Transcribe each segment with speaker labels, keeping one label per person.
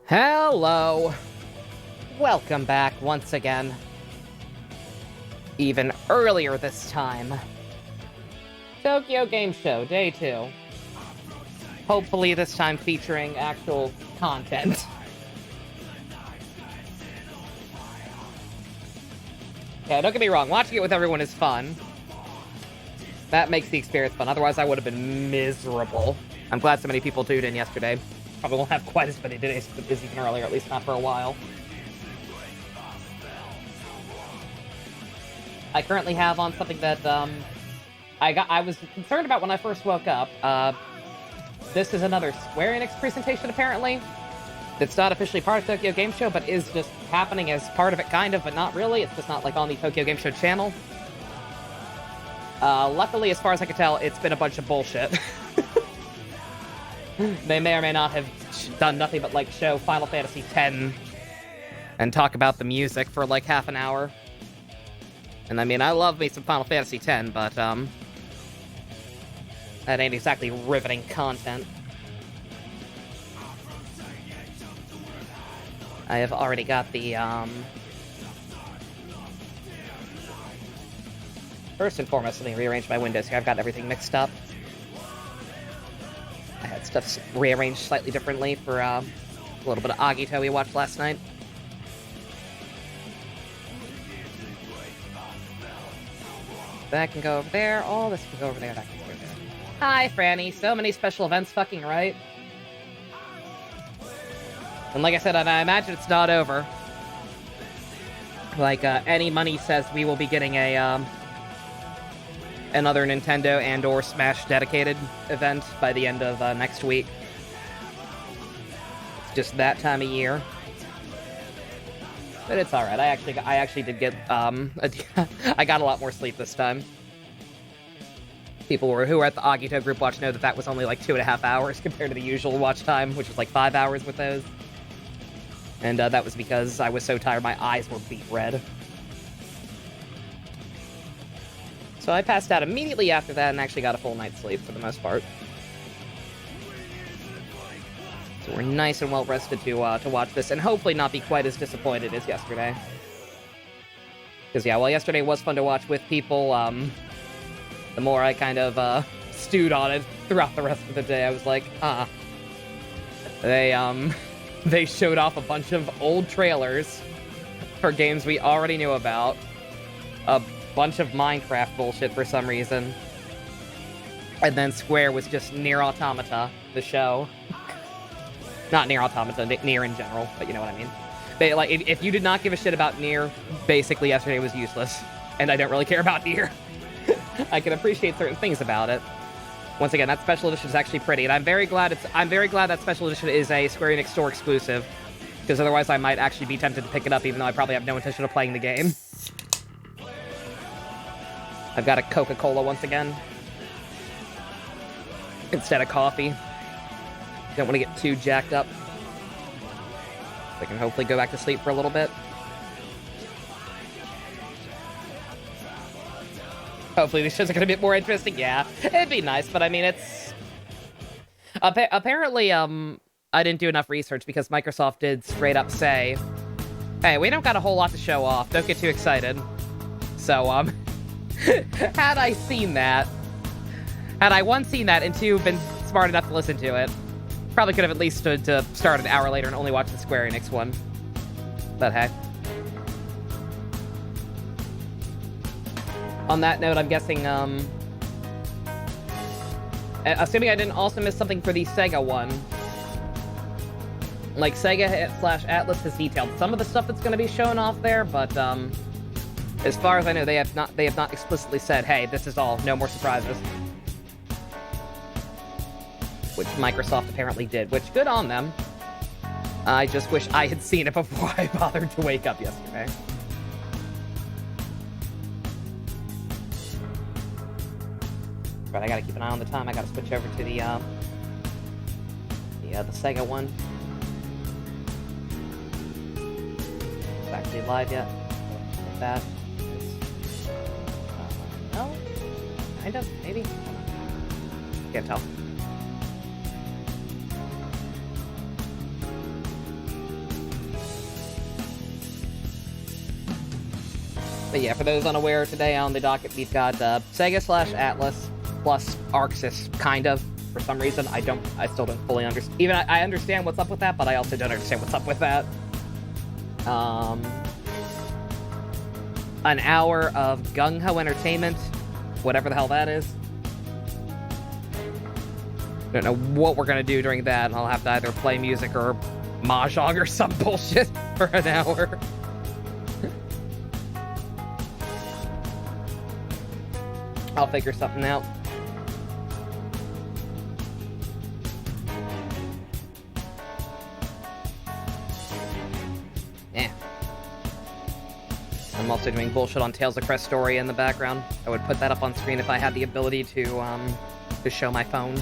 Speaker 1: Hello! Welcome back once again. Even earlier this time. Tokyo Game Show, Day 2. Hopefully this time featuring actual content. Yeah, don't get me wrong, watching it with everyone is fun. That makes the experience fun, otherwise I would have been miserable. I'm glad so many people tuned in yesterday. Probably won't have quite as many days as even earlier, at least not for a while. I currently have on something that, I was concerned about when I first woke up. This is another Square Enix presentation, apparently. It's not officially part of Tokyo Game Show, but is just happening as part of it, kind of, but not really. It's just not, like, on the Tokyo Game Show channel. Luckily, as far as I can tell, it's been a bunch of bullshit. They may or may not have done nothing but, like, show Final Fantasy X and talk about the music for, like, half an hour. And, I mean, I love me some Final Fantasy X, but, that ain't exactly riveting content. I have already got the, First and foremost, let me rearrange my windows here. I've got everything mixed up. I had stuff rearranged slightly differently for a little bit of Agito we watched last night. That can go over there. All this can go over there. That can go over there. Hi, Franny. So many special events fucking right. And like I said, I imagine it's not over. Like, any money says we will be getting a, another Nintendo and/or Smash dedicated event by the end of next week. It's just that time of year. But it's alright. I actually did get, I got a lot more sleep this time. People who were at the Agito group watch know that that was only like 2.5 hours compared to the usual watch time, which was like 5 hours with those. And that was because I was so tired my eyes were beet red. So I passed out immediately after that and actually got a full night's sleep for the most part. So we're nice and well rested to watch this and hopefully not be quite as disappointed as yesterday. Because yeah, while yesterday was fun to watch with people, the more I kind of stewed on it throughout the rest of the day, I was like, they showed off a bunch of old trailers for games we already knew about. A bunch of Minecraft bullshit for some reason. And then Square was just Nier Automata, the show. Not Nier Automata, Nier in general, but you know what I mean. They, like, if you did not give a shit about Nier, basically yesterday was useless. And I don't really care about Nier. I can appreciate certain things about it. Once again, that special edition is actually pretty, and I'm very glad that special edition is a Square Enix store exclusive. Because otherwise I might actually be tempted to pick it up, even though I probably have no intention of playing the game. I've got a Coca-Cola once again. Instead of coffee. Don't want to get too jacked up. So I can hopefully go back to sleep for a little bit. Hopefully these shows are going to be a bit more interesting. Yeah, it'd be nice, but I mean, it's... Apparently, I didn't do enough research because Microsoft did straight up say, hey, we don't got a whole lot to show off. Don't get too excited. So, had I seen that, had I one seen that and two been smart enough to listen to it, probably could have at least stood to start an hour later and only watch the Square Enix one. But heck. On that note, I'm guessing, assuming I didn't also miss something for the Sega one. Like, Sega/Atlas has detailed some of the stuff that's going to be shown off there, but, as far as I know, they have not explicitly said, hey, this is all, no more surprises. Which Microsoft apparently did, which good on them. I just wish I had seen it before I bothered to wake up yesterday. But I gotta keep an eye on the time. I gotta switch over to the Sega one. It's actually live yet. Like that. No? Kind of? Maybe? Can't tell. But yeah, for those unaware, today on the docket, we've got Sega/Atlas plus Arxis, kind of. For some reason, I still don't fully understand. Even I understand what's up with that, but I also don't understand what's up with that. An hour of gung-ho entertainment, whatever the hell that is. Don't know what we're gonna do during that. I'll have to either play music or mahjong or some bullshit for an hour. I'll figure something out. Yeah. I'm also doing bullshit on Tales of Crest Story in the background. I would put that up on screen if I had the ability to show my phone.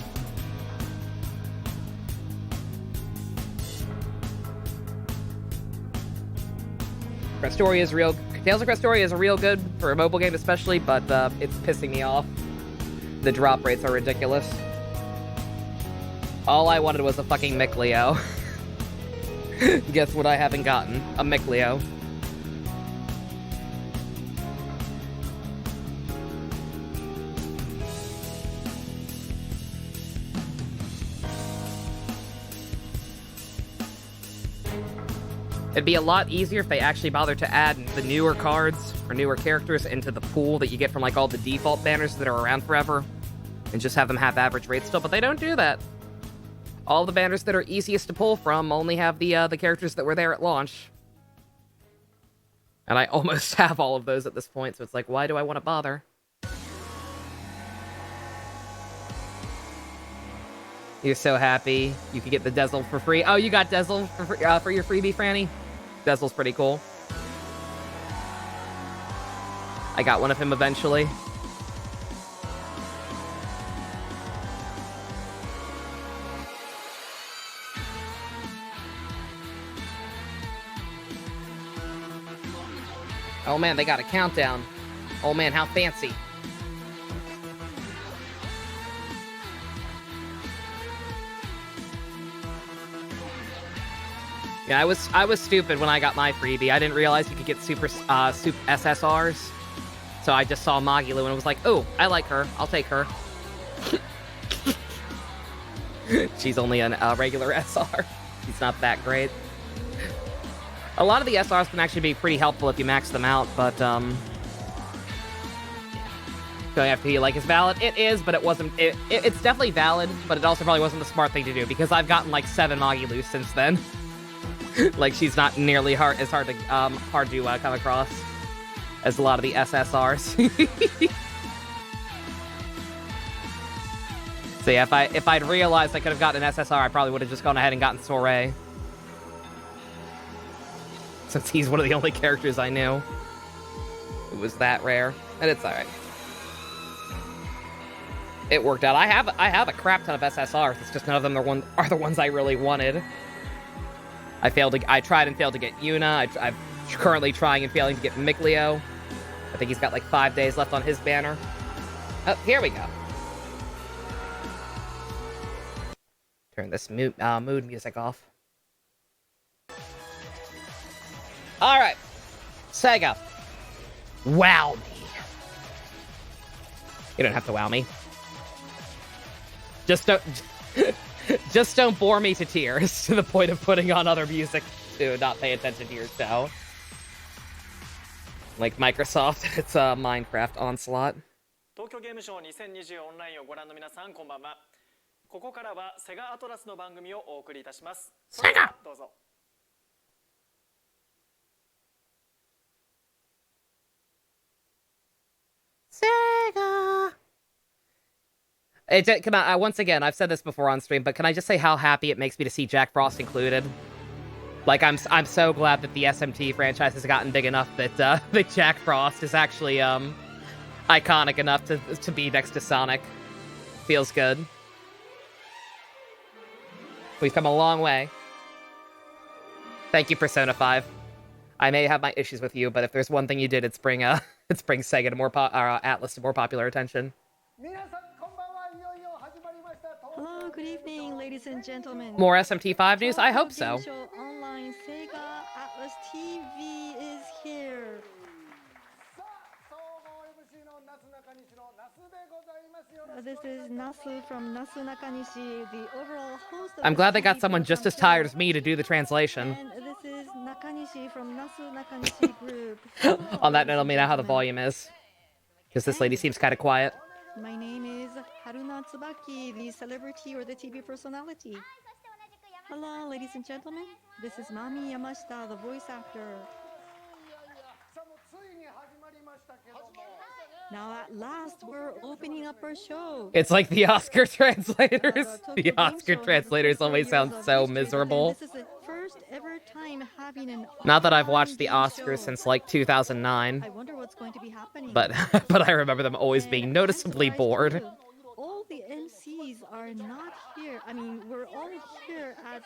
Speaker 1: Crest Story is real. Tales of Crest Story is a real good for a mobile game, especially, but it's pissing me off. The drop rates are ridiculous. All I wanted was a fucking Micleo. Guess what I haven't gotten? A Micleo. It'd be a lot easier if they actually bothered to add the newer cards or newer characters into the pool that you get from like all the default banners that are around forever, and just have them have average rates still, but they don't do that. All the banners that are easiest to pull from only have the characters that were there at launch. And I almost have all of those at this point, so it's like, why do I want to bother? You're so happy you could get the Dezel for free. Oh, you got Dezel for your freebie, Franny? Dezel's pretty cool. I got one of him eventually. Oh man, they got a countdown. Oh man, how fancy. Yeah, I was stupid when I got my freebie. I didn't realize you could get super SSRs. So I just saw Magilu and was like, oh, I like her. I'll take her. She's only a regular SR. She's not that great. A lot of the SRs can actually be pretty helpful if you max them out, but going after you like is valid. It is, but it wasn't. It's definitely valid, but it also probably wasn't the smart thing to do because I've gotten like 7 Magilus since then. Like she's not nearly hard to come across as a lot of the SSRs. So yeah, if I'd realized I could have gotten an SSR, I probably would have just gone ahead and gotten Soray. Since he's one of the only characters I knew. It was that rare. And it's alright. It worked out. I have a crap ton of SSRs. It's just none of them are the ones I really wanted. I tried and failed to get Yuna. I'm currently trying and failing to get Micleo. I think he's got like 5 days left on his banner. Oh, here we go. Turn this mood music off. Alright. Sega. Wow me. You don't have to wow me. Just don't bore me to tears to the point of putting on other music to not pay attention to your show. Like Microsoft and its Minecraft onslaught.
Speaker 2: 東京ゲームショー2020オンラインをご覧の皆さんこんばんは。ここからはセガアトラスの番組をお送りいたします。セガどうぞ。
Speaker 1: Sega. Come on, once again, I've said this before on stream, but can I just say how happy it makes me to see Jack Frost included? Like, I'm so glad that the SMT franchise has gotten big enough that that Jack Frost is actually iconic enough to be next to Sonic. Feels good. We've come a long way. Thank you, Persona 5. I may have my issues with you, but if there's one thing you did, it's bring Sega to more Atlas to more popular attention.
Speaker 3: Hello, good evening, ladies and gentlemen.
Speaker 1: More SMT5 news? I hope so.
Speaker 3: Online Sega Atlas TV is here. This is Nasu from Nasu Nakanishi, the overall host of
Speaker 1: I'm
Speaker 3: the
Speaker 1: glad they got
Speaker 3: TV
Speaker 1: someone just
Speaker 3: program
Speaker 1: as tired as
Speaker 3: show.
Speaker 1: me to do the translation.
Speaker 3: And this is Nakanishi from Nasu Nakanishi Group.
Speaker 1: On that
Speaker 3: Ladies
Speaker 1: note, let
Speaker 3: and
Speaker 1: me know how the
Speaker 3: gentlemen.
Speaker 1: volume is. Because this lady seems kind of quiet.
Speaker 3: My name is Haruna Tsubaki, the celebrity or the TV personality. Hello, ladies and gentlemen. This is Mami Yamashita, the voice actor. Now at last, we're opening up our show.
Speaker 1: It's like the Oscar translators.
Speaker 3: Tokyo
Speaker 1: The
Speaker 3: Game
Speaker 1: Oscar
Speaker 3: Show has
Speaker 1: translators
Speaker 3: 34
Speaker 1: always
Speaker 3: years
Speaker 1: sound
Speaker 3: of
Speaker 1: so
Speaker 3: history,
Speaker 1: miserable.
Speaker 3: and this is the first ever time having an
Speaker 1: Not that I've
Speaker 3: online
Speaker 1: watched the
Speaker 3: game
Speaker 1: Oscars
Speaker 3: show.
Speaker 1: since like 2009,
Speaker 3: I wonder what's going to be happening.
Speaker 1: but but I remember them always
Speaker 3: And
Speaker 1: being
Speaker 3: I'm
Speaker 1: noticeably
Speaker 3: surprised
Speaker 1: bored.
Speaker 3: too. All the MCs are not here. I mean, we're all here at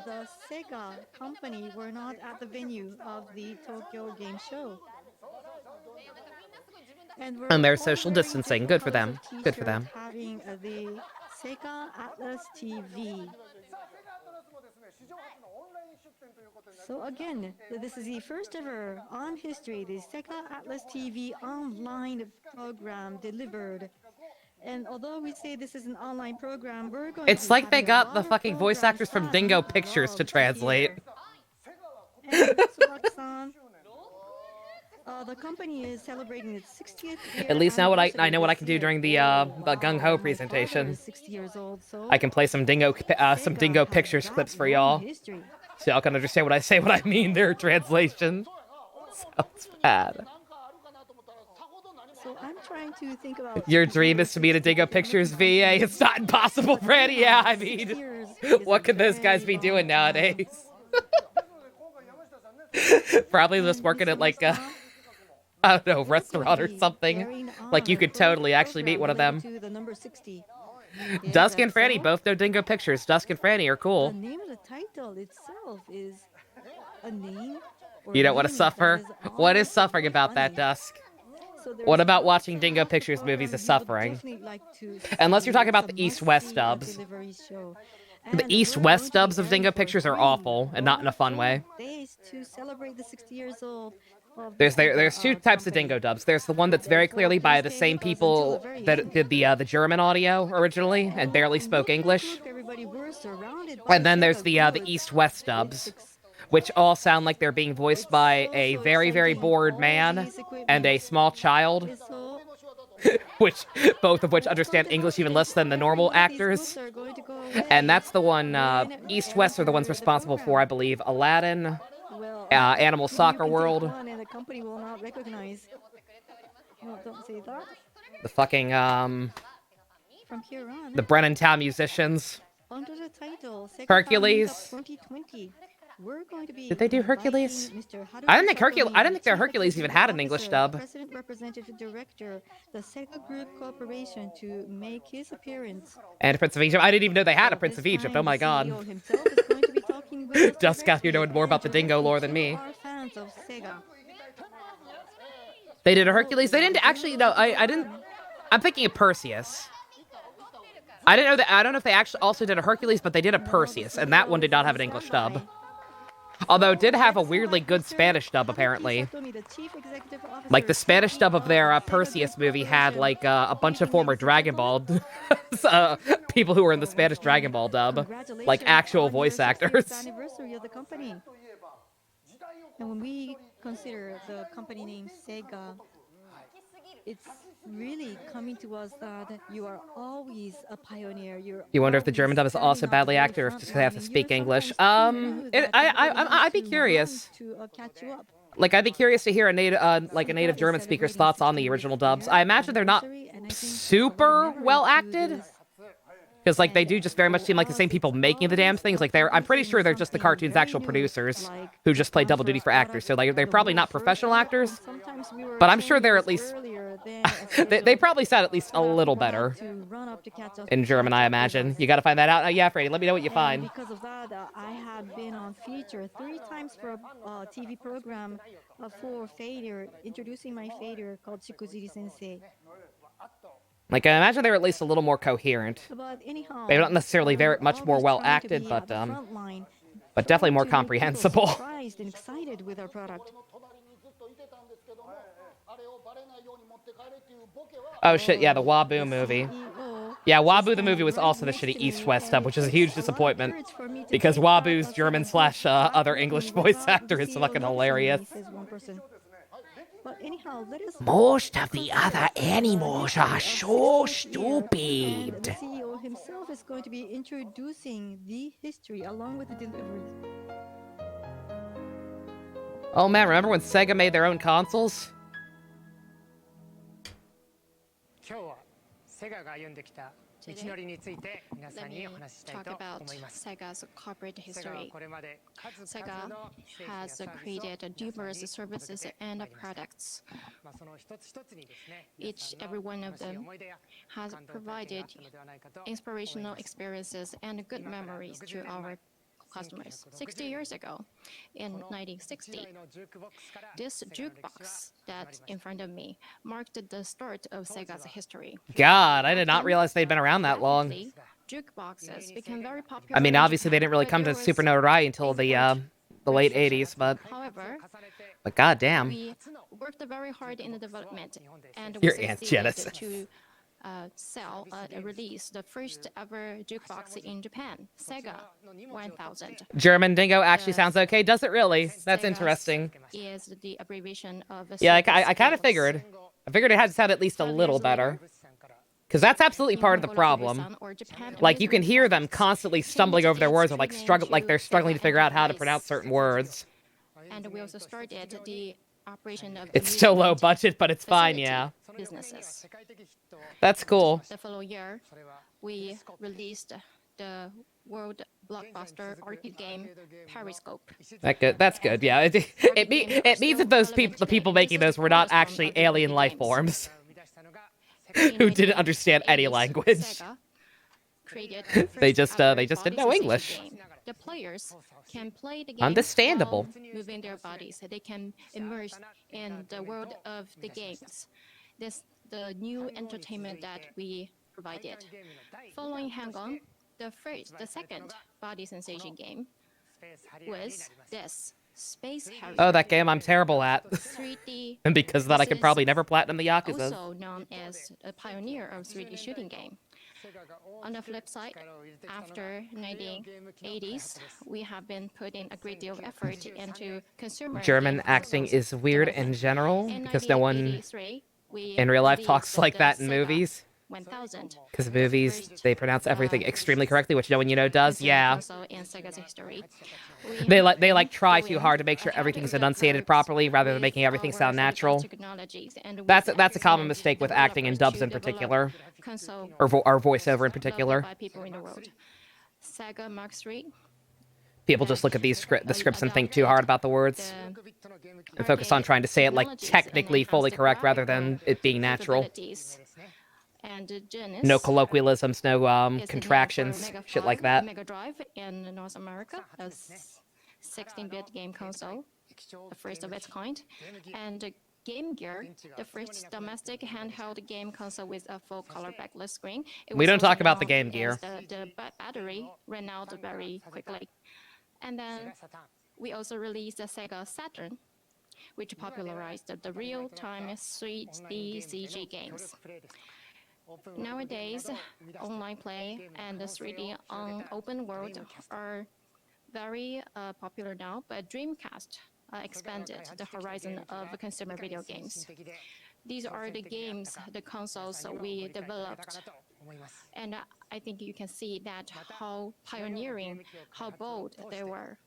Speaker 3: the Sega company. We're not at the venue of the Tokyo Game Show. We're
Speaker 1: And they're
Speaker 3: all
Speaker 1: social
Speaker 3: wearing
Speaker 1: distancing.
Speaker 3: different
Speaker 1: Good for them.
Speaker 3: colors of
Speaker 1: Good for them.
Speaker 3: t-shirts having the Sega Atlas TV. So again, this is the first ever on history, the Sega Atlas TV online program delivered. And although we say this is an online program, we're going
Speaker 1: It's
Speaker 3: to be
Speaker 1: like they
Speaker 3: having a
Speaker 1: got
Speaker 3: lot
Speaker 1: the
Speaker 3: of
Speaker 1: fucking voice
Speaker 3: programs
Speaker 1: actors from
Speaker 3: that
Speaker 1: Dingo
Speaker 3: you
Speaker 1: Pictures to
Speaker 3: love
Speaker 1: translate.
Speaker 3: hear. And Tsubaki-san, the company is celebrating its 60th year.
Speaker 1: At least now I know what I
Speaker 3: this
Speaker 1: can do
Speaker 3: year.
Speaker 1: during the Gung Ho
Speaker 3: My father
Speaker 1: presentation.
Speaker 3: is 60 years old, so
Speaker 1: I can play some Dingo
Speaker 3: Sega has
Speaker 1: Pictures
Speaker 3: that
Speaker 1: clips for
Speaker 3: long
Speaker 1: y'all,
Speaker 3: history.
Speaker 1: so y'all can understand what I say when I mean their translation. Sounds bad.
Speaker 3: So I'm trying to think about
Speaker 1: Your dream is to be in a Dingo Pictures VA. It's not impossible, Freddy. Yeah, I mean, what could those guys be doing nowadays? Probably just working at like a, I don't know, restaurant or something. Like you could totally actually meet one of them. Dusk and Franny both know Dingo Pictures. Dusk and Franny are
Speaker 3: The
Speaker 1: cool.
Speaker 3: name of the title itself is a name. Or
Speaker 1: You don't want to
Speaker 3: meaning
Speaker 1: suffer?
Speaker 3: that is
Speaker 1: What is
Speaker 3: honest
Speaker 1: suffering
Speaker 3: or
Speaker 1: about that,
Speaker 3: funny.
Speaker 1: Dusk?
Speaker 3: So there's
Speaker 1: What about
Speaker 3: lots
Speaker 1: watching
Speaker 3: of
Speaker 1: Dingo
Speaker 3: lots of
Speaker 1: Pictures movies
Speaker 3: programs
Speaker 1: is
Speaker 3: you would
Speaker 1: suffering?
Speaker 3: definitely like to
Speaker 1: Unless you're
Speaker 3: see.
Speaker 1: talking about
Speaker 3: It's
Speaker 1: the
Speaker 3: a
Speaker 1: East-West
Speaker 3: must-see
Speaker 1: dubs.
Speaker 3: delivery show.
Speaker 1: The
Speaker 3: And
Speaker 1: East
Speaker 3: we're
Speaker 1: West
Speaker 3: going to be
Speaker 1: dubs of
Speaker 3: airing
Speaker 1: Dingo
Speaker 3: for
Speaker 1: Pictures are
Speaker 3: 3
Speaker 1: awful, and not in a fun
Speaker 3: full
Speaker 1: way.
Speaker 3: days to celebrate the 60 years old of the
Speaker 1: There's
Speaker 3: Sega,
Speaker 1: two types of
Speaker 3: company.
Speaker 1: Dingo dubs. There's the one that's very
Speaker 3: Therefore,
Speaker 1: clearly by
Speaker 3: please
Speaker 1: the
Speaker 3: stay
Speaker 1: same
Speaker 3: with us until
Speaker 1: people
Speaker 3: the very
Speaker 1: that
Speaker 3: end.
Speaker 1: did the German audio originally and barely spoke English.
Speaker 3: Look, everybody, we're surrounded by
Speaker 1: And then there's
Speaker 3: Sega
Speaker 1: the
Speaker 3: goods.
Speaker 1: East-West dubs, which all sound like they're being voiced by a very, very bored man and a small child,
Speaker 3: It's so
Speaker 1: both of which understand English even less than the normal actors. And that's the one, East-West are the ones responsible for, I believe, Aladdin, Animal Soccer World,
Speaker 3: and the company will not recognize. No, don't say that.
Speaker 1: the fucking,
Speaker 3: From here on,
Speaker 1: the Brennantown Musicians.
Speaker 3: under the title Sega
Speaker 1: Hercules.
Speaker 3: Family Cup 2020, we're going to be
Speaker 1: Did they do Hercules?
Speaker 3: inviting Mr.
Speaker 1: I didn't think
Speaker 3: Haruki
Speaker 1: I didn't think their
Speaker 3: Chief
Speaker 1: Hercules even
Speaker 3: Executive
Speaker 1: had an English
Speaker 3: Officer,
Speaker 1: dub.
Speaker 3: President Representative Director, the Sega Group Corporation, to make his appearance.
Speaker 1: And Prince of Egypt. I didn't even know they had a
Speaker 3: So
Speaker 1: Prince
Speaker 3: this
Speaker 1: of Egypt.
Speaker 3: time,
Speaker 1: Oh my
Speaker 3: the
Speaker 1: god.
Speaker 3: CEO himself is going to be talking with us
Speaker 1: Dusk out here
Speaker 3: directly
Speaker 1: knowing more about the
Speaker 3: and
Speaker 1: dingo lore
Speaker 3: directly
Speaker 1: than
Speaker 3: to
Speaker 1: me.
Speaker 3: our fans of Sega.
Speaker 1: They did a Hercules. They didn't actually. No, I didn't. I'm thinking of Perseus. I didn't know that. I don't know if they actually also did a Hercules, but they did a Perseus, and that one did not have an English dub. Although it did have a weirdly good Spanish dub, apparently. Like the Spanish dub of their Perseus movie had like a bunch of former Dragon Ball people who were in the Spanish Dragon Ball dub, like actual voice actors.
Speaker 3: Anniversary of the company. And when we consider the company name Sega, it's really coming to us that you are always a pioneer.
Speaker 1: You wonder if the German dub is also badly acted, or if just they have to speak English. I'd be curious. Like, I'd be curious to hear a native German speaker's thoughts on the original dubs. I imagine they're not super well acted, because like they do just very much seem like the same people making the damn things. Like I'm pretty sure they're just the cartoon's actual producers who just play double duty for actors. So like they're probably not professional actors, but I'm sure they're at least they probably sound at least a little better in German. I imagine. You got to find that out. Yeah, Freddy, let me know what you find.
Speaker 3: Because of that, I have been on feature 3 times for a TV program for Fader, introducing my Fader called Shikujiri Sensei.
Speaker 1: Like, I imagine they're at least a little more coherent.
Speaker 3: But anyhow,
Speaker 1: Maybe not necessarily very much more well acted, but definitely more comprehensible.
Speaker 3: Surprised and excited with our product.
Speaker 1: Oh shit, yeah, the Wabu movie. Yeah, Wabu the movie was also the shitty East-West dub, which is a huge disappointment. Because Wabu's German slash other English voice actor is fucking hilarious.
Speaker 3: But anyhow, let us.
Speaker 1: Most of the other animals are so
Speaker 3: And
Speaker 1: stupid.
Speaker 3: the CEO himself is going to be introducing the history along with the delivery.
Speaker 1: Oh man, remember when Sega made their own consoles?
Speaker 4: Today, let me talk about Sega's corporate history. Sega has created numerous services and products. Every one of them has provided inspirational experiences and good memories to our customers. 60 years ago, in 1960, this jukebox that in front of me marked the start of Sega's history.
Speaker 1: God, I did not realize they'd been around that long.
Speaker 4: Jukeboxes became very popular.
Speaker 1: I mean, obviously they didn't really come to super notoriety until the late 80s, but
Speaker 4: However,
Speaker 1: goddamn.
Speaker 4: we worked very hard in the development, and we
Speaker 1: Your Aunt
Speaker 4: succeeded
Speaker 1: Genesis.
Speaker 4: to release the first ever jukebox in Japan, Sega 1000.
Speaker 1: German Dingo actually sounds okay, does it really? That's
Speaker 4: Sega
Speaker 1: interesting.
Speaker 4: Is the abbreviation of
Speaker 1: Yeah, I
Speaker 4: service
Speaker 1: kind of
Speaker 4: skills.
Speaker 1: figured. I figured it had to sound at least a little better. Because that's absolutely part of the problem. Like, you can hear them constantly stumbling over their words or like they're struggling to figure out how to pronounce certain words.
Speaker 4: And we also started the operation of
Speaker 1: It's still low budget, but it's fine, yeah.
Speaker 4: businesses.
Speaker 1: That's cool.
Speaker 4: The following year, we released the world blockbuster arcade game Periscope.
Speaker 1: That's good, yeah. It means that the people making those were not actually alien life forms who didn't understand any language.
Speaker 4: Sega created
Speaker 1: They
Speaker 4: first
Speaker 1: just
Speaker 4: ever
Speaker 1: didn't
Speaker 4: body
Speaker 1: know
Speaker 4: sensation
Speaker 1: English.
Speaker 4: game. The players can play the game
Speaker 1: Understandable.
Speaker 4: while moving their bodies. They can immerse in the world of the games. This the new entertainment that we provided. Following Hang On, the second body sensation game was this Space Harrier.
Speaker 1: Oh, that game I'm terrible at.
Speaker 4: 3D.
Speaker 1: And because of that, I could
Speaker 4: This
Speaker 1: probably
Speaker 4: is
Speaker 1: never platinum the Yakuza.
Speaker 4: Also known as a pioneer of 3D shooting game. On the flip side, after 1980s, we have been putting a great deal of effort into consumer
Speaker 1: German
Speaker 4: game
Speaker 1: acting
Speaker 4: consoles
Speaker 1: is weird in
Speaker 4: development.
Speaker 1: general
Speaker 4: In
Speaker 1: because no one
Speaker 4: 1983, we
Speaker 1: in real life
Speaker 4: released
Speaker 1: talks like
Speaker 4: the
Speaker 1: that in
Speaker 4: Sega
Speaker 1: movies.
Speaker 4: 1000.
Speaker 1: Because movies,
Speaker 4: First,
Speaker 1: they pronounce everything extremely correctly, which no one you know does.
Speaker 4: consumer
Speaker 1: Yeah.
Speaker 4: console in Sega's history.
Speaker 1: They like try too hard to make sure everything's enunciated properly rather than making everything sound natural. That's a common mistake with acting and dubs in particular, or voiceover in particular.
Speaker 4: By people in the world. Sega Mark III.
Speaker 1: People just look at the scripts and think too hard about the words and focus on trying to say it like technically fully correct rather than it being natural.
Speaker 4: And Genesis
Speaker 1: No colloquialisms, no
Speaker 4: is known for
Speaker 1: contractions,
Speaker 4: Mega
Speaker 1: shit like
Speaker 4: 5,
Speaker 1: that.
Speaker 4: Mega Drive in North America, a 16-bit game console, the first of its kind, and Game Gear, the first domestic handheld game console with a full color backlit screen.
Speaker 1: We don't talk about the Game Gear.
Speaker 4: The battery ran out very quickly. And then we also released the Sega Saturn, which popularized the real-time 3D CG games. Nowadays, online play and the 3D on open world are very popular now, but Dreamcast expanded the horizon of consumer video games. These are the games, the consoles we developed. And I think you can see that how pioneering, how bold they were.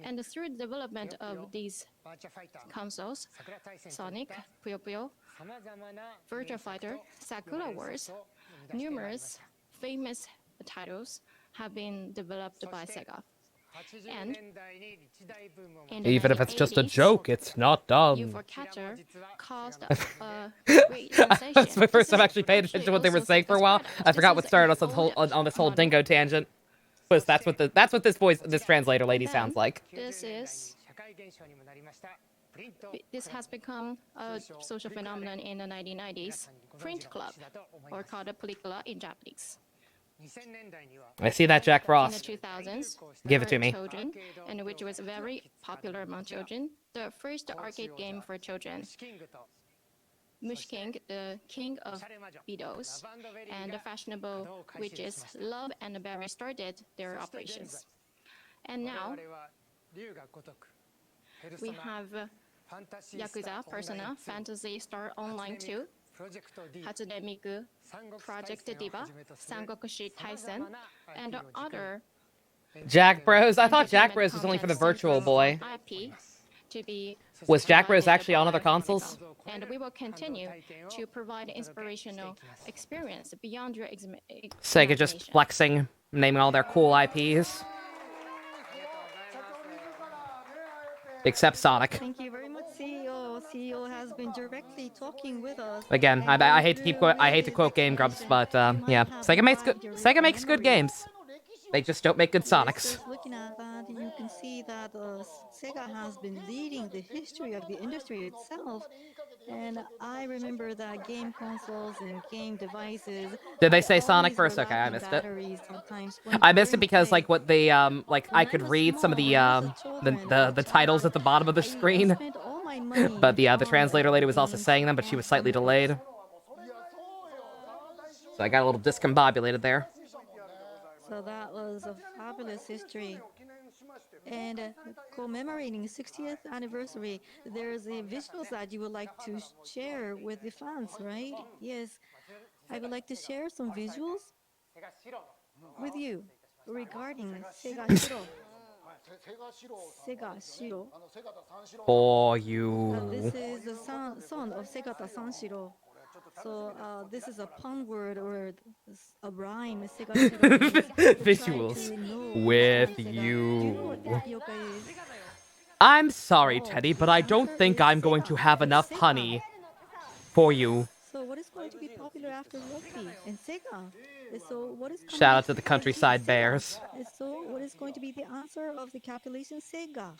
Speaker 4: And through the development of these consoles, Sonic, Puyo Puyo, Virtua Fighter, Sakura Wars, numerous famous titles have been developed by Sega. And in the
Speaker 1: Even if it's just a
Speaker 4: 1980s,
Speaker 1: joke, it's not dumb.
Speaker 4: UFO Catcher caused a great sensation.
Speaker 1: That's my first
Speaker 4: This
Speaker 1: time
Speaker 4: is
Speaker 1: actually paying attention to what they were
Speaker 4: also
Speaker 1: saying for a
Speaker 4: Sega's
Speaker 1: while.
Speaker 4: product.
Speaker 1: I forgot
Speaker 4: This
Speaker 1: what started
Speaker 4: is
Speaker 1: us on this whole
Speaker 4: model.
Speaker 1: dingo tangent. Was that's what this translator lady sounds like.
Speaker 4: This has become a social phenomenon in the 1990s. Print club, or called a película in Japanese.
Speaker 1: I see that Jack
Speaker 4: In the
Speaker 1: Frost.
Speaker 4: 2000s,
Speaker 1: Give it to
Speaker 4: for
Speaker 1: me.
Speaker 4: children, and which was very popular among children. The first arcade game for children Mushking, the king of widows, and the fashionable witches Love and Berry started their operations. And now we have Yakuza, Persona, Fantasy Star Online 2, Hatsune Miku, Project Diva, Sangokushi Taisen, and other
Speaker 1: Jack Bros. I thought Jack Bros was only for the Virtual Boy.
Speaker 4: IP to be
Speaker 1: Was Jack Bros
Speaker 4: provided
Speaker 1: actually on other
Speaker 4: by
Speaker 1: consoles?
Speaker 4: Sega. And we will continue to provide inspirational experience beyond your
Speaker 1: Sega just
Speaker 4: imagination.
Speaker 1: flexing, naming all their cool IPs. Except Sonic.
Speaker 3: Thank you very much, CEO. CEO has been directly talking with us.
Speaker 1: Again,
Speaker 3: and
Speaker 1: I
Speaker 3: going
Speaker 1: hate to
Speaker 3: through
Speaker 1: I hate to
Speaker 3: his
Speaker 1: quote Game Grumps,
Speaker 3: explanation.
Speaker 1: but
Speaker 3: You might
Speaker 1: yeah,
Speaker 3: have
Speaker 1: Sega makes
Speaker 3: revived
Speaker 1: good
Speaker 3: your
Speaker 1: games. They just don't make good
Speaker 3: Yes,
Speaker 1: Sonics.
Speaker 3: just looking at that, you can see that Sega has been leading the history of the industry itself. And I remember that game consoles and game devices.
Speaker 1: Did they say Sonic
Speaker 3: always were
Speaker 1: first? Okay, I
Speaker 3: lacking
Speaker 1: missed it.
Speaker 3: batteries sometimes when
Speaker 1: I missed it
Speaker 3: during
Speaker 1: because
Speaker 3: play.
Speaker 1: like what they like I
Speaker 3: When
Speaker 1: could
Speaker 3: was
Speaker 1: read some of
Speaker 3: small,
Speaker 1: the
Speaker 3: when I was a children,
Speaker 1: the titles at the bottom of the
Speaker 3: I
Speaker 1: screen,
Speaker 3: spent all my money
Speaker 1: but the
Speaker 3: on
Speaker 1: translator lady was also
Speaker 3: games
Speaker 1: saying them, but she
Speaker 3: and
Speaker 1: was slightly
Speaker 3: comic
Speaker 1: delayed,
Speaker 3: books.
Speaker 1: so I got a little discombobulated there.
Speaker 3: So that was a fabulous history. And commemorating 60th anniversary, there's a visuals that you would like to share with the fans, right? Yes, I would like to share some visuals with you regarding Sega Shiro. Sega Shiro.
Speaker 1: For
Speaker 3: This
Speaker 1: you.
Speaker 3: is the son of Segata Sanshiro. So this is a pun word or a rhyme. Sega Shiro means to try
Speaker 1: Visuals
Speaker 3: to know,
Speaker 1: with
Speaker 3: understand Sega. Do you know what
Speaker 1: you.
Speaker 3: tapioca is?
Speaker 1: I'm sorry,
Speaker 3: Oh,
Speaker 1: Teddy, but
Speaker 3: the
Speaker 1: I don't
Speaker 3: answer
Speaker 1: think
Speaker 3: is
Speaker 1: I'm going
Speaker 3: Sega.
Speaker 1: to have
Speaker 3: It's
Speaker 1: enough
Speaker 3: Sega.
Speaker 1: honey for you.
Speaker 3: So what is going to be popular after rugby and Sega? So what is coming
Speaker 1: Shout out
Speaker 3: after
Speaker 1: to the
Speaker 3: rugby?
Speaker 1: Countryside
Speaker 3: Sega.
Speaker 1: Bears.
Speaker 3: So what is going to be the answer of the calculation? Sega.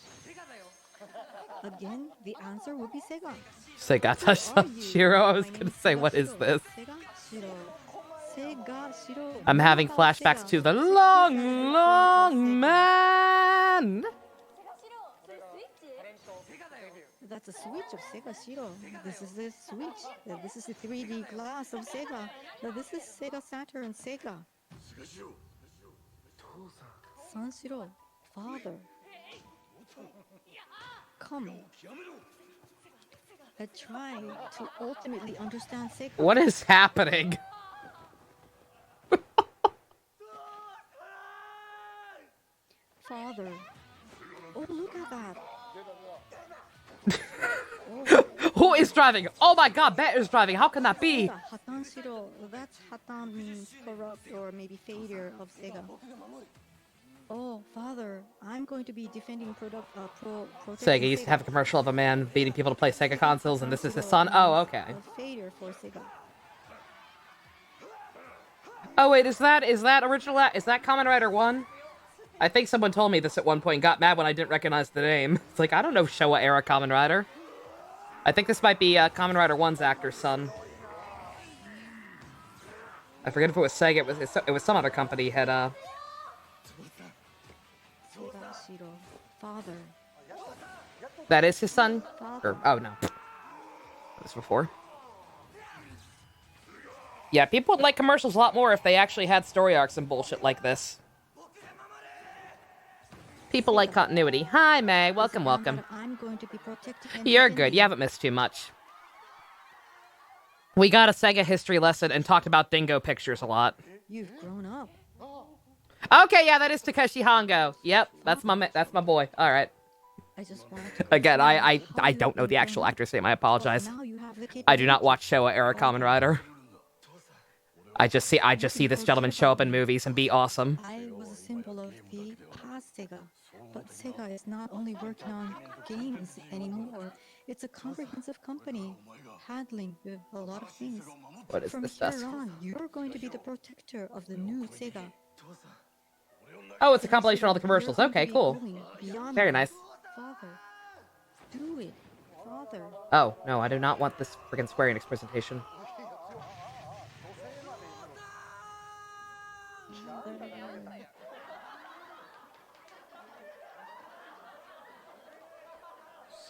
Speaker 3: Again, the answer would be Sega.
Speaker 1: Sega
Speaker 3: Who are
Speaker 1: touch
Speaker 3: you?
Speaker 1: Shiro. I was
Speaker 3: My name
Speaker 1: gonna
Speaker 3: is
Speaker 1: say,
Speaker 3: Sega
Speaker 1: what is
Speaker 3: Shiro.
Speaker 1: this?
Speaker 3: Sega Shiro. Sega Shiro.
Speaker 1: I'm
Speaker 3: More
Speaker 1: having
Speaker 3: about
Speaker 1: flashbacks
Speaker 3: Sega.
Speaker 1: to the
Speaker 3: 60th
Speaker 1: long,
Speaker 3: anniversary of
Speaker 1: long
Speaker 3: Sega.
Speaker 1: man.
Speaker 3: That's a switch of Sega Shiro. This is the switch. This is the 3D glass of Sega. This is Sega Saturn Sega. Sanshiro, father. Come. Try to ultimately understand Sega.
Speaker 1: What is happening?
Speaker 3: Father. Oh, look at that.
Speaker 1: Who is driving? Oh my god, Bet is driving. How can that be?
Speaker 3: Sega, Hatan Shiro. That's Hatan means corrupt or maybe failure of Sega. Oh, father, I'm going to be defending protecting
Speaker 1: Sega used to have a commercial of a man beating people to play Sega consoles, and this is his son. Oh, okay.
Speaker 3: A failure for Sega.
Speaker 1: Oh wait, is that original? Is that Kamen Rider 1? I think someone told me this at one point and got mad when I didn't recognize the name. It's like, I don't know Showa era Kamen Rider. I think this might be Kamen Rider 1's actor's son. I forget if it was Sega. It was some other company had
Speaker 3: Sega Shiro, father.
Speaker 1: That is his son?
Speaker 3: Father.
Speaker 1: Or, oh no. That was before. Yeah, people would like commercials a lot more if they actually had story arcs and bullshit like this. People like continuity. Hi, May. Welcome, welcome.
Speaker 3: I'm going to be protecting and
Speaker 1: You're
Speaker 3: defending.
Speaker 1: good. You haven't missed too much. We got a Sega history lesson and talked about dingo pictures a lot.
Speaker 3: You've grown up.
Speaker 1: Okay, yeah, that is Takeshi Hongo. Yep, that's my boy. All right.
Speaker 3: I just wanted to
Speaker 1: Again,
Speaker 3: confirm
Speaker 1: I
Speaker 3: how
Speaker 1: don't
Speaker 3: you've
Speaker 1: know the
Speaker 3: been
Speaker 1: actual
Speaker 3: growing up.
Speaker 1: actor's name. I apologize.
Speaker 3: Now you have the
Speaker 1: I do not
Speaker 3: capability.
Speaker 1: watch Showa era Kamen Rider. I just see this gentleman show up in movies and be awesome.
Speaker 3: I was a symbol of the past Sega, but Sega is not only working on games anymore. It's a comprehensive company handling a lot of things.
Speaker 1: What is
Speaker 3: From
Speaker 1: this
Speaker 3: here
Speaker 1: dust?
Speaker 3: on, you're going to be the protector of the new Sega.
Speaker 1: Oh, it's a compilation of all the commercials.
Speaker 3: You're going
Speaker 1: Okay,
Speaker 3: to be
Speaker 1: cool.
Speaker 3: going beyond
Speaker 1: Very
Speaker 3: that.
Speaker 1: nice.
Speaker 3: Father, do it. Father.
Speaker 1: Oh, no, I do not want this friggin' Square Enix presentation.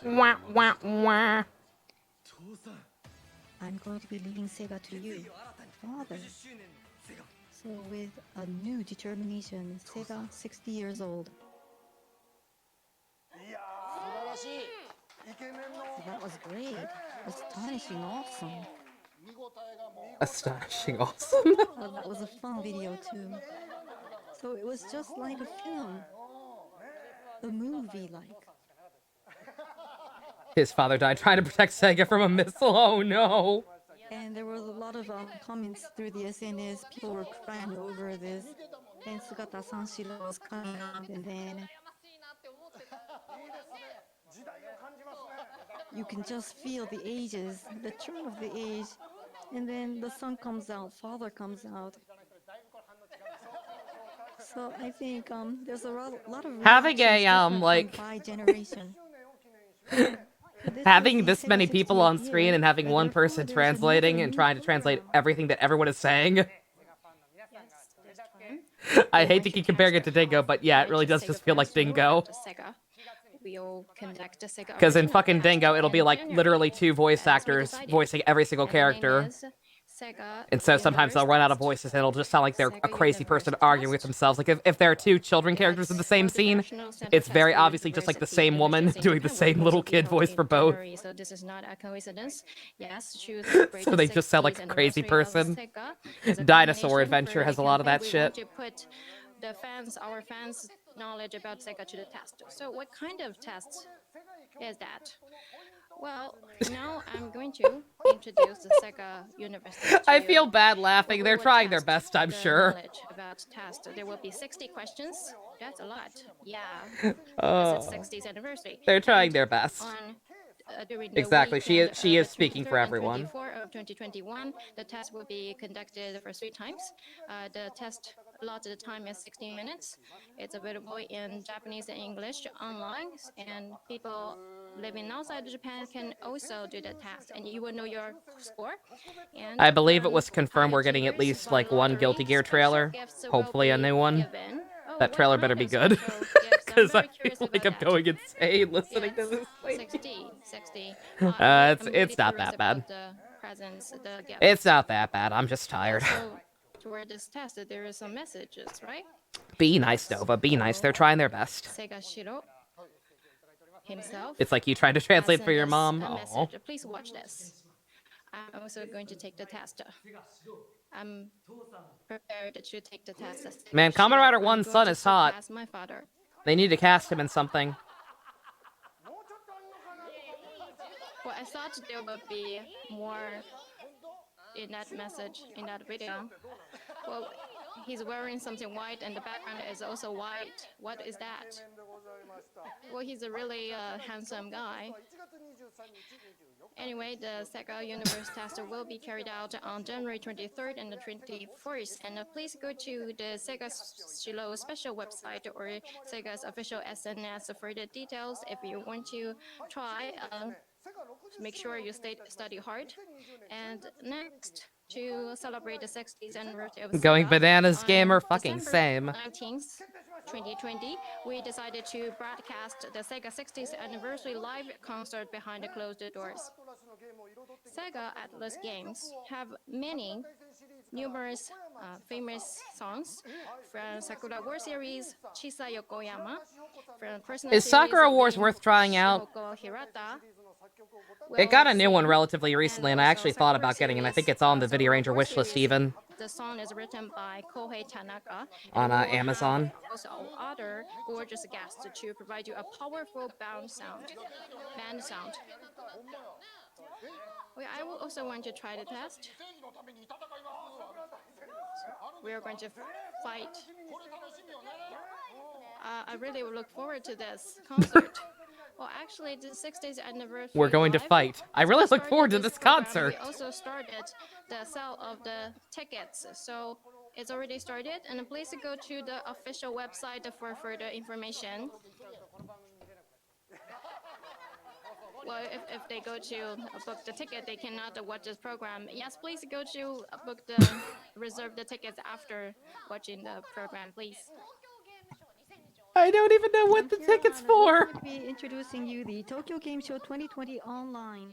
Speaker 1: Wah, wah, wah.
Speaker 3: I'm going to be leaving Sega to you, Father. So with a new determination, Sega 60 years old. That was great. Astonishing awesome.
Speaker 1: Astonishing awesome.
Speaker 3: Oh, that was a fun video too. So it was just like a film. A movie like.
Speaker 1: His father died trying to protect Sega from a missile. Oh no.
Speaker 3: And there was a lot of comments through the SNS. People were crying over this. And Sugata Sanshiro was coming out, and then you can just feel the ages, the turn of the age. And then the son comes out, father comes out. So I think there's a lot of
Speaker 1: Having a
Speaker 3: reactions
Speaker 1: like
Speaker 3: different by generation.
Speaker 1: having this many people on screen and having one person translating and trying to translate everything that everyone is saying. I hate to keep comparing it to Dingo, but yeah, it really does just feel like Dingo. Because in fucking Dingo, it'll be like literally 2 voice actors voicing every single character. And so sometimes they'll run out of voices and it'll just sound like they're a crazy person arguing with themselves. Like if there are 2 children characters in the same scene, it's very obviously just like the same woman doing the same little kid voice for both.
Speaker 4: So this is not a coincidence. Yes,
Speaker 1: So they just sound like a crazy person. Dinosaur Adventure has a lot of that shit.
Speaker 4: To put the fans, our fans' knowledge about Sega to the test. So what kind of test is that? Well, now I'm going to introduce the Sega University.
Speaker 1: I feel bad laughing. They're trying their best, I'm sure.
Speaker 4: About test. There will be 60 questions. That's a lot. Yeah. It's 60th anniversary.
Speaker 1: They're trying their best.
Speaker 4: During
Speaker 1: Exactly.
Speaker 4: The
Speaker 1: she is speaking for everyone.
Speaker 4: 24 of 2021, the test will be conducted for 3 times. The test allotted time is 16 minutes. It's available in Japanese and English online, and people living outside Japan can also do the test, and you will know your score. And
Speaker 1: I believe it was confirmed we're getting at least like one Guilty Gear trailer. Hopefully a new one. That trailer better be good. Because I feel like I'm going insane listening to this.
Speaker 4: 60.
Speaker 1: It's not that bad. It's not that bad. I'm just tired.
Speaker 4: So, toward this test, there are some messages, right?
Speaker 1: Be nice, Nova. Be nice. They're trying their best.
Speaker 4: Sega Shiro himself.
Speaker 1: It's like you trying to translate for your mom.
Speaker 4: Oh. Please watch this. I'm also going to take the test. I'm prepared to take the test.
Speaker 1: Man, Kamen Rider 1's son is hot.
Speaker 4: My father.
Speaker 1: They need to cast him in something.
Speaker 4: Well, I thought there would be more in that message, in that video. Well, he's wearing something white and the background is also white. What is that? Well, he's a really handsome guy. Anyway, the Sega Universe test will be carried out on January 23rd and the 21st. And please go to the Sega Shilo special website or Sega's official SNS for the details. If you want to try, make sure you study hard. And next, to celebrate the 60th anniversary of Sega,
Speaker 1: Going bananas, gamer, fucking same.
Speaker 4: 19th, 2020, we decided to broadcast the Sega 60th anniversary live concert behind the closed doors. Sega Atlas games have many numerous famous songs from Sakura War series, Chisa Yokoyama, from Personal
Speaker 1: Is Sakura
Speaker 4: series,
Speaker 1: Wars worth trying out?
Speaker 4: Shoko Hirata.
Speaker 1: It got a new one relatively recently, and I actually thought about getting it. I think it's on the Video Ranger wishlist even.
Speaker 4: The song is written by Kohei Tanaka.
Speaker 1: On Amazon.
Speaker 4: Also, other gorgeous guests to provide you a powerful band sound. Well, I will also want to try the test. We are going to fight. I really look forward to this concert. Well, actually, the 60th anniversary.
Speaker 1: We're going to fight. I really look forward to this concert.
Speaker 4: We also started the sale of the tickets, so it's already started. And please go to the official website for further information. Well, if they go to book the ticket, they cannot watch this program. Yes, please go to reserve the tickets after watching the program, please.
Speaker 1: I don't even know what the ticket's for.
Speaker 3: We're going to be introducing you the Tokyo Game Show 2020 online.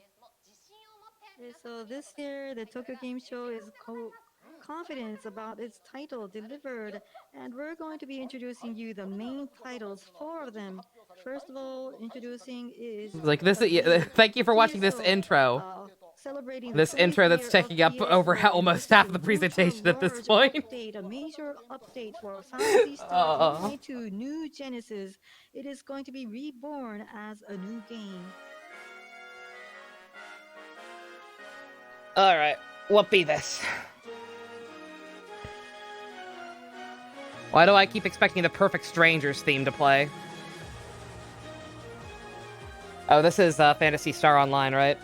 Speaker 3: Okay, so this year, the Tokyo Game Show is confident about its title delivered, and we're going to be introducing you the main titles, four of them. First of all, introducing is
Speaker 1: Like this. Thank you for watching this
Speaker 3: TSO,
Speaker 1: intro.
Speaker 3: celebrating the
Speaker 1: This
Speaker 3: 20th
Speaker 1: intro that's
Speaker 3: year of
Speaker 1: taking up over
Speaker 3: TSO.
Speaker 1: almost
Speaker 3: This
Speaker 1: half
Speaker 3: is
Speaker 1: the
Speaker 3: an
Speaker 1: presentation at this
Speaker 3: ultra-large
Speaker 1: point.
Speaker 3: update, a major update for Phantasy Star Online 2 New Genesis. It is going to be reborn as a new game.
Speaker 1: All right, what be this? Why do I keep expecting the Perfect Strangers theme to play? Oh, this is Phantasy Star Online, right?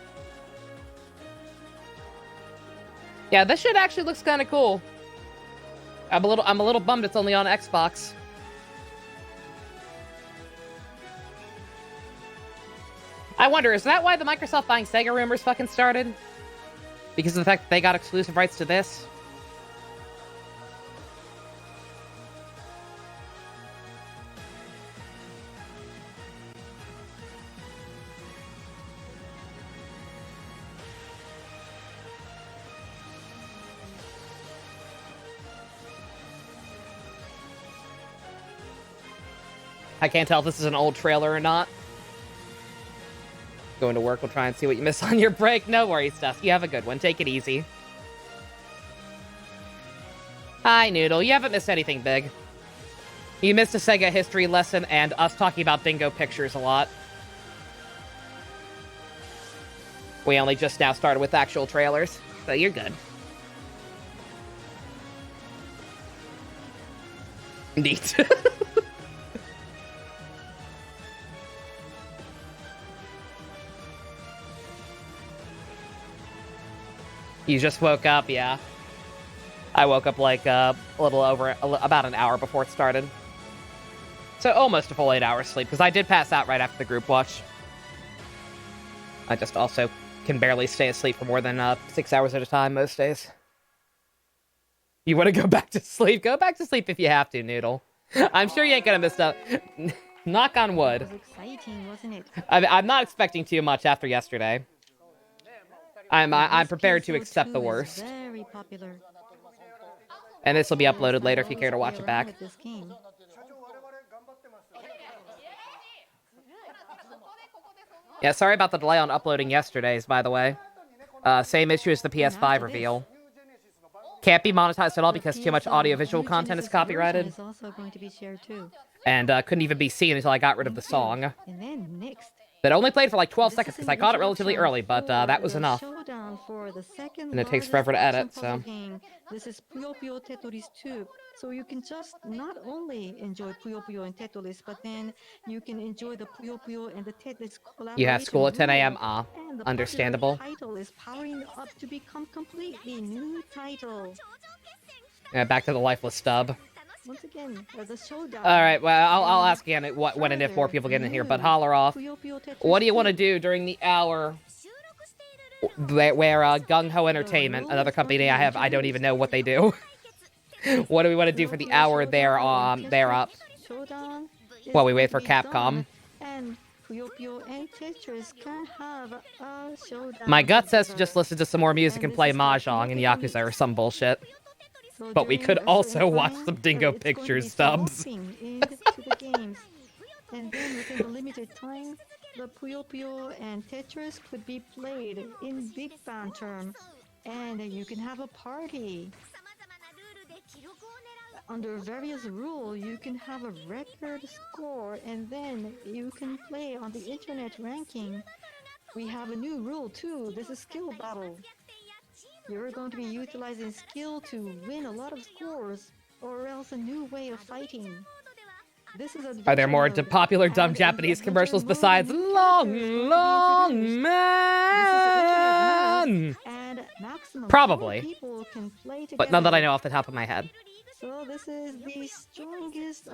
Speaker 1: Yeah, this shit actually looks kind of cool. I'm a little bummed it's only on Xbox. I wonder, is that why the Microsoft buying Sega rumors fucking started? Because of the fact that they got exclusive rights to this? I can't tell if this is an old trailer or not. Going to work, we'll try and see what you miss on your break. No worries, Dust. You have a good one. Take it easy. Hi, Noodle. You haven't missed anything big. You missed a Sega history lesson and us talking about dingo pictures a lot. We only just now started with actual trailers, so you're good. Neat. You just woke up, yeah. I woke up like a little over, about an hour before it started. So almost a full 8 hours sleep, because I did pass out right after the group watch. I just also can barely stay asleep for more than 6 hours at a time most days. You want to go back to sleep? Go back to sleep if you have to, Noodle. I'm sure you ain't gonna miss stuff. Knock on wood.
Speaker 3: It was exciting, wasn't it?
Speaker 1: I'm not expecting too much after yesterday. I'm prepared to accept the worst.
Speaker 3: Very popular.
Speaker 1: And this will be uploaded later if you care to watch it back. Yeah, sorry about the delay on uploading yesterday's, by the way. Same issue as the PS5 reveal. Can't be monetized at all because too much audiovisual content is copyrighted.
Speaker 3: Is also going to be shared too.
Speaker 1: And couldn't even be seen until I got rid of the song.
Speaker 3: And then next,
Speaker 1: That only played for like 12 seconds because I caught it relatively early, but that was enough. And it takes forever to edit, so.
Speaker 3: This is Puyo Puyo Tetris 2. So you can just not only enjoy Puyo Puyo and Tetris, but then you can enjoy the Puyo Puyo and the Tetris collaboration.
Speaker 1: You have school at 10 a.m.
Speaker 3: And the
Speaker 1: understandable.
Speaker 3: title is powering up to become completely new title.
Speaker 1: Yeah, back to the lifeless stub.
Speaker 3: Once again, the showdown.
Speaker 1: All right, well, I'll ask again when and if more people get in here, but holler off. What do you want to do during the hour where Gung Ho Entertainment, another company I don't even know what they do. What do we want to do for the hour they're up? While we wait for Capcom. My gut says to just listen to some more music and play Mahjong and Yakuza or some bullshit. But we could also watch some Dingo Pictures stubs.
Speaker 3: And then within the limited time, the Puyo Puyo and Tetris could be played in big fan term. And you can have a party. Under various rules, you can have a record score, and then you can play on the internet ranking. We have a new rule too. This is skill battle. You're going to be utilizing skill to win a lot of scores, or else a new way of fighting. This is
Speaker 1: Are there more popular dumb Japanese commercials besides Long, Long Man? Probably, but none that I know off the top of my head.
Speaker 3: So this is the strongest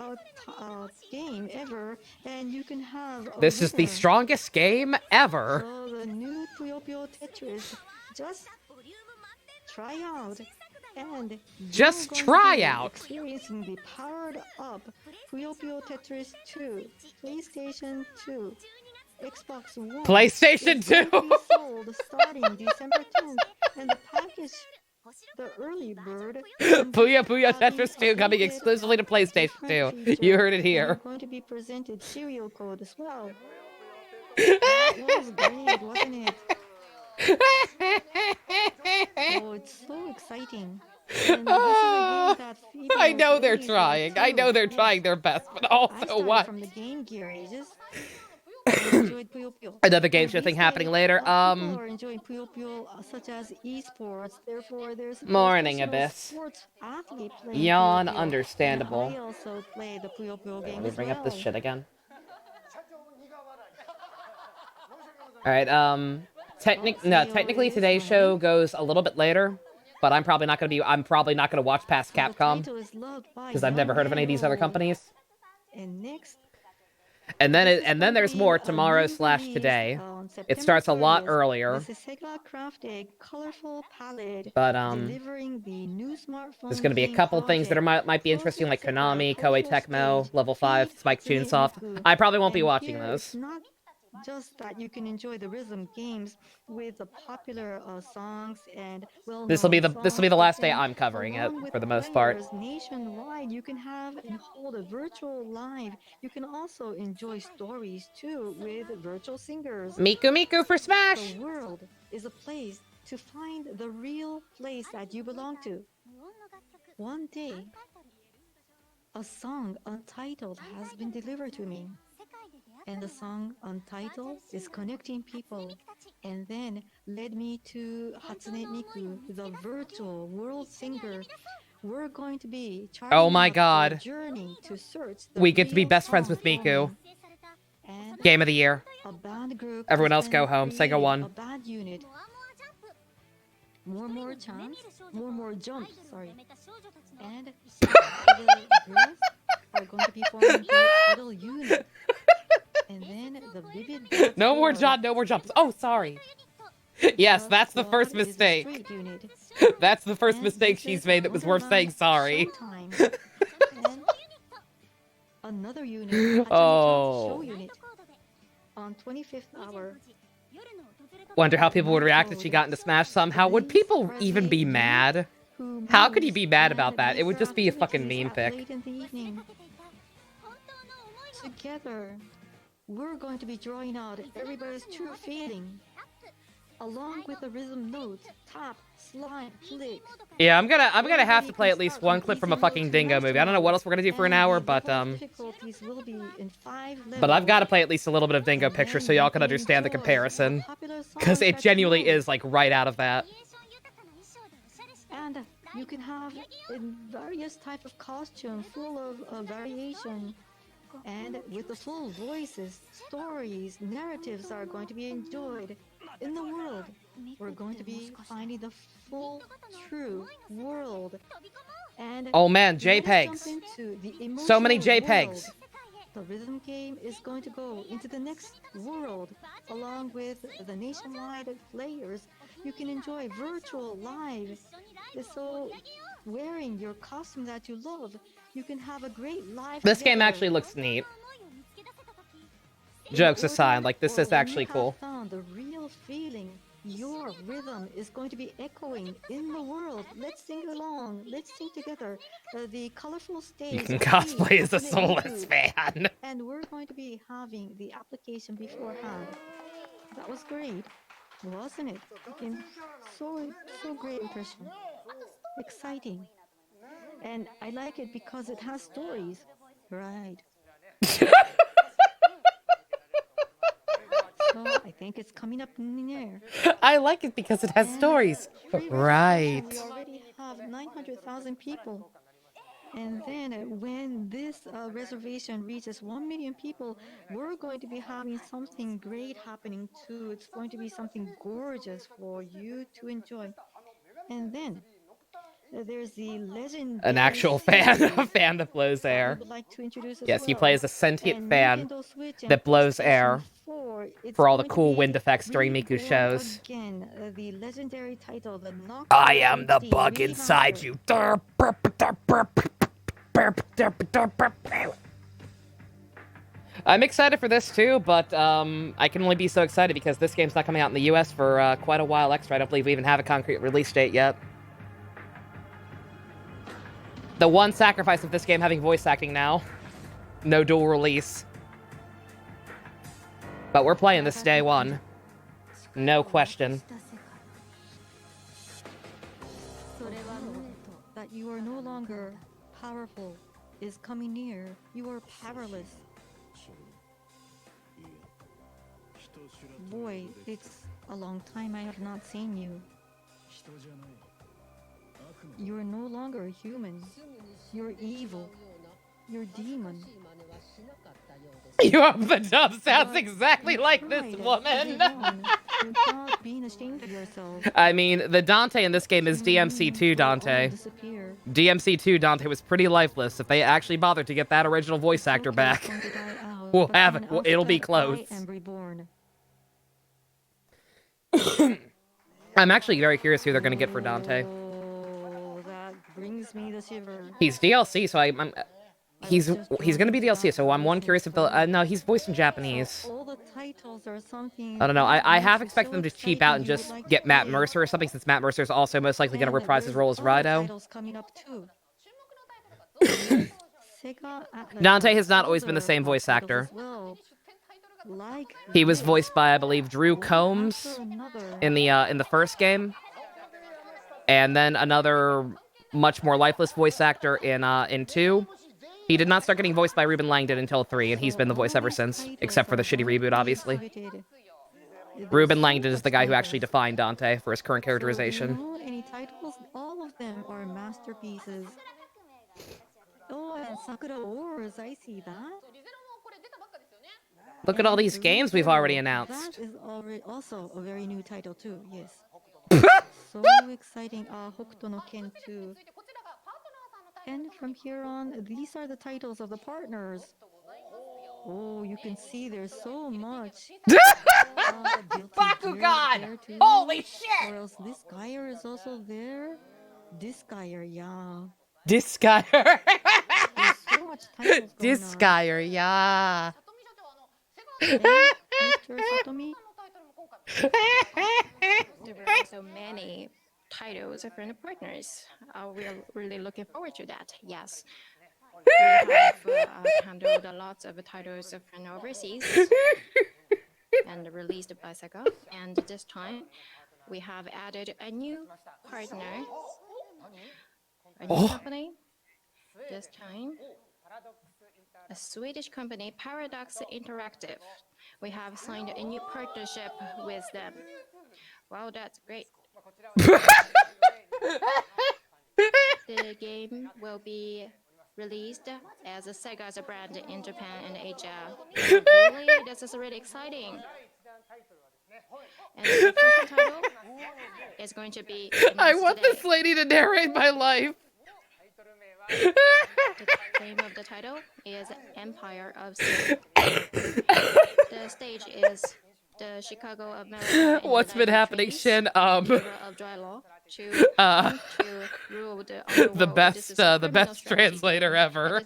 Speaker 3: game ever, and you can have.
Speaker 1: This is the strongest game ever.
Speaker 3: So the new Puyo Puyo Tetris, just try out, and
Speaker 1: just try out.
Speaker 3: Experiencing the powered up Puyo Puyo Tetris 2, PlayStation 2. Xbox One.
Speaker 1: PlayStation
Speaker 3: It's going
Speaker 1: 2.
Speaker 3: to be sold starting December 10th, and the package, the early bird,
Speaker 1: Puyo Puyo Tetris 2 coming exclusively to PlayStation 2. You heard it
Speaker 3: and
Speaker 1: here.
Speaker 3: you're going to be presented serial code as well. That was great, wasn't it? Oh, it's so exciting. And this is a game that
Speaker 1: I know they're
Speaker 3: females
Speaker 1: trying.
Speaker 3: like
Speaker 1: I know they're
Speaker 3: too.
Speaker 1: trying their best, but
Speaker 3: I
Speaker 1: also
Speaker 3: started
Speaker 1: what?
Speaker 3: from the Game Gear ages. I enjoyed Puyo Puyo.
Speaker 1: Another game
Speaker 3: And
Speaker 1: show
Speaker 3: these
Speaker 1: thing happening
Speaker 3: days,
Speaker 1: later.
Speaker 3: people are enjoying Puyo Puyo, such as esports. Therefore, there's a
Speaker 1: Morning,
Speaker 3: professional
Speaker 1: Abyss.
Speaker 3: sports athlete playing
Speaker 1: Yawn,
Speaker 3: Puyo Puyo.
Speaker 1: understandable.
Speaker 3: And I also play the Puyo Puyo game
Speaker 1: Let me
Speaker 3: as
Speaker 1: bring up this
Speaker 3: well.
Speaker 1: shit again. Alright, technically today's show goes a little bit later, but I'm probably not gonna watch past
Speaker 3: The
Speaker 1: Capcom,
Speaker 3: title is loved by
Speaker 1: because I've never
Speaker 3: young
Speaker 1: heard of any of
Speaker 3: and
Speaker 1: these other
Speaker 3: old.
Speaker 1: companies.
Speaker 3: And next,
Speaker 1: And
Speaker 3: this is
Speaker 1: then
Speaker 3: going to
Speaker 1: there's
Speaker 3: be
Speaker 1: more
Speaker 3: a
Speaker 1: tomorrow
Speaker 3: new
Speaker 1: /
Speaker 3: release
Speaker 1: today.
Speaker 3: on
Speaker 1: It
Speaker 3: September
Speaker 1: starts a lot
Speaker 3: 30th.
Speaker 1: earlier,
Speaker 3: This is Sega Craft a colorful palette
Speaker 1: but
Speaker 3: delivering the new smartphone
Speaker 1: there's gonna be a
Speaker 3: game
Speaker 1: couple things that
Speaker 3: project.
Speaker 1: might be interesting, like
Speaker 3: Closest
Speaker 1: Konami,
Speaker 3: Sega
Speaker 1: Koei
Speaker 3: cultural
Speaker 1: Tecmo,
Speaker 3: stage,
Speaker 1: Level 5,
Speaker 3: Keith
Speaker 1: Spike
Speaker 3: Hatsune
Speaker 1: Chunsoft.
Speaker 3: Miku.
Speaker 1: I probably won't be
Speaker 3: And
Speaker 1: watching
Speaker 3: here,
Speaker 1: those.
Speaker 3: it's not just that you can enjoy the rhythm games with the popular songs and well-known
Speaker 1: This will be the
Speaker 3: songs,
Speaker 1: last
Speaker 3: but
Speaker 1: day
Speaker 3: then
Speaker 1: I'm covering it
Speaker 3: along with
Speaker 1: for the most part.
Speaker 3: players nationwide, you can have and hold a virtual live. You can also enjoy stories too with virtual singers.
Speaker 1: Miku Miku for Smash!
Speaker 3: The world is a place to find the real place that you belong to. One day, a song Untitled has been delivered to me. And the song Untitled is connecting people, and then led me to Hatsune Miku, the virtual world singer. We're going to be
Speaker 1: Oh my
Speaker 3: charting out
Speaker 1: God.
Speaker 3: the journey to search the
Speaker 1: We get to be
Speaker 3: real
Speaker 1: best friends
Speaker 3: song
Speaker 1: with Miku.
Speaker 3: for me. And
Speaker 1: Game of the year.
Speaker 3: a band group
Speaker 1: Everyone
Speaker 3: has
Speaker 1: else go
Speaker 3: been
Speaker 1: home. Sega
Speaker 3: created,
Speaker 1: won.
Speaker 3: A band unit. More chance, more jump, sorry. And the girls are going to be forming their little unit. And then the vivid dance
Speaker 1: No more
Speaker 3: floor.
Speaker 1: John, no more jumps. Oh, sorry. Yes, that's the first
Speaker 3: Squad is a
Speaker 1: mistake.
Speaker 3: street unit.
Speaker 1: That's the first
Speaker 3: And
Speaker 1: mistake
Speaker 3: this
Speaker 1: she's
Speaker 3: is
Speaker 1: made that was worth saying
Speaker 3: Wonderland
Speaker 1: sorry.
Speaker 3: Showtime. And another unit, Hachimichan's
Speaker 1: Oh.
Speaker 3: show unit. On 25th hour.
Speaker 1: Wonder how people would react if she got into Smash somehow. Would people even be mad?
Speaker 3: Who
Speaker 1: How could you
Speaker 3: moves
Speaker 1: be mad
Speaker 3: and
Speaker 1: about that? It would
Speaker 3: makes
Speaker 1: just be a fucking
Speaker 3: activities
Speaker 1: meme
Speaker 3: at
Speaker 1: pic.
Speaker 3: late in the evening. Together, we're going to be drawing out everybody's true feeling. Along with the rhythm notes, tap, slide, click.
Speaker 1: Yeah, I'm gonna have to play at least one clip from a fucking Dingo movie. I don't know what else we're gonna do for an hour, but
Speaker 3: Difficulties will be in 5
Speaker 1: I've
Speaker 3: levels.
Speaker 1: got to play at least a little bit of Dingo
Speaker 3: And
Speaker 1: Picture
Speaker 3: then
Speaker 1: so y'all
Speaker 3: you
Speaker 1: can understand the
Speaker 3: enjoy
Speaker 1: comparison.
Speaker 3: popular songs
Speaker 1: Because it
Speaker 3: that you
Speaker 1: genuinely
Speaker 3: know.
Speaker 1: is, like, right out of that.
Speaker 3: And you can have various type of costume full of variation. And with the full voices, stories, narratives are going to be enjoyed in the world. We're going to be finding the full, true world. And
Speaker 1: Oh man,
Speaker 3: let us jump
Speaker 1: JPEGs.
Speaker 3: into the
Speaker 1: So many
Speaker 3: emotional
Speaker 1: JPEGs.
Speaker 3: world. The rhythm game is going to go into the next world along with the nationwide players. You can enjoy virtual live. So wearing your costume that you love, you can have a great live
Speaker 1: This game
Speaker 3: together.
Speaker 1: actually looks neat.
Speaker 3: In
Speaker 1: Jokes
Speaker 3: order,
Speaker 1: aside, like, this
Speaker 3: or
Speaker 1: is
Speaker 3: when
Speaker 1: actually
Speaker 3: you have
Speaker 1: cool.
Speaker 3: found the real feeling, your rhythm is going to be echoing in the world. Let's sing along. Let's sing together. The colorful stage.
Speaker 1: You can
Speaker 3: of
Speaker 1: cosplay
Speaker 3: Keith,
Speaker 1: as a
Speaker 3: Hatsune
Speaker 1: Soulless
Speaker 3: Miku.
Speaker 1: fan.
Speaker 3: And we're going to be having the application beforehand. That was great, wasn't it? So great impression. Exciting. And I like it because it has stories. Right. So I think it's coming up in the air.
Speaker 1: I like it because it has
Speaker 3: And
Speaker 1: stories.
Speaker 3: pre-registration,
Speaker 1: Right.
Speaker 3: We already have 900,000 people. And then when this reservation reaches 1 million people, we're going to be having something great happening too. It's going to be something gorgeous for you to enjoy. And then there's the legendary
Speaker 1: An actual fan, a fan that blows
Speaker 3: that we
Speaker 1: air.
Speaker 3: would like to introduce as
Speaker 1: Yes, you
Speaker 3: well.
Speaker 1: play as a sentient
Speaker 3: And
Speaker 1: fan
Speaker 3: Nintendo Switch and
Speaker 1: that blows
Speaker 3: PlayStation
Speaker 1: air
Speaker 3: 4, it's
Speaker 1: for all the
Speaker 3: going to
Speaker 1: cool
Speaker 3: be
Speaker 1: wind effects during Miku's
Speaker 3: reborn
Speaker 1: shows.
Speaker 3: Again, the legendary title, the Knock
Speaker 1: I am the
Speaker 3: 3D
Speaker 1: bug inside
Speaker 3: remaster.
Speaker 1: you. I'm excited for this too, but I can only be so excited because this game's not coming out in the US for quite a while extra. I don't believe we even have a concrete release date yet. The one sacrifice of this game having voice acting now. No dual release. But we're playing this day one. No question.
Speaker 3: That you are no longer powerful is coming near. You are powerless. Boy, it's a long time I have not seen you. You are no longer human. You're evil. You're demon.
Speaker 1: Your dub sounds exactly like this woman.
Speaker 3: Being ashamed of yourself.
Speaker 1: I mean, the Dante in this game is DMC2 Dante. DMC2 Dante was pretty lifeless. If they actually bothered to get that original voice actor back, we'll have it. It'll be close. I'm actually very curious who they're going to get for Dante.
Speaker 3: That brings me to shiver.
Speaker 1: He's DLC, so he's going to be DLC, so I'm curious if they'll... no, he's voiced in Japanese.
Speaker 3: All the titles are something.
Speaker 1: I don't know. I half expect them to cheap out and just get Matt Mercer or something, since Matt Mercer is also most likely going to reprise his role as Raido. Dante has not always been the same voice actor. He was voiced by, I believe, Drew Combs in the first game, and then another much more lifeless voice actor in 2. He did not start getting voiced by Ruben Langdon until 3, and he's been the voice ever since, except for the shitty reboot, obviously. Ruben Langdon is the guy who actually defined Dante for his current characterization.
Speaker 3: Any titles? All of them are masterpieces. Oh, and Sakura Wars, I see that.
Speaker 1: Look at all these games we've already announced.
Speaker 3: That is already also a very new title too, yes. So exciting. Hokuto no Ken 2. And from here on, these are the titles of the partners. Oh, you can see there's so much.
Speaker 1: Bakugan! Holy shit!
Speaker 3: Or else this Geyer is also there. This Geyer, yeah.
Speaker 1: This Geyer.
Speaker 3: There's so much titles going
Speaker 1: This Geyer, yeah.
Speaker 3: Mr. Satomi?
Speaker 4: There were so many titles from the partners. We're really looking forward to that. Yes, we have handled lots of titles from overseas and released by Sega. And this time, we have added a new partner, a new company. This time, a Swedish company, Paradox Interactive. We have signed a new partnership with them. Wow, that's great. The game will be released as a Sega's brand in Japan and Asia. Really, this is really exciting. And the first title is going to be.
Speaker 1: I want this lady to narrate my life.
Speaker 4: The name of the title is Empire of Sin. The stage is the Chicago of America.
Speaker 1: What's been happening, Shin?
Speaker 4: Of dry law to rule
Speaker 1: the best translator ever.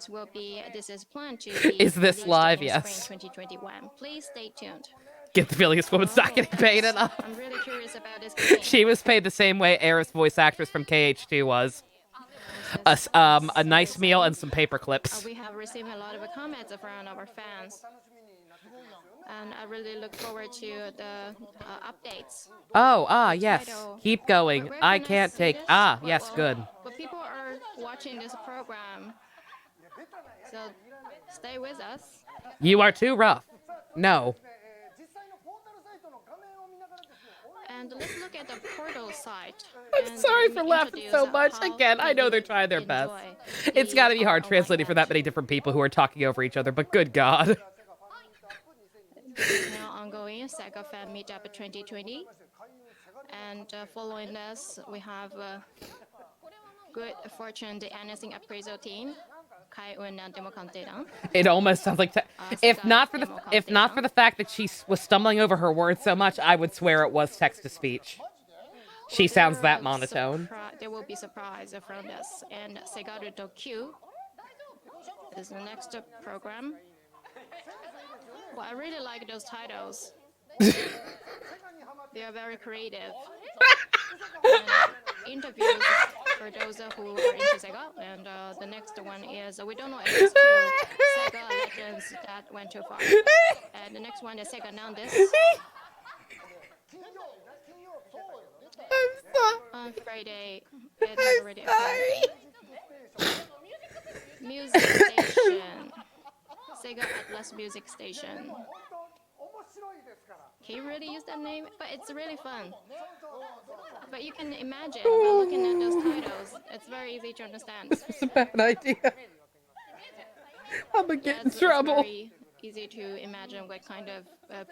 Speaker 4: This is planned to be
Speaker 1: Is this live? Yes.
Speaker 4: Spring 2021. Please stay tuned.
Speaker 1: Get the feeling this woman's not getting paid enough.
Speaker 4: I'm really curious about this game.
Speaker 1: She was paid the same way Aerith's voice actress from KH2 was. A nice meal and some paper clips.
Speaker 4: We have received a lot of comments from our fans. And I really look forward to the updates.
Speaker 1: Yes. Keep going. I can't take... yes, good.
Speaker 4: But people are watching this program, so stay with us.
Speaker 1: You are too rough. No.
Speaker 4: And let's look at the portal site.
Speaker 1: I'm sorry for laughing so much. Again, I know they're trying their best. It's got to be hard translating for that many different people who are talking over each other, but good God.
Speaker 4: Now ongoing Sega Fan Meetup 2020. And following this, we have good fortune, the announcing appraisal team.
Speaker 1: It almost sounds like if not for the fact that she was stumbling over her words so much, I would swear it was text to speech. She sounds that monotone.
Speaker 4: There will be surprise from this. And Segaruto Q is the next program. Well, I really like those titles. They are very creative. And interviews for those who are into Sega. And the next one is we don't know if it's two Sega legends that went too far. And the next one is Sega Nandis. On Friday, it has already appeared. Music Station. Sega Atlas Music Station. Can you really use that name? But it's really fun. But you can imagine, by looking at those titles, it's very easy to understand.
Speaker 1: It's a bad idea. I'm gonna get in
Speaker 4: It's
Speaker 1: trouble.
Speaker 4: very easy to imagine what kind of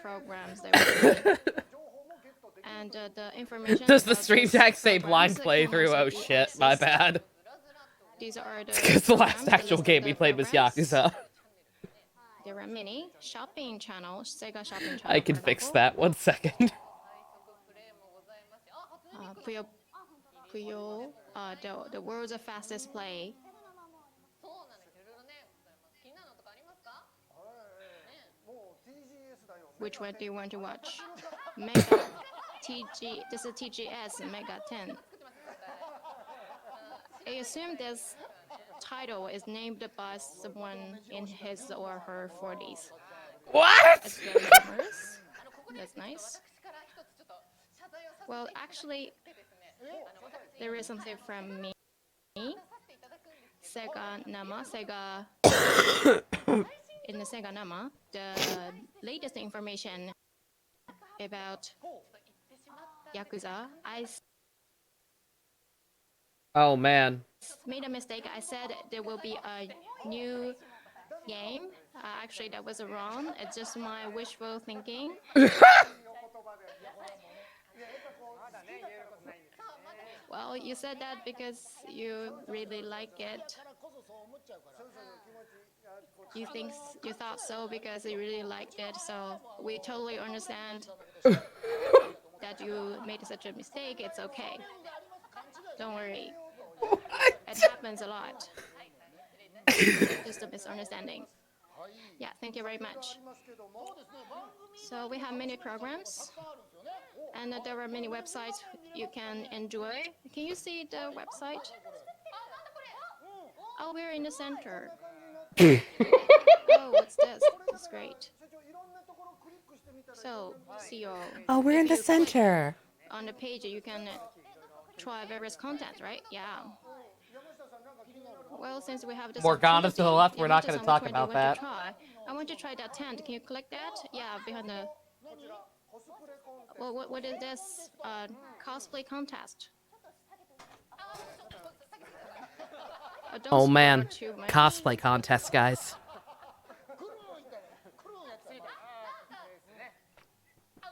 Speaker 4: programs they were doing. And the information.
Speaker 1: Does the
Speaker 4: about
Speaker 1: stream
Speaker 4: those
Speaker 1: tag say blind
Speaker 4: programs can
Speaker 1: playthrough?
Speaker 4: also
Speaker 1: Oh
Speaker 4: be
Speaker 1: shit, my
Speaker 4: accessed.
Speaker 1: bad.
Speaker 4: These are the
Speaker 1: Because the last
Speaker 4: programs,
Speaker 1: actual
Speaker 4: list
Speaker 1: game
Speaker 4: of
Speaker 1: we
Speaker 4: the
Speaker 1: played was
Speaker 4: programs.
Speaker 1: Yakuza.
Speaker 4: There are many shopping channels, Sega shopping channel.
Speaker 1: I can
Speaker 4: for
Speaker 1: fix
Speaker 4: example.
Speaker 1: that. 1 second.
Speaker 4: Puyo, Puyo, the world's fastest play. Which one do you want to watch? Mega TG. This is TGS Mega 10. I assume this title is named by someone in his or her 40s.
Speaker 1: What?
Speaker 4: It's very humorous. That's nice. Well, actually, there is something from me. Sega Nama, Sega. In the Sega Nama, the latest information about Yakuza, I
Speaker 1: Oh man.
Speaker 4: made a mistake. I said there will be a new game. Actually, that was wrong. It's just my wishful thinking. Well, you said that because you really like it. You thought so because you really liked it. So we totally understand that you made such a mistake. It's okay. Don't worry. It happens a lot. Just a misunderstanding. Yeah, thank you very much. So we have many programs, and there are many websites you can enjoy. Can you see the website? Oh, we're in the center. Oh, what's this? That's great. So, see you all.
Speaker 1: Oh, we're in
Speaker 4: If
Speaker 1: the
Speaker 4: you click
Speaker 1: center.
Speaker 4: on the page, you can try various content, right? Yeah. Well, since we have this
Speaker 1: Morgana's to the
Speaker 4: opportunity,
Speaker 1: left, we're not
Speaker 4: Yamato-san,
Speaker 1: gonna
Speaker 4: which
Speaker 1: talk
Speaker 4: one do
Speaker 1: about
Speaker 4: you
Speaker 1: that.
Speaker 4: want to try? I want to try that tent. Can you click that? Yeah, behind the. Well, what is this? Cosplay contest. Don't
Speaker 1: Oh
Speaker 4: spoil
Speaker 1: man.
Speaker 4: too much.
Speaker 1: Cosplay contest, guys.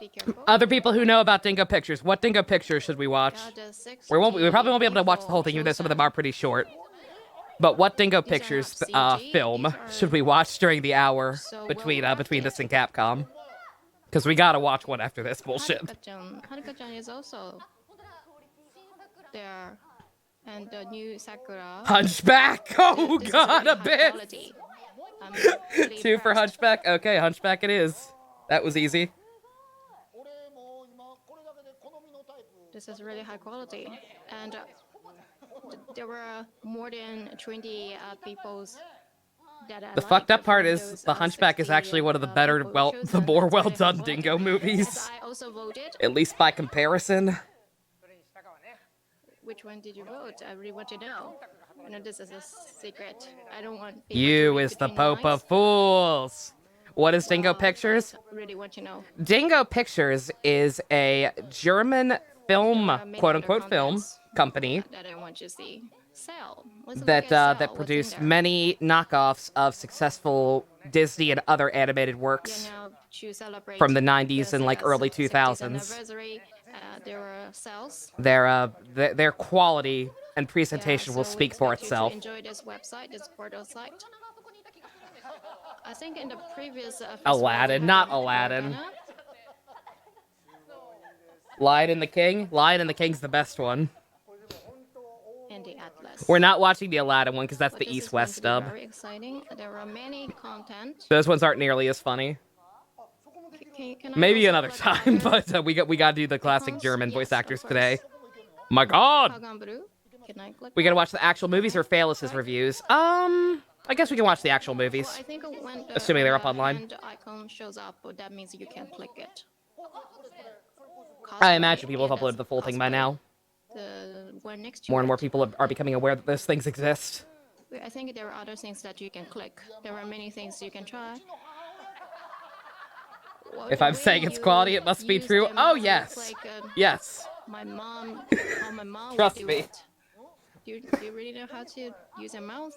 Speaker 4: Be careful.
Speaker 1: Other people who know about Dingo Pictures, what Dingo Pictures should we watch? We probably won't be able to watch the whole thing, even though some of them are pretty short. But what Dingo
Speaker 4: These are
Speaker 1: Pictures
Speaker 4: not CG,
Speaker 1: film
Speaker 4: these are
Speaker 1: should we watch during the hour
Speaker 4: so
Speaker 1: between
Speaker 4: well-crafted.
Speaker 1: this and Capcom? Because we gotta watch one after this bullshit.
Speaker 4: Haruka-chan is also there. And the new Sakura.
Speaker 1: Hunchback! Oh
Speaker 4: This is
Speaker 1: god,
Speaker 4: really
Speaker 1: a
Speaker 4: high
Speaker 1: bit!
Speaker 4: quality. I'm really
Speaker 1: 2 for
Speaker 4: impressed.
Speaker 1: Hunchback? Okay, Hunchback it is. That was easy.
Speaker 4: This is really high quality. And there were more than 20 people that I
Speaker 1: The
Speaker 4: liked
Speaker 1: fucked up
Speaker 4: from
Speaker 1: part is
Speaker 4: those,
Speaker 1: the Hunchback is
Speaker 4: 60,
Speaker 1: actually one of the
Speaker 4: people who chose
Speaker 1: the
Speaker 4: that.
Speaker 1: more
Speaker 4: It's really high
Speaker 1: well-done
Speaker 4: quality.
Speaker 1: Dingo movies.
Speaker 4: Yes, I also voted.
Speaker 1: At least by comparison.
Speaker 4: Which one did you vote? I really want to know. I know this is a secret. I don't want people to
Speaker 1: You
Speaker 4: read
Speaker 1: is the
Speaker 4: between
Speaker 1: Pope
Speaker 4: lines.
Speaker 1: of Fools. What is Dingo
Speaker 4: Well,
Speaker 1: Pictures?
Speaker 4: I really want to know.
Speaker 1: Dingo Pictures is a German film,
Speaker 4: There are many
Speaker 1: quote-unquote
Speaker 4: other
Speaker 1: film,
Speaker 4: contents
Speaker 1: company
Speaker 4: that I want to see. Cell. Let's look
Speaker 1: that
Speaker 4: at Cell.
Speaker 1: that
Speaker 4: What's in
Speaker 1: produced
Speaker 4: there?
Speaker 1: many knockoffs of successful Disney and other animated
Speaker 4: Yeah,
Speaker 1: works
Speaker 4: now to celebrate
Speaker 1: from the 90s and like
Speaker 4: Sega's
Speaker 1: early
Speaker 4: 60th
Speaker 1: 2000s.
Speaker 4: anniversary, there were cells.
Speaker 1: Their quality and
Speaker 4: Yeah,
Speaker 1: presentation
Speaker 4: so
Speaker 1: will
Speaker 4: we
Speaker 1: speak for
Speaker 4: expect you
Speaker 1: itself.
Speaker 4: to enjoy this website, this portal site. I think in the previous festival
Speaker 1: Aladdin,
Speaker 4: we
Speaker 1: not
Speaker 4: had
Speaker 1: Aladdin.
Speaker 4: Morgana.
Speaker 1: Lion and the King? Lion and the King's the best one.
Speaker 4: And the Atlas.
Speaker 1: We're not watching the Aladdin one because that's
Speaker 4: But
Speaker 1: the
Speaker 4: this is
Speaker 1: East-West
Speaker 4: going to be
Speaker 1: dub.
Speaker 4: very exciting. There are many content.
Speaker 1: Those ones aren't nearly as funny.
Speaker 4: Can I
Speaker 1: Maybe
Speaker 4: also
Speaker 1: another
Speaker 4: click
Speaker 1: time,
Speaker 4: other
Speaker 1: but we got to do the classic
Speaker 4: icons?
Speaker 1: German
Speaker 4: Yes,
Speaker 1: voice
Speaker 4: of
Speaker 1: actors
Speaker 4: course.
Speaker 1: today. My God!
Speaker 4: Haganburu? Can I click
Speaker 1: We gotta
Speaker 4: that?
Speaker 1: watch the actual movies or Phaelus' reviews. I guess we can watch the actual
Speaker 4: Well,
Speaker 1: movies.
Speaker 4: I think when
Speaker 1: Assuming they're up
Speaker 4: the
Speaker 1: online.
Speaker 4: hand icon shows up, that means you can click it.
Speaker 1: I
Speaker 4: Cosplay?
Speaker 1: imagine people have
Speaker 4: Yeah,
Speaker 1: uploaded the full thing by
Speaker 4: cosplay.
Speaker 1: now.
Speaker 4: The one next to
Speaker 1: More and more
Speaker 4: it.
Speaker 1: people are becoming aware that those things exist.
Speaker 4: I think there are other things that you can click. There are many things you can try.
Speaker 1: If I'm saying it's quality, it must be true. Oh, yes.
Speaker 4: Like,
Speaker 1: Yes.
Speaker 4: my mom, how my mom
Speaker 1: Trust
Speaker 4: would do
Speaker 1: me.
Speaker 4: it. Do you really know how to use a mouse?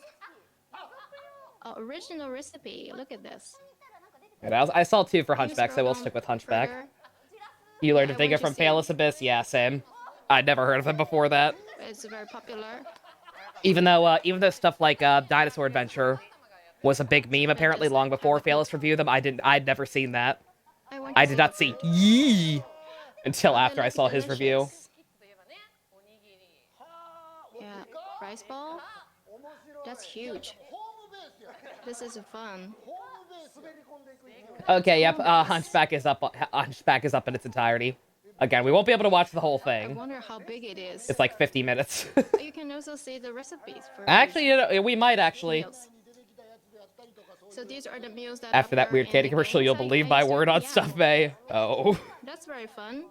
Speaker 4: Oh, original recipe. Look at this.
Speaker 1: And I saw 2 for
Speaker 4: Can you
Speaker 1: Hunchback, so we'll
Speaker 4: scroll
Speaker 1: stick with
Speaker 4: down
Speaker 1: Hunchback.
Speaker 4: further?
Speaker 1: You learned
Speaker 4: Yeah,
Speaker 1: to think it
Speaker 4: what'd you
Speaker 1: from
Speaker 4: see?
Speaker 1: Phaelus Abyss? Yeah, same. I'd never heard of it before that.
Speaker 4: It's very popular.
Speaker 1: Even though stuff like Dinosaur Adventure was a big meme apparently long before Phaelus reviewed them, I'd never seen that. I did not see Yee until
Speaker 4: Oh, they
Speaker 1: after I
Speaker 4: look
Speaker 1: saw his review.
Speaker 4: delicious. Yeah, rice ball. That's huge. This is fun.
Speaker 1: Okay, yep. Hunchback is up. Hunchback is up in its entirety. Again, we won't be able to watch the whole
Speaker 4: I
Speaker 1: thing.
Speaker 4: wonder how big it is.
Speaker 1: It's like 50 minutes.
Speaker 4: You can also see the recipes for
Speaker 1: Actually,
Speaker 4: these
Speaker 1: you know, we might actually.
Speaker 4: meals. So these are the meals that
Speaker 1: After that
Speaker 4: appear
Speaker 1: weird
Speaker 4: in
Speaker 1: Katie
Speaker 4: the
Speaker 1: commercial, you'll
Speaker 4: games, I
Speaker 1: believe my
Speaker 4: assume.
Speaker 1: word on
Speaker 4: Yeah.
Speaker 1: Stuff May. Oh.
Speaker 4: That's very fun.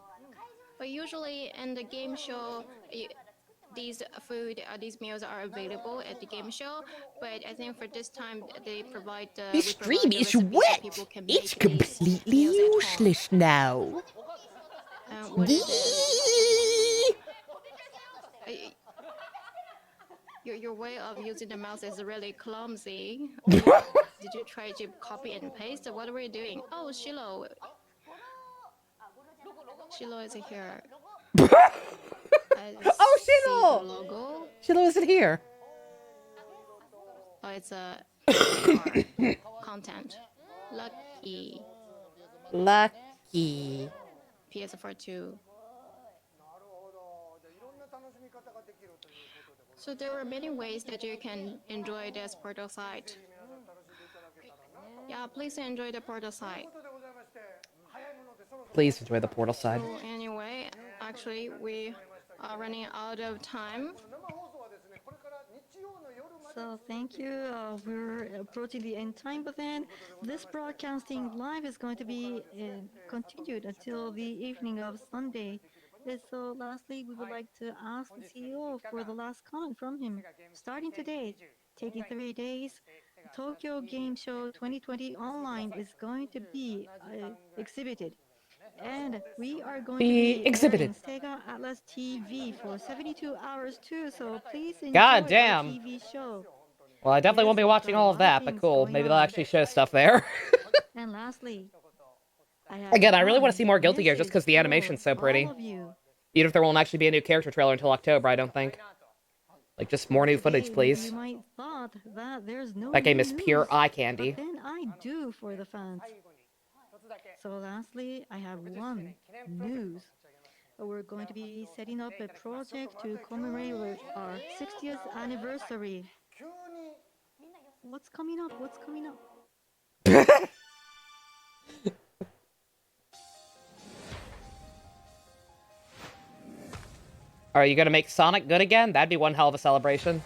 Speaker 4: But usually in the game show, these meals are available at the game show. But I think for this time, they provide the.
Speaker 5: This
Speaker 4: we provide
Speaker 5: stream
Speaker 4: the
Speaker 5: is
Speaker 4: recipes so
Speaker 5: wet.
Speaker 4: people can
Speaker 5: It's
Speaker 4: make these
Speaker 5: completely
Speaker 4: meals at home.
Speaker 5: useless now.
Speaker 4: What is it? Your way of using the mouse is really clumsy. Did you try to copy and paste? What were you doing? Oh, Shiloh. Shiloh is here.
Speaker 1: Oh,
Speaker 4: see
Speaker 1: Shiloh!
Speaker 4: the logo.
Speaker 1: Shiloh isn't here.
Speaker 4: Oh, it's a content. Lucky.
Speaker 1: Lucky.
Speaker 4: PS4 2. So there are many ways that you can enjoy this portal site. Yeah, please enjoy the portal site.
Speaker 1: Please enjoy the portal side.
Speaker 4: So anyway, actually we are running out of time.
Speaker 3: So thank you. We're approaching the end time, but then this broadcasting live is going to be continued until the evening of Sunday. And so lastly, we would like to ask the CEO for the last comment from him. Starting today, taking 3 days, Tokyo Game Show 2020 online is going to be exhibited. And we are going to be
Speaker 1: exhibited.
Speaker 3: airing Sega Atlas TV for 72 hours too, so please enjoy
Speaker 1: God damn.
Speaker 3: our TV show.
Speaker 1: Well, I definitely won't be
Speaker 3: Yes,
Speaker 1: watching
Speaker 3: there are
Speaker 1: all
Speaker 3: a
Speaker 1: of
Speaker 3: lot of
Speaker 1: that, but
Speaker 3: things
Speaker 1: cool.
Speaker 3: going
Speaker 1: Maybe they'll
Speaker 3: on.
Speaker 1: actually show stuff there.
Speaker 3: And lastly, I have
Speaker 1: Again, I really want
Speaker 3: one
Speaker 1: to see more Guilty Gear just because the
Speaker 3: message
Speaker 1: animation's
Speaker 3: for
Speaker 1: so pretty.
Speaker 3: all of you.
Speaker 1: Even if there won't actually be a new character trailer until October, I don't think. Like, just more new footage,
Speaker 3: Today,
Speaker 1: please.
Speaker 3: You might thought that there's no
Speaker 1: That game
Speaker 3: new
Speaker 1: is pure
Speaker 3: news,
Speaker 1: eye candy.
Speaker 3: but then I do for the fans. So lastly, I have one news. We're going to be setting up a project to commemorate our 60th anniversary. What's coming up? What's coming up?
Speaker 1: Are you gonna make Sonic good again? That'd be one hell of a celebration.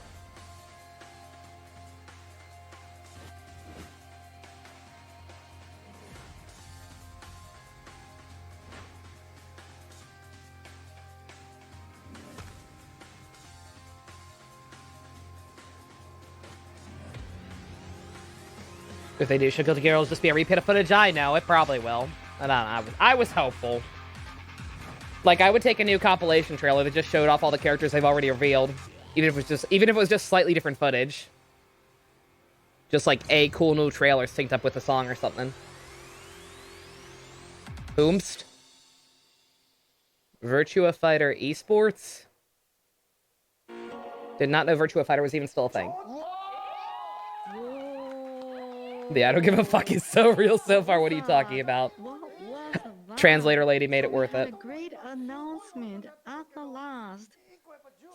Speaker 1: If they do, should Guilty Gear will just be a repeat of footage? I know, it probably will. I was hopeful. Like, I would take a new compilation trailer that just showed off all the characters they've already revealed. Even if it was just slightly different footage. Just like a cool new trailer synced up with a song or something. Boomst. Virtua Fighter Esports? Did not know Virtua Fighter was even still a thing. Yeah, I don't give a fuck. It's so real so far. What are you talking about?
Speaker 3: What was that?
Speaker 1: Translator lady made it
Speaker 3: We
Speaker 1: worth
Speaker 3: had
Speaker 1: it.
Speaker 3: a great announcement at the last.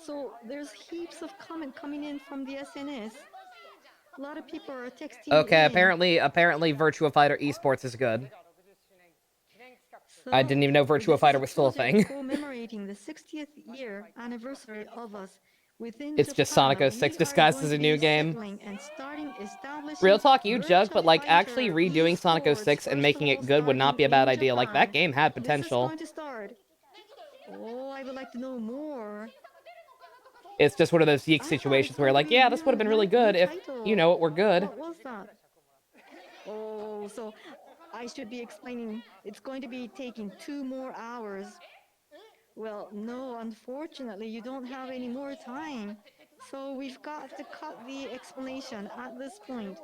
Speaker 3: So there's heaps of comment coming in from the SNS. A lot of people are texting
Speaker 1: Okay,
Speaker 3: in.
Speaker 1: apparently Virtua Fighter esports is good.
Speaker 3: So
Speaker 1: I didn't even know Virtua
Speaker 3: this
Speaker 1: Fighter
Speaker 3: is
Speaker 1: was still a
Speaker 3: project
Speaker 1: thing.
Speaker 3: commemorating the 60th year anniversary of us within
Speaker 1: It's just
Speaker 3: Japan.
Speaker 1: Sonic 06 disguised as a new game.
Speaker 3: And starting establishing
Speaker 1: Real talk, you joke, but like
Speaker 3: Virtua
Speaker 1: actually
Speaker 3: Fighter
Speaker 1: redoing Sonic
Speaker 3: esports,
Speaker 1: 06 and
Speaker 3: first
Speaker 1: making
Speaker 3: of
Speaker 1: it
Speaker 3: all,
Speaker 1: good would not be a bad
Speaker 3: starting
Speaker 1: idea.
Speaker 3: in
Speaker 1: Like, that
Speaker 3: Japan.
Speaker 1: game had
Speaker 3: This is
Speaker 1: potential.
Speaker 3: going to start. Oh, I would like to know more.
Speaker 1: It's just one of those Yeek situations where like, yeah, this would have been really good if, you know, it were good.
Speaker 3: What was that? Oh, so I should be explaining. It's going to be taking 2 more hours. Well, no, unfortunately, you don't have any more time. So we've got to cut the explanation at this point.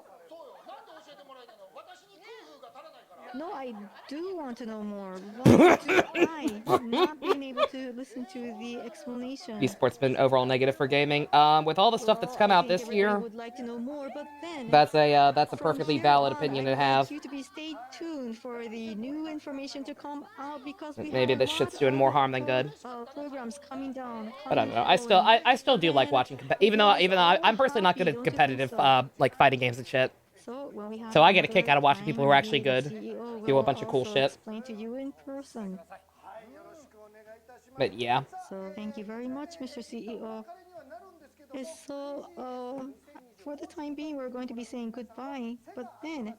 Speaker 3: No, I do want to know more. Why do I not being able to listen to the explanation?
Speaker 1: Esports been overall negative for gaming. With all the stuff that's come
Speaker 3: I
Speaker 1: out
Speaker 3: think
Speaker 1: this
Speaker 3: everybody
Speaker 1: year,
Speaker 3: would like to know more, but then
Speaker 1: that's a
Speaker 3: from
Speaker 1: perfectly
Speaker 3: here
Speaker 1: valid
Speaker 3: on,
Speaker 1: opinion
Speaker 3: I
Speaker 1: to
Speaker 3: would
Speaker 1: have.
Speaker 3: like you to be stay tuned for the new information to come out because we
Speaker 1: Maybe
Speaker 3: have a
Speaker 1: this
Speaker 3: lot
Speaker 1: shit's doing more harm than good.
Speaker 3: programs coming down.
Speaker 1: But I don't know. I still do like watching, even though I'm personally not good at competitive like fighting games and shit.
Speaker 3: So when we have
Speaker 1: So I get a kick
Speaker 3: another
Speaker 1: out of watching
Speaker 3: time,
Speaker 1: people who are actually
Speaker 3: maybe the
Speaker 1: good
Speaker 3: CEO
Speaker 1: do a
Speaker 3: will
Speaker 1: bunch of cool
Speaker 3: also
Speaker 1: shit.
Speaker 3: explain to you in person.
Speaker 1: But yeah.
Speaker 3: So thank you very much, Mr. CEO. So for the time being, we're going to be saying goodbye. But then,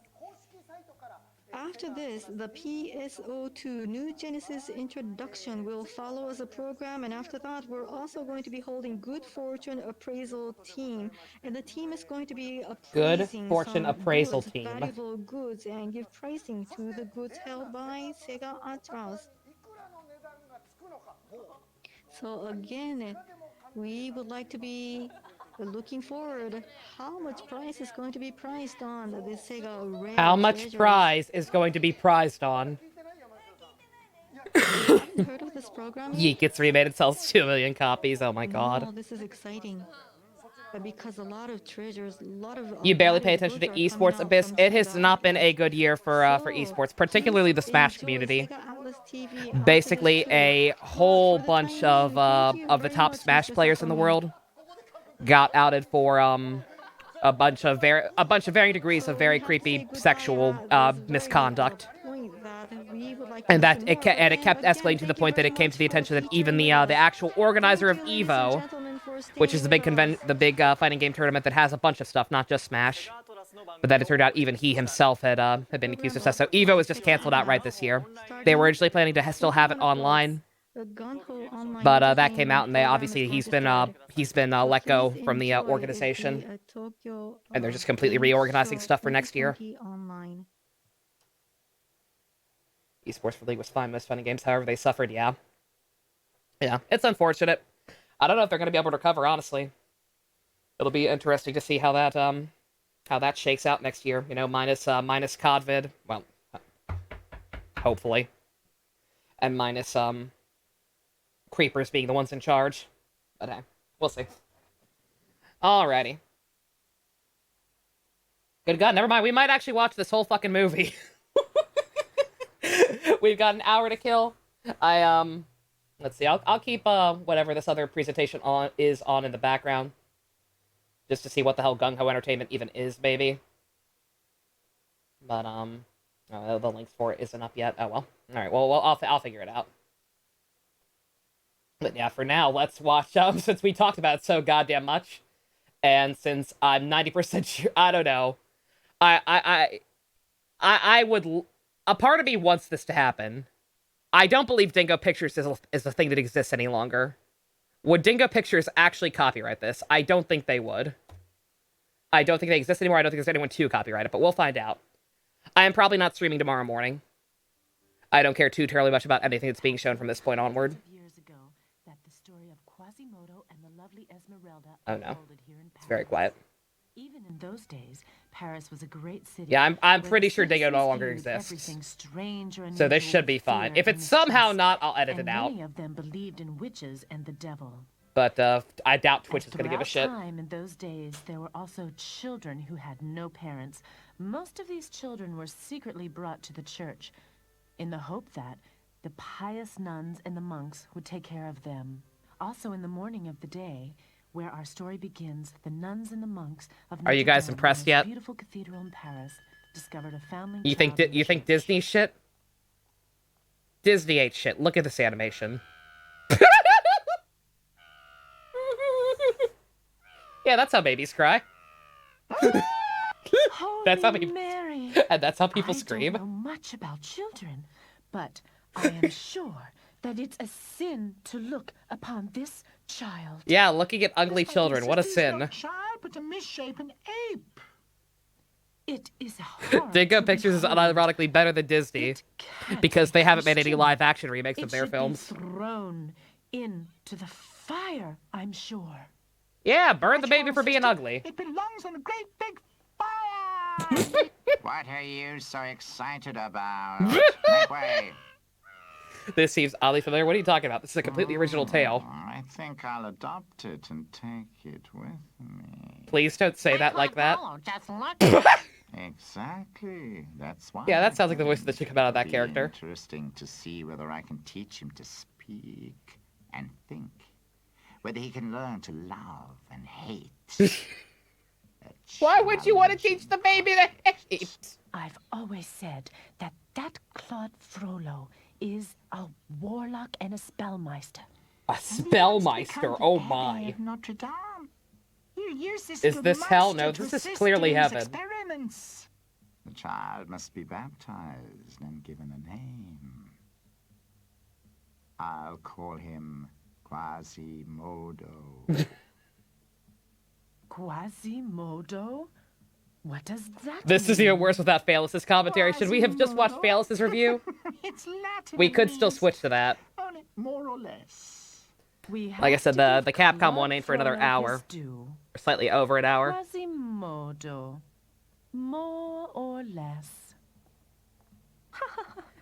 Speaker 3: after this, the PSO2 New Genesis introduction will follow as a program, and after that, we're also going to be holding Good Fortune Appraisal Team, and the team is going to be
Speaker 1: Good
Speaker 3: appraising
Speaker 1: Fortune
Speaker 3: some
Speaker 1: Appraisal
Speaker 3: goods,
Speaker 1: Team.
Speaker 3: valuable goods, and give pricing to the goods held by Sega Atlas. So again, we would like to be looking forward. How much price is going to be priced on the Sega Rare
Speaker 1: How much
Speaker 3: treasures?
Speaker 1: prize is going to be prized on?
Speaker 3: You haven't heard of this program yet?
Speaker 1: Yeek gets remade and sells 2 million copies. Oh my god.
Speaker 3: No, this is exciting. Because a lot of treasures, a lot of
Speaker 1: You barely pay attention to esports, Abyss. It has not been a good year for esports, particularly the Smash community. Basically, a whole bunch of the top Smash players in the world got outed for a bunch of varying degrees of very creepy sexual misconduct. And it kept escalating to the point that it came to the attention that even the actual organizer of EVO, which is the big fighting game tournament that has a bunch of stuff, not just Smash, but that it turned out even he himself had been accused of sex. So EVO was just canceled outright this year. They were originally planning to still have it online, but that came out, and he's been let go from the organization, and they're just completely reorganizing stuff for next year. Esports for League was fine. Most fighting games, however, they suffered. Yeah, it's unfortunate. I don't know if they're going to be able to recover. Honestly, it'll be interesting to see how that shakes out next year. You know, minus CODVID. Well, hopefully, and minus creepers being the ones in charge. But hey, we'll see. Alrighty. Good God, never mind. We might actually watch this whole fucking movie. We've got an hour to kill. Let's see. I'll keep whatever this other presentation is on in the background, just to see what the hell Gung Ho Entertainment even is, maybe. But the links for it isn't up yet. Oh well. All right. Well, I'll figure it out. But yeah, for now, let's watch. Since we talked about it so goddamn much, and since I'm 90% sure, I don't know. I would. A part of me wants this to happen. I don't believe Dingo Pictures is a thing that exists any longer. Would Dingo Pictures actually copyright this? I don't think they would. I don't think they exist anymore. I don't think there's anyone to copyright it, but we'll find out. I am probably not streaming tomorrow morning. I don't care too terribly much about anything that's being shown from this point onward. Oh no. It's very quiet.
Speaker 5: Even in those days, Paris was a great city.
Speaker 1: Yeah, I'm pretty sure Dingo no longer exists. So this should be fine. If it's somehow not, I'll edit it out.
Speaker 5: Many of them believed in witches and the devil.
Speaker 1: But I doubt Twitch is going to give a shit.
Speaker 5: In those days, there were also children who had no parents. Most of these children were secretly brought to the church in the hope that the pious nuns and the monks would take care of them. also in the morning of the day where our story begins, the nuns and the monks of
Speaker 1: Are you
Speaker 5: Notre
Speaker 1: guys
Speaker 5: Dame,
Speaker 1: impressed
Speaker 5: the most
Speaker 1: yet?
Speaker 5: beautiful cathedral in Paris, discovered a foundling
Speaker 1: You think
Speaker 5: child in the
Speaker 1: you think
Speaker 5: church.
Speaker 1: Disney shit? Disney ate shit. Look at this animation. Yeah, that's how babies cry. That's how
Speaker 5: Holy
Speaker 1: people,
Speaker 5: Mary!
Speaker 1: and that's how people scream.
Speaker 5: I don't know much about children, but I am sure that it's a sin to look upon this child.
Speaker 1: Yeah, looking at ugly children. What a sin.
Speaker 6: Not a child, but a misshapen ape.
Speaker 5: It is a horror.
Speaker 1: Dingo
Speaker 5: to
Speaker 1: Pictures is
Speaker 5: behold.
Speaker 1: unironically better than Disney
Speaker 5: It can't
Speaker 1: because
Speaker 5: be
Speaker 1: they haven't made any
Speaker 5: Christian.
Speaker 1: live-action remakes
Speaker 5: It
Speaker 1: of their
Speaker 5: should
Speaker 1: films.
Speaker 5: be thrown into the fire, I'm sure.
Speaker 1: Yeah, burn the baby for being
Speaker 6: Sister,
Speaker 1: ugly.
Speaker 6: It belongs on a great big fire.
Speaker 7: What are you so excited about? Make way.
Speaker 1: This seems oddly familiar. What are you talking about? This is a completely original tale.
Speaker 7: I think I'll adopt it and take it with me.
Speaker 1: Please don't say that like that.
Speaker 7: Just look. Exactly. That's why.
Speaker 1: Yeah, that sounds like the voice that should come out of that
Speaker 7: It'll be
Speaker 1: character.
Speaker 7: Interesting to see whether I can teach him to speak and think. Whether he can learn to love and hate.
Speaker 1: Why would you want to teach the baby to hate?
Speaker 5: I've always said that Claude Frollo is a warlock and a spellmeister.
Speaker 1: A spellmeister, oh my.
Speaker 6: Notre Dame. You use this
Speaker 1: Is
Speaker 6: good
Speaker 1: this hell?
Speaker 6: master
Speaker 1: No,
Speaker 6: to
Speaker 1: this is
Speaker 6: assist
Speaker 1: clearly
Speaker 6: in his
Speaker 1: heaven.
Speaker 6: Experiments.
Speaker 7: The child must be baptized and given a name. I'll call him Quasimodo.
Speaker 5: Quasimodo? What does that
Speaker 1: This is
Speaker 5: mean?
Speaker 1: even worse without Phalis' commentary. Should we have just watched Phalis' review?
Speaker 6: It's Latin.
Speaker 1: We
Speaker 6: and
Speaker 1: could still
Speaker 6: means
Speaker 1: switch to that.
Speaker 6: only more or less.
Speaker 5: We have
Speaker 1: Like I said,
Speaker 5: to
Speaker 1: the
Speaker 5: give
Speaker 1: Capcom
Speaker 5: Claude
Speaker 1: one ain't for another
Speaker 5: Frollo
Speaker 1: hour.
Speaker 5: his due.
Speaker 1: Or slightly over an hour.
Speaker 5: Quasimodo. More or less.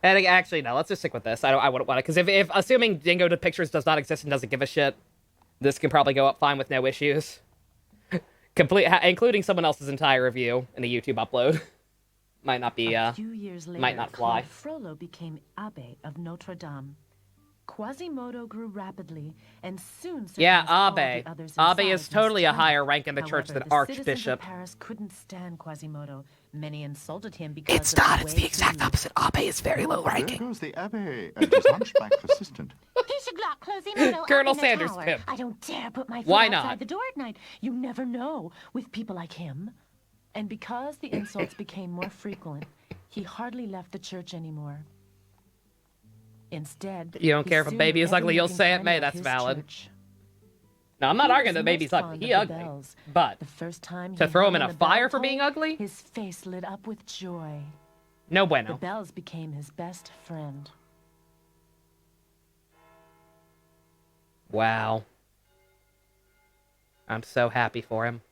Speaker 1: And actually, no, let's just stick with this. I wouldn't want to, because if assuming Dingo Pictures does not exist and doesn't give a shit, this can probably go up fine with no issues. Including someone else's entire review in the YouTube upload. Might not be,
Speaker 5: A few years later,
Speaker 1: might not fly.
Speaker 5: Claude Frollo became Abbé of Notre Dame. Quasimodo grew rapidly and soon
Speaker 1: Yeah,
Speaker 5: surpassed all
Speaker 1: Abbé.
Speaker 5: the others in
Speaker 1: Abbé
Speaker 5: size
Speaker 1: is
Speaker 5: and
Speaker 1: totally a
Speaker 5: splendor.
Speaker 1: higher rank in the church
Speaker 5: However,
Speaker 1: than
Speaker 5: the citizens
Speaker 1: Archbishop.
Speaker 5: of Paris couldn't stand Quasimodo. Many insulted him because
Speaker 1: It's
Speaker 5: of the
Speaker 1: not,
Speaker 5: way
Speaker 1: it's the
Speaker 5: he
Speaker 1: exact
Speaker 5: lived.
Speaker 1: opposite. Abbé is very low
Speaker 7: There
Speaker 1: ranking.
Speaker 7: goes the Abbé and his hunchback assistant.
Speaker 8: He should lock Quasimodo
Speaker 1: Colonel
Speaker 8: up in the
Speaker 1: Sanders
Speaker 8: tower.
Speaker 1: pimp.
Speaker 5: I don't dare put my foot
Speaker 1: Why
Speaker 5: outside
Speaker 1: not?
Speaker 5: the door at night. You never know with people like him. And because the insults became more frequent, he hardly left the church anymore. Instead,
Speaker 1: You don't
Speaker 5: he
Speaker 1: care if a
Speaker 5: sued
Speaker 1: baby is
Speaker 5: every
Speaker 1: ugly, you'll
Speaker 5: nook and
Speaker 1: say it
Speaker 5: cranny
Speaker 1: may,
Speaker 5: of
Speaker 1: that's
Speaker 5: his
Speaker 1: valid.
Speaker 5: church.
Speaker 1: No, I'm not
Speaker 5: He
Speaker 1: arguing
Speaker 5: was
Speaker 1: that baby's
Speaker 5: most
Speaker 1: ugly.
Speaker 5: fond
Speaker 1: He
Speaker 5: of the
Speaker 1: ugly.
Speaker 5: bells.
Speaker 1: But
Speaker 5: The first time
Speaker 1: to
Speaker 5: he
Speaker 1: throw him
Speaker 5: hung
Speaker 1: in a
Speaker 5: the bell
Speaker 1: fire for
Speaker 5: toll,
Speaker 1: being ugly?
Speaker 5: his face lit up with joy.
Speaker 1: no
Speaker 5: The
Speaker 1: bueno.
Speaker 5: bells became his best friend.
Speaker 1: Wow. I'm so happy for him.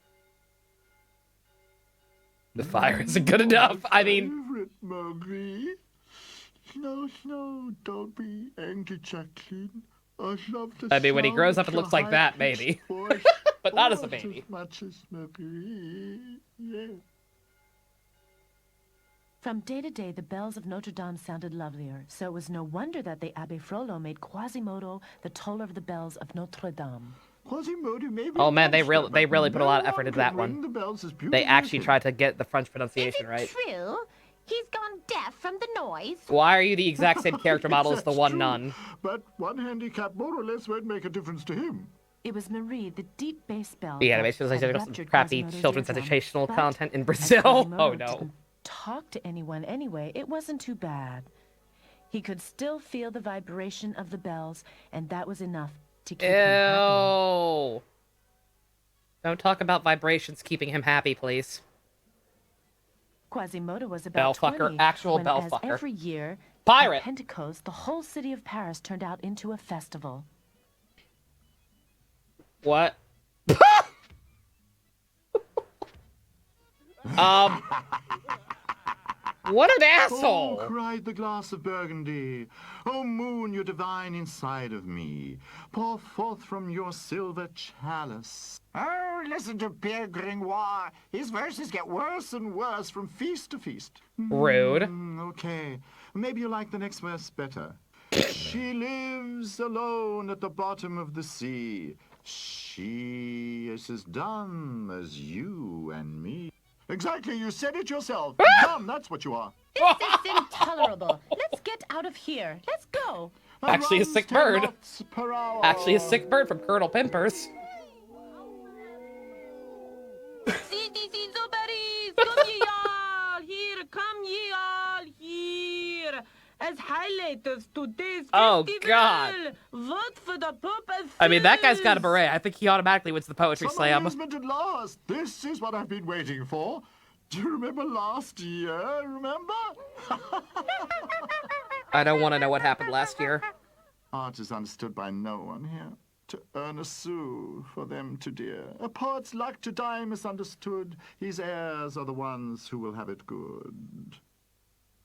Speaker 1: The fire isn't good enough. I mean,
Speaker 6: Favorite, Marguerite. No, don't be angry, Jacqueline. I'd love to
Speaker 1: I mean, when he
Speaker 6: sound
Speaker 1: grows
Speaker 6: like
Speaker 1: up and
Speaker 6: your
Speaker 1: looks like that,
Speaker 6: high-pitched
Speaker 1: maybe.
Speaker 6: voice
Speaker 1: But not as a
Speaker 6: almost
Speaker 1: baby.
Speaker 6: As much as Marguerite. Yeah.
Speaker 5: From day to day, the bells of Notre Dame sounded lovelier, so it was no wonder that the Abbé Frollo made Quasimodo the toller of the bells of Notre Dame.
Speaker 6: Quasimodo may be
Speaker 1: Oh, man, they
Speaker 6: monster,
Speaker 1: really
Speaker 6: but
Speaker 1: put a lot of
Speaker 6: no
Speaker 1: effort
Speaker 6: one
Speaker 1: into that
Speaker 6: can
Speaker 1: one.
Speaker 6: ring the bells as
Speaker 1: they
Speaker 6: beautifully
Speaker 1: actually
Speaker 6: as
Speaker 1: tried to get the French
Speaker 8: Is
Speaker 1: pronunciation
Speaker 8: it
Speaker 1: right.
Speaker 8: true? He's gone deaf from the noise.
Speaker 1: Why are you the exact same character model as the
Speaker 6: That's
Speaker 1: one
Speaker 6: true,
Speaker 1: nun?
Speaker 6: But one handicap more or less won't make a difference to him.
Speaker 5: It was Marie, the deep bass bell.
Speaker 1: The
Speaker 5: that
Speaker 1: animation was like
Speaker 5: had
Speaker 1: there was some
Speaker 5: ruptured
Speaker 1: crappy
Speaker 5: Quasimodo's
Speaker 1: children's
Speaker 5: eardrum.
Speaker 1: educational
Speaker 5: But
Speaker 1: content in
Speaker 5: as
Speaker 1: Brazil.
Speaker 5: Quasimodo
Speaker 1: Oh no.
Speaker 5: didn't talk to anyone anyway, it wasn't too bad. He could still feel the vibration of the bells, and that was enough to keep him happy.
Speaker 1: Ew. Don't talk about vibrations keeping him happy, please.
Speaker 5: Quasimodo was about
Speaker 1: Bellfucker,
Speaker 5: 20
Speaker 1: actual
Speaker 5: when,
Speaker 1: bellfucker.
Speaker 5: as every year,
Speaker 1: Pirate.
Speaker 5: at Pentecost, the whole city of Paris turned out into a festival.
Speaker 1: What? What an asshole!
Speaker 7: Oh, cried the glass of Burgundy. Oh, moon, you divine inside of me. Pour forth from your silver chalice. Oh, listen to Pierre Gringoire. His verses get worse and worse from feast to feast.
Speaker 1: Rude.
Speaker 7: Okay, maybe you like the next verse better. She lives alone at the bottom of the sea. She is as dumb as you and me. Exactly, you said it yourself. Dumb, that's what you are.
Speaker 5: This is intolerable. Let's get out of here. Let's go.
Speaker 1: Actually, a
Speaker 7: Runs
Speaker 1: sick
Speaker 7: 10
Speaker 1: bird.
Speaker 7: knots per hour.
Speaker 1: Actually, a sick bird from Colonel Pimpers.
Speaker 5: Come ye all here. Come ye all here. As highlighters today's
Speaker 1: Oh,
Speaker 5: festival.
Speaker 1: God.
Speaker 5: Vote for the Pope of
Speaker 1: I mean, that guy's got a
Speaker 5: Fools.
Speaker 1: beret. I think he automatically wins the poetry
Speaker 7: Some
Speaker 1: slam.
Speaker 7: amusement at last. This is what I've been waiting for. Do you remember last year? Remember?
Speaker 1: I don't want to know what happened last year.
Speaker 7: Art is understood by no one here. To earn a sou for them to dear. A poet's luck to die misunderstood. His heirs are the ones who will have it good.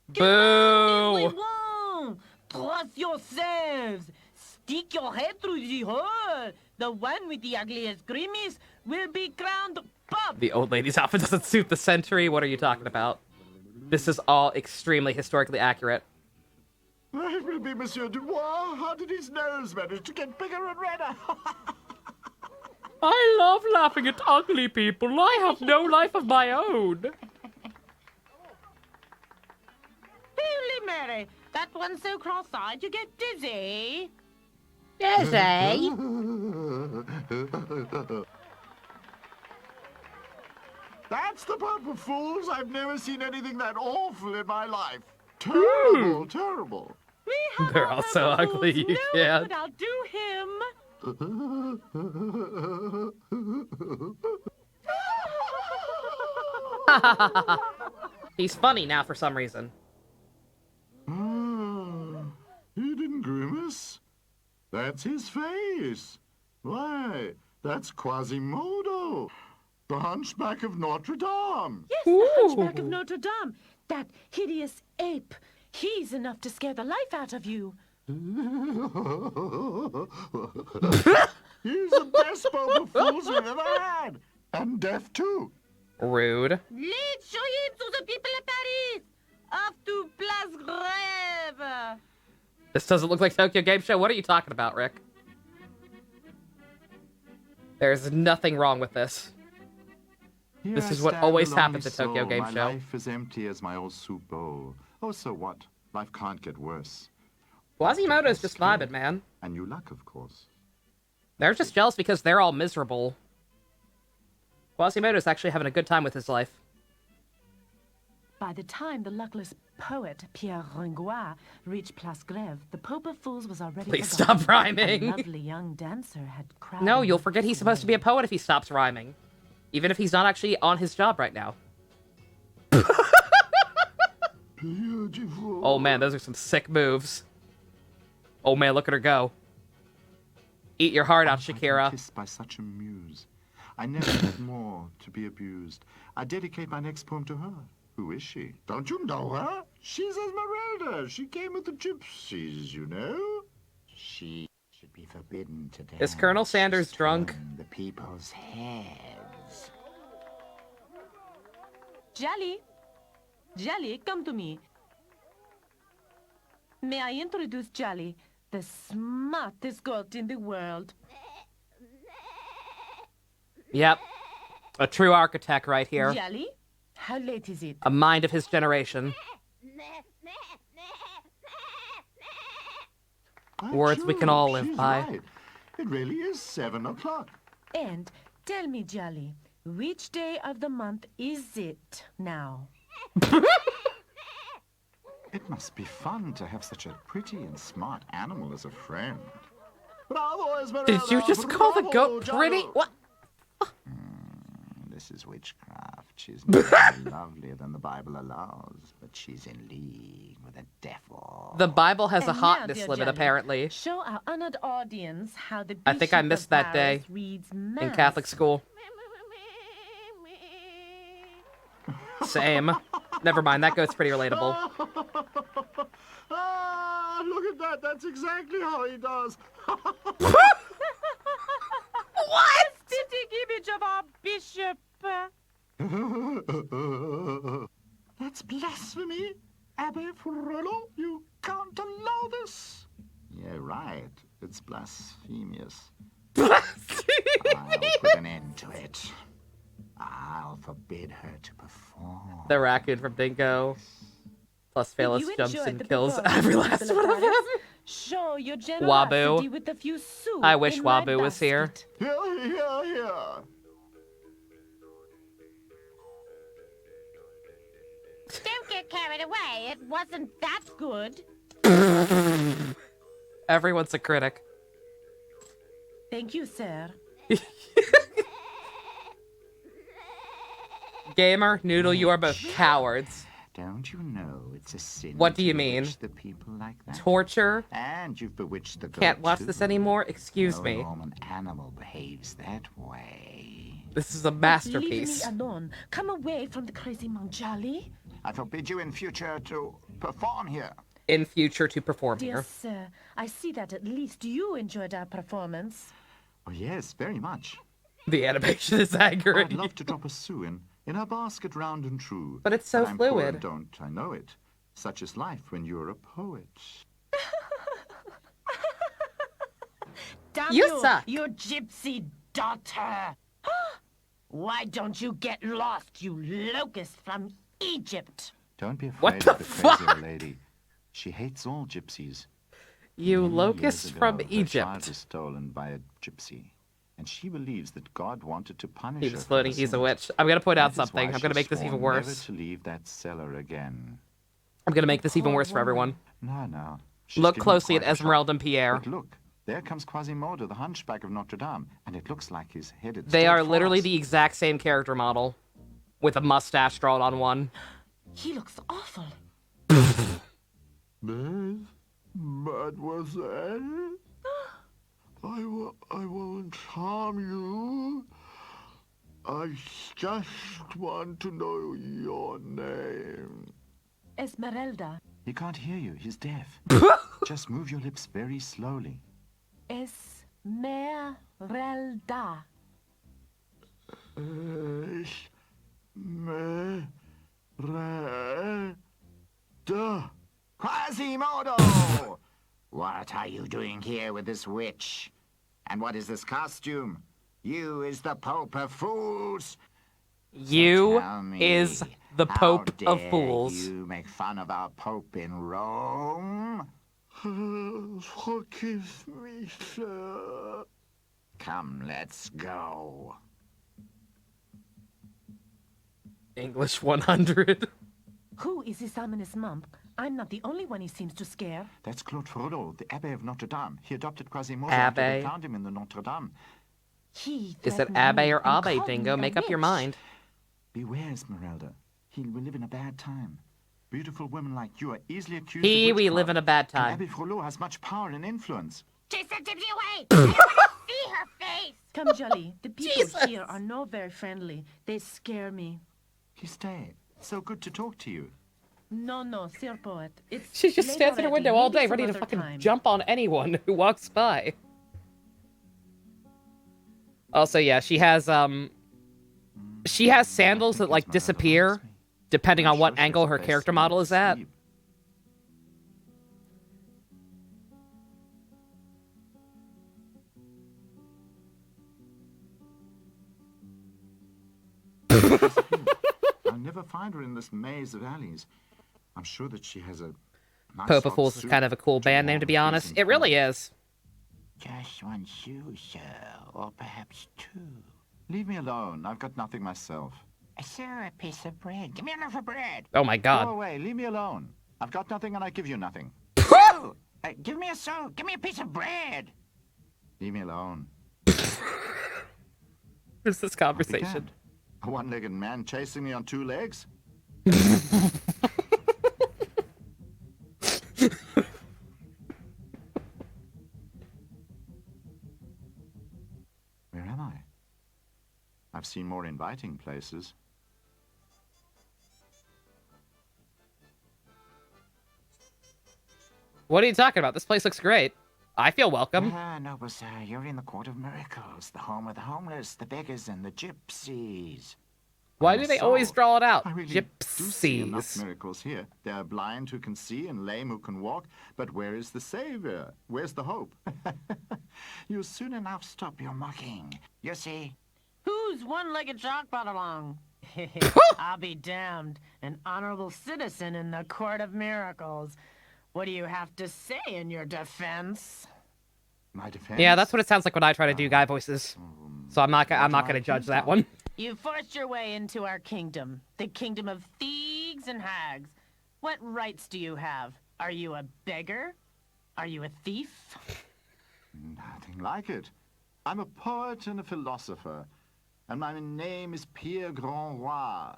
Speaker 1: Boo!
Speaker 5: Everyone, trust yourselves. Stick your head through the hole. The one with the ugliest grimace will be crowned Pope.
Speaker 1: The old lady's outfit doesn't suit the century. What are you talking about? This is all extremely historically accurate.
Speaker 7: It will be Monsieur Dubois. How did his nose manage to get bigger and redder?
Speaker 1: I love laughing at ugly people. I have no life of my own.
Speaker 5: Holy Mary, that one's so cross-eyed you get dizzy.
Speaker 1: Dizzy?
Speaker 7: That's the Pope of Fools. I've never seen anything that awful in my life. Terrible, terrible.
Speaker 5: We have
Speaker 1: They're
Speaker 5: our
Speaker 1: all so
Speaker 5: Pope of
Speaker 1: ugly,
Speaker 5: Fools.
Speaker 1: you
Speaker 5: No
Speaker 1: can't.
Speaker 5: one could outdo him.
Speaker 1: He's funny now for some reason.
Speaker 7: He didn't grimace. That's his face. Why, that's Quasimodo, the Hunchback of Notre Dame.
Speaker 5: Yes, the Hunchback of Notre Dame. That hideous ape. He's enough to scare the life out of you.
Speaker 7: He's the best Pope of Fools we've ever had. And deaf, too.
Speaker 1: Rude.
Speaker 5: Let's show him to the people of Paris. Off to Place Grève.
Speaker 1: This doesn't look like Tokyo Game Show. What are you talking about, Rick? There's nothing wrong with this.
Speaker 7: Here
Speaker 1: This
Speaker 7: I
Speaker 1: is what
Speaker 7: stand,
Speaker 1: always
Speaker 7: a lonely
Speaker 1: happens at Tokyo
Speaker 7: soul.
Speaker 1: Game
Speaker 7: My
Speaker 1: Show.
Speaker 7: life is empty as my old soup bowl. Oh, so what? Life can't get worse.
Speaker 1: Quasimodo's just vibing, man.
Speaker 7: And you luck, of course.
Speaker 1: They're just jealous because they're all miserable. Quasimodo's actually having a good time with his life.
Speaker 5: By the time the luckless poet Pierre Ringois reached Place Grève, the Pope of Fools was already
Speaker 1: Please
Speaker 5: forgotten.
Speaker 1: stop rhyming.
Speaker 5: A lovely young dancer had crowded.
Speaker 1: No, you'll forget he's supposed to be a poet if he stops rhyming. Even if he's not actually on his job right now.
Speaker 7: Beautiful.
Speaker 1: Oh man, those are some sick moves. Oh man, look at her go. Eat your heart out, Shakira.
Speaker 7: Kissed by such a muse. I never had more to be abused. I dedicate my next poem to her. Who is she? Don't you know her? She's Esmeralda. She came with the gypsies, you know. She should be forbidden to dance.
Speaker 1: Is Colonel Sanders
Speaker 7: She's
Speaker 1: drunk?
Speaker 7: turned the people's heads.
Speaker 5: Jolly, Jolly, come to me. May I introduce Jolly, the smartest goat in the world?
Speaker 1: Yep. A true architect right here.
Speaker 5: Jolly, how late is it?
Speaker 1: A mind of his generation. Words we can all live
Speaker 7: She's
Speaker 1: by.
Speaker 7: right. It really is 7 o'clock.
Speaker 5: And tell me, Jolly, which day of the month is it now?
Speaker 7: It must be fun to have such a pretty and smart animal as a friend. Bravo, Esmeralda!
Speaker 1: Did you just call the goat
Speaker 7: Bravo,
Speaker 1: pretty?
Speaker 7: Jolly.
Speaker 1: What?
Speaker 7: This is witchcraft. She's not more lovelier than the Bible allows, but she's in league with the devil.
Speaker 1: The Bible has a
Speaker 5: And now,
Speaker 1: hotness
Speaker 5: dear
Speaker 1: limit,
Speaker 5: Jolly,
Speaker 1: apparently,
Speaker 5: Show our honored audience how the
Speaker 1: I think I
Speaker 5: Bishop
Speaker 1: missed
Speaker 5: of
Speaker 1: that
Speaker 5: Paris
Speaker 1: day
Speaker 5: reads
Speaker 1: in
Speaker 5: mass.
Speaker 1: Catholic school. Same. Never mind, that goat's pretty relatable.
Speaker 7: Ah, look at that. That's exactly how he does.
Speaker 1: What?
Speaker 5: Aesthetic image of our bishop.
Speaker 7: That's blasphemy. Abbe Frollo, you can't allow this. Yeah, right. It's blasphemous. I'll put an end to it. I'll forbid her to perform.
Speaker 1: The raccoon from Dingo. Plus Phalos
Speaker 5: You
Speaker 1: jumps
Speaker 5: enjoyed
Speaker 1: and
Speaker 5: the
Speaker 1: kills
Speaker 5: performance,
Speaker 1: every last
Speaker 5: people
Speaker 1: one of them.
Speaker 5: Show your generosity with a few sous
Speaker 1: I wish
Speaker 5: in my
Speaker 1: Wabu was here.
Speaker 5: basket.
Speaker 6: Here.
Speaker 8: Don't get carried away. It wasn't that good.
Speaker 1: Everyone's a critic.
Speaker 5: Thank you, sir.
Speaker 1: Gamer, Noodle, you are both cowards.
Speaker 7: Don't you know it's a sin?
Speaker 1: What do you
Speaker 7: to
Speaker 1: mean?
Speaker 7: bewitch the people like that?
Speaker 1: Torture?
Speaker 7: And you've bewitched the
Speaker 1: Can't
Speaker 7: goat,
Speaker 1: watch
Speaker 7: too.
Speaker 1: this anymore? Excuse
Speaker 7: No
Speaker 1: me.
Speaker 7: normal animal behaves that way.
Speaker 1: This is a
Speaker 5: Leave
Speaker 1: masterpiece.
Speaker 5: me alone. Come away from the crazy Manjali.
Speaker 7: I forbid you in future to perform here.
Speaker 1: In future to perform
Speaker 5: Dear
Speaker 1: here.
Speaker 5: sir, I see that at least you enjoyed our performance.
Speaker 7: Oh, yes, very much.
Speaker 1: The animation is angry.
Speaker 7: I'd love to drop a sou in her basket round and true.
Speaker 1: But it's so
Speaker 7: I'm poor
Speaker 1: fluid.
Speaker 7: and don't I know it? Such is life when you're a poet.
Speaker 5: Damn
Speaker 1: You suck.
Speaker 5: you gypsy daughter! Why don't you get lost, you locust from Egypt?
Speaker 7: Don't be afraid
Speaker 1: What the
Speaker 7: of the crazy
Speaker 1: fuck?
Speaker 7: old lady. She hates all gypsies.
Speaker 1: You
Speaker 7: Many
Speaker 1: locusts
Speaker 7: years
Speaker 1: from
Speaker 7: ago, her child
Speaker 1: Egypt.
Speaker 7: was stolen by a gypsy, and she believes that God wanted to punish
Speaker 1: He
Speaker 7: her.
Speaker 1: was
Speaker 7: for
Speaker 1: floating,
Speaker 7: her
Speaker 1: he's a
Speaker 7: sins.
Speaker 1: witch. I'm gonna point out
Speaker 7: That is
Speaker 1: something.
Speaker 7: why
Speaker 1: I'm gonna
Speaker 7: she
Speaker 1: make this even
Speaker 7: swore
Speaker 1: worse.
Speaker 7: Never to leave that cellar again.
Speaker 1: I'm gonna make this even worse for everyone.
Speaker 7: No. She's
Speaker 1: Look
Speaker 7: given
Speaker 1: closely at
Speaker 7: quite a shock.
Speaker 1: Esmeralda and Pierre.
Speaker 7: But look, there comes Quasimodo, the hunchback of Notre Dame, and it looks like he's headed
Speaker 1: They
Speaker 7: straight
Speaker 1: are
Speaker 7: for
Speaker 1: literally
Speaker 7: us.
Speaker 1: the exact same character model. With a mustache drawn on one.
Speaker 5: He looks awful.
Speaker 6: Mademoiselle? I won't harm you. I just want to know your name.
Speaker 5: Esmeralda.
Speaker 7: He can't hear you. He's deaf. Just move your lips very slowly.
Speaker 5: Esmeralda.
Speaker 6: Esmeralda.
Speaker 7: Quasimodo! What are you doing here with this witch? And what is this costume? You is the Pope of Fools.
Speaker 1: You
Speaker 7: Tell me,
Speaker 1: is the
Speaker 7: how
Speaker 1: Pope of
Speaker 7: dare
Speaker 1: Fools.
Speaker 7: You make fun of our Pope in Rome?
Speaker 6: Forgive me, sir.
Speaker 7: Come, let's go.
Speaker 1: English 100.
Speaker 5: Who is this ominous monk? I'm not the only one he seems to scare.
Speaker 7: That's Claude Frollo, the Abbé of Notre Dame. He adopted Quasimodo after they
Speaker 1: Abbé.
Speaker 7: found him in the Notre Dame.
Speaker 5: He
Speaker 1: Is it
Speaker 5: threatened
Speaker 1: Abe
Speaker 5: me
Speaker 1: or
Speaker 5: and
Speaker 1: Abe,
Speaker 5: called
Speaker 1: Dingo?
Speaker 5: me a
Speaker 1: Make up your
Speaker 5: witch.
Speaker 1: mind.
Speaker 7: Beware, Esmeralda. He will live in a bad time. Beautiful women like you are easily accused
Speaker 1: He,
Speaker 7: of
Speaker 1: we
Speaker 7: witchcraft.
Speaker 1: live in a bad
Speaker 7: And
Speaker 1: time.
Speaker 7: Abbé Frollo has much power and influence.
Speaker 8: Chase that gypsy away! I don't want to see her face!
Speaker 5: Come, Jolly. The people
Speaker 1: Jesus.
Speaker 5: here are not very friendly. They scare me.
Speaker 7: Stay. So good to talk to you.
Speaker 5: No, sir poet. It's
Speaker 1: She just
Speaker 5: late
Speaker 1: stands in her
Speaker 5: already.
Speaker 1: window all
Speaker 5: Maybe
Speaker 1: day,
Speaker 5: some
Speaker 1: ready to
Speaker 5: other
Speaker 1: fucking
Speaker 5: time.
Speaker 1: jump on anyone who walks by. Also, yeah, she has sandals that like disappear depending on what angle her character model is at.
Speaker 7: I'll never find her in this maze of alleys. I'm sure that she has a nice
Speaker 1: Pope of
Speaker 7: hot
Speaker 1: Fools is
Speaker 7: soup
Speaker 1: kind of a cool
Speaker 7: to
Speaker 1: band
Speaker 7: warm
Speaker 1: name, to be
Speaker 7: the
Speaker 1: honest.
Speaker 7: freezing
Speaker 1: It really
Speaker 7: cold.
Speaker 1: is.
Speaker 7: Just one shoe, sir, or perhaps two. Leave me alone. I've got nothing myself. Sir, a piece of bread. Give me a loaf of bread.
Speaker 1: Oh my
Speaker 7: Go
Speaker 1: god.
Speaker 7: away. Leave me alone. I've got nothing and I give you nothing. Give me a sou. Give me a piece of bread. Leave me alone.
Speaker 1: Who's this conversation?
Speaker 7: A one-legged man chasing me on two legs? Where am I? I've seen more inviting places.
Speaker 1: What are you talking about? This place looks great. I feel welcome.
Speaker 7: Ah, noble sir, you're in the Court of Miracles, the home of the homeless, the beggars, and the gypsies.
Speaker 1: Why do they always draw it out?
Speaker 7: I really do see enough
Speaker 1: Gypsies.
Speaker 7: miracles here. There are blind who can see and lame who can walk, but where is the savior? Where's the hope? You'll soon enough stop your mocking. You see?
Speaker 5: Who's one-legged shark brought along? I'll be damned. An honorable citizen in the court of miracles. What do you have to say in your defense?
Speaker 7: My defense?
Speaker 1: Yeah, that's what it sounds like when I try to do guy voices. So I'm not gonna judge that one.
Speaker 5: You forced your way into our kingdom, the kingdom of thieves and hags. What rights do you have? Are you a beggar? Are you a thief?
Speaker 7: Nothing like it. I'm a poet and a philosopher, and my name is Pierre Grand Roi.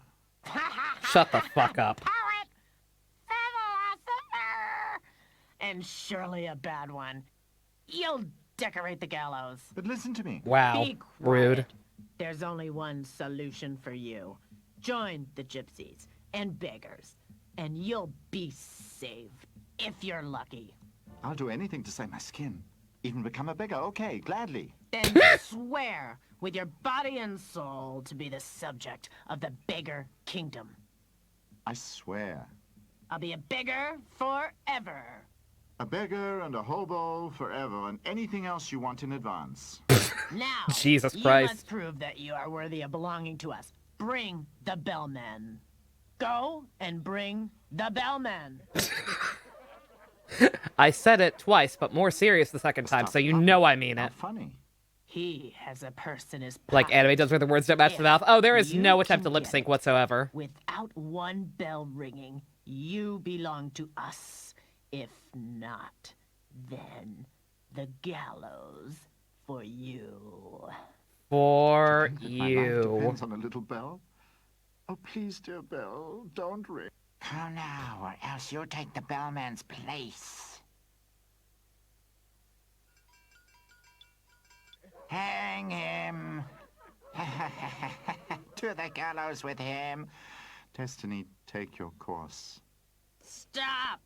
Speaker 1: Shut the fuck up.
Speaker 5: Poet! Philosopher! And surely a bad one. You'll decorate the gallows.
Speaker 7: But listen to me.
Speaker 1: Wow.
Speaker 5: Be quiet.
Speaker 1: Rude.
Speaker 5: There's only one solution for you. Join the gypsies and beggars, and you'll be saved, if you're lucky.
Speaker 7: I'll do anything to save my skin. Even become a beggar. Okay, gladly.
Speaker 5: Then swear with your body and soul to be the subject of the beggar kingdom.
Speaker 7: I swear.
Speaker 5: I'll be a beggar forever.
Speaker 7: A beggar and a hobo forever, and anything else you want in advance.
Speaker 5: Now,
Speaker 1: Jesus
Speaker 5: you
Speaker 1: Christ.
Speaker 5: must prove that you are worthy of belonging to us. Bring the bellman. Go and bring the bellman.
Speaker 1: I said it twice, but more serious the second time, so you know I mean it.
Speaker 7: Not funny.
Speaker 5: He has a purse in his pocket.
Speaker 1: Like anime does where the words don't match the mouth. Oh, there is no attempt to lip sync whatsoever.
Speaker 5: Without one bell ringing, you belong to us. If not, then the gallows for you.
Speaker 1: For
Speaker 7: My life
Speaker 1: you.
Speaker 7: depends on a little bell. Oh, please, dear bell, don't ring.
Speaker 9: Come now, or else you'll take the bellman's place. Hang him. To the gallows with him.
Speaker 7: Destiny, take your course.
Speaker 5: Stop!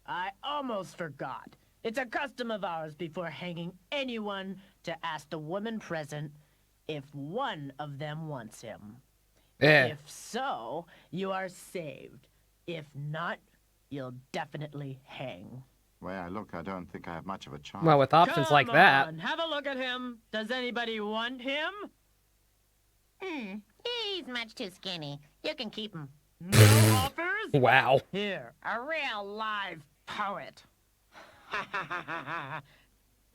Speaker 5: I almost forgot. It's a custom of ours before hanging anyone to ask the woman present if one of them wants him. If so, you are saved. If not, you'll definitely hang.
Speaker 7: The way I look, I don't think I have much of a chance.
Speaker 1: Well, with options like that.
Speaker 5: On, have a look at him. Does anybody want him?
Speaker 8: He's much too skinny. You can keep him.
Speaker 5: No offers?
Speaker 1: Wow.
Speaker 5: Here, a real live poet.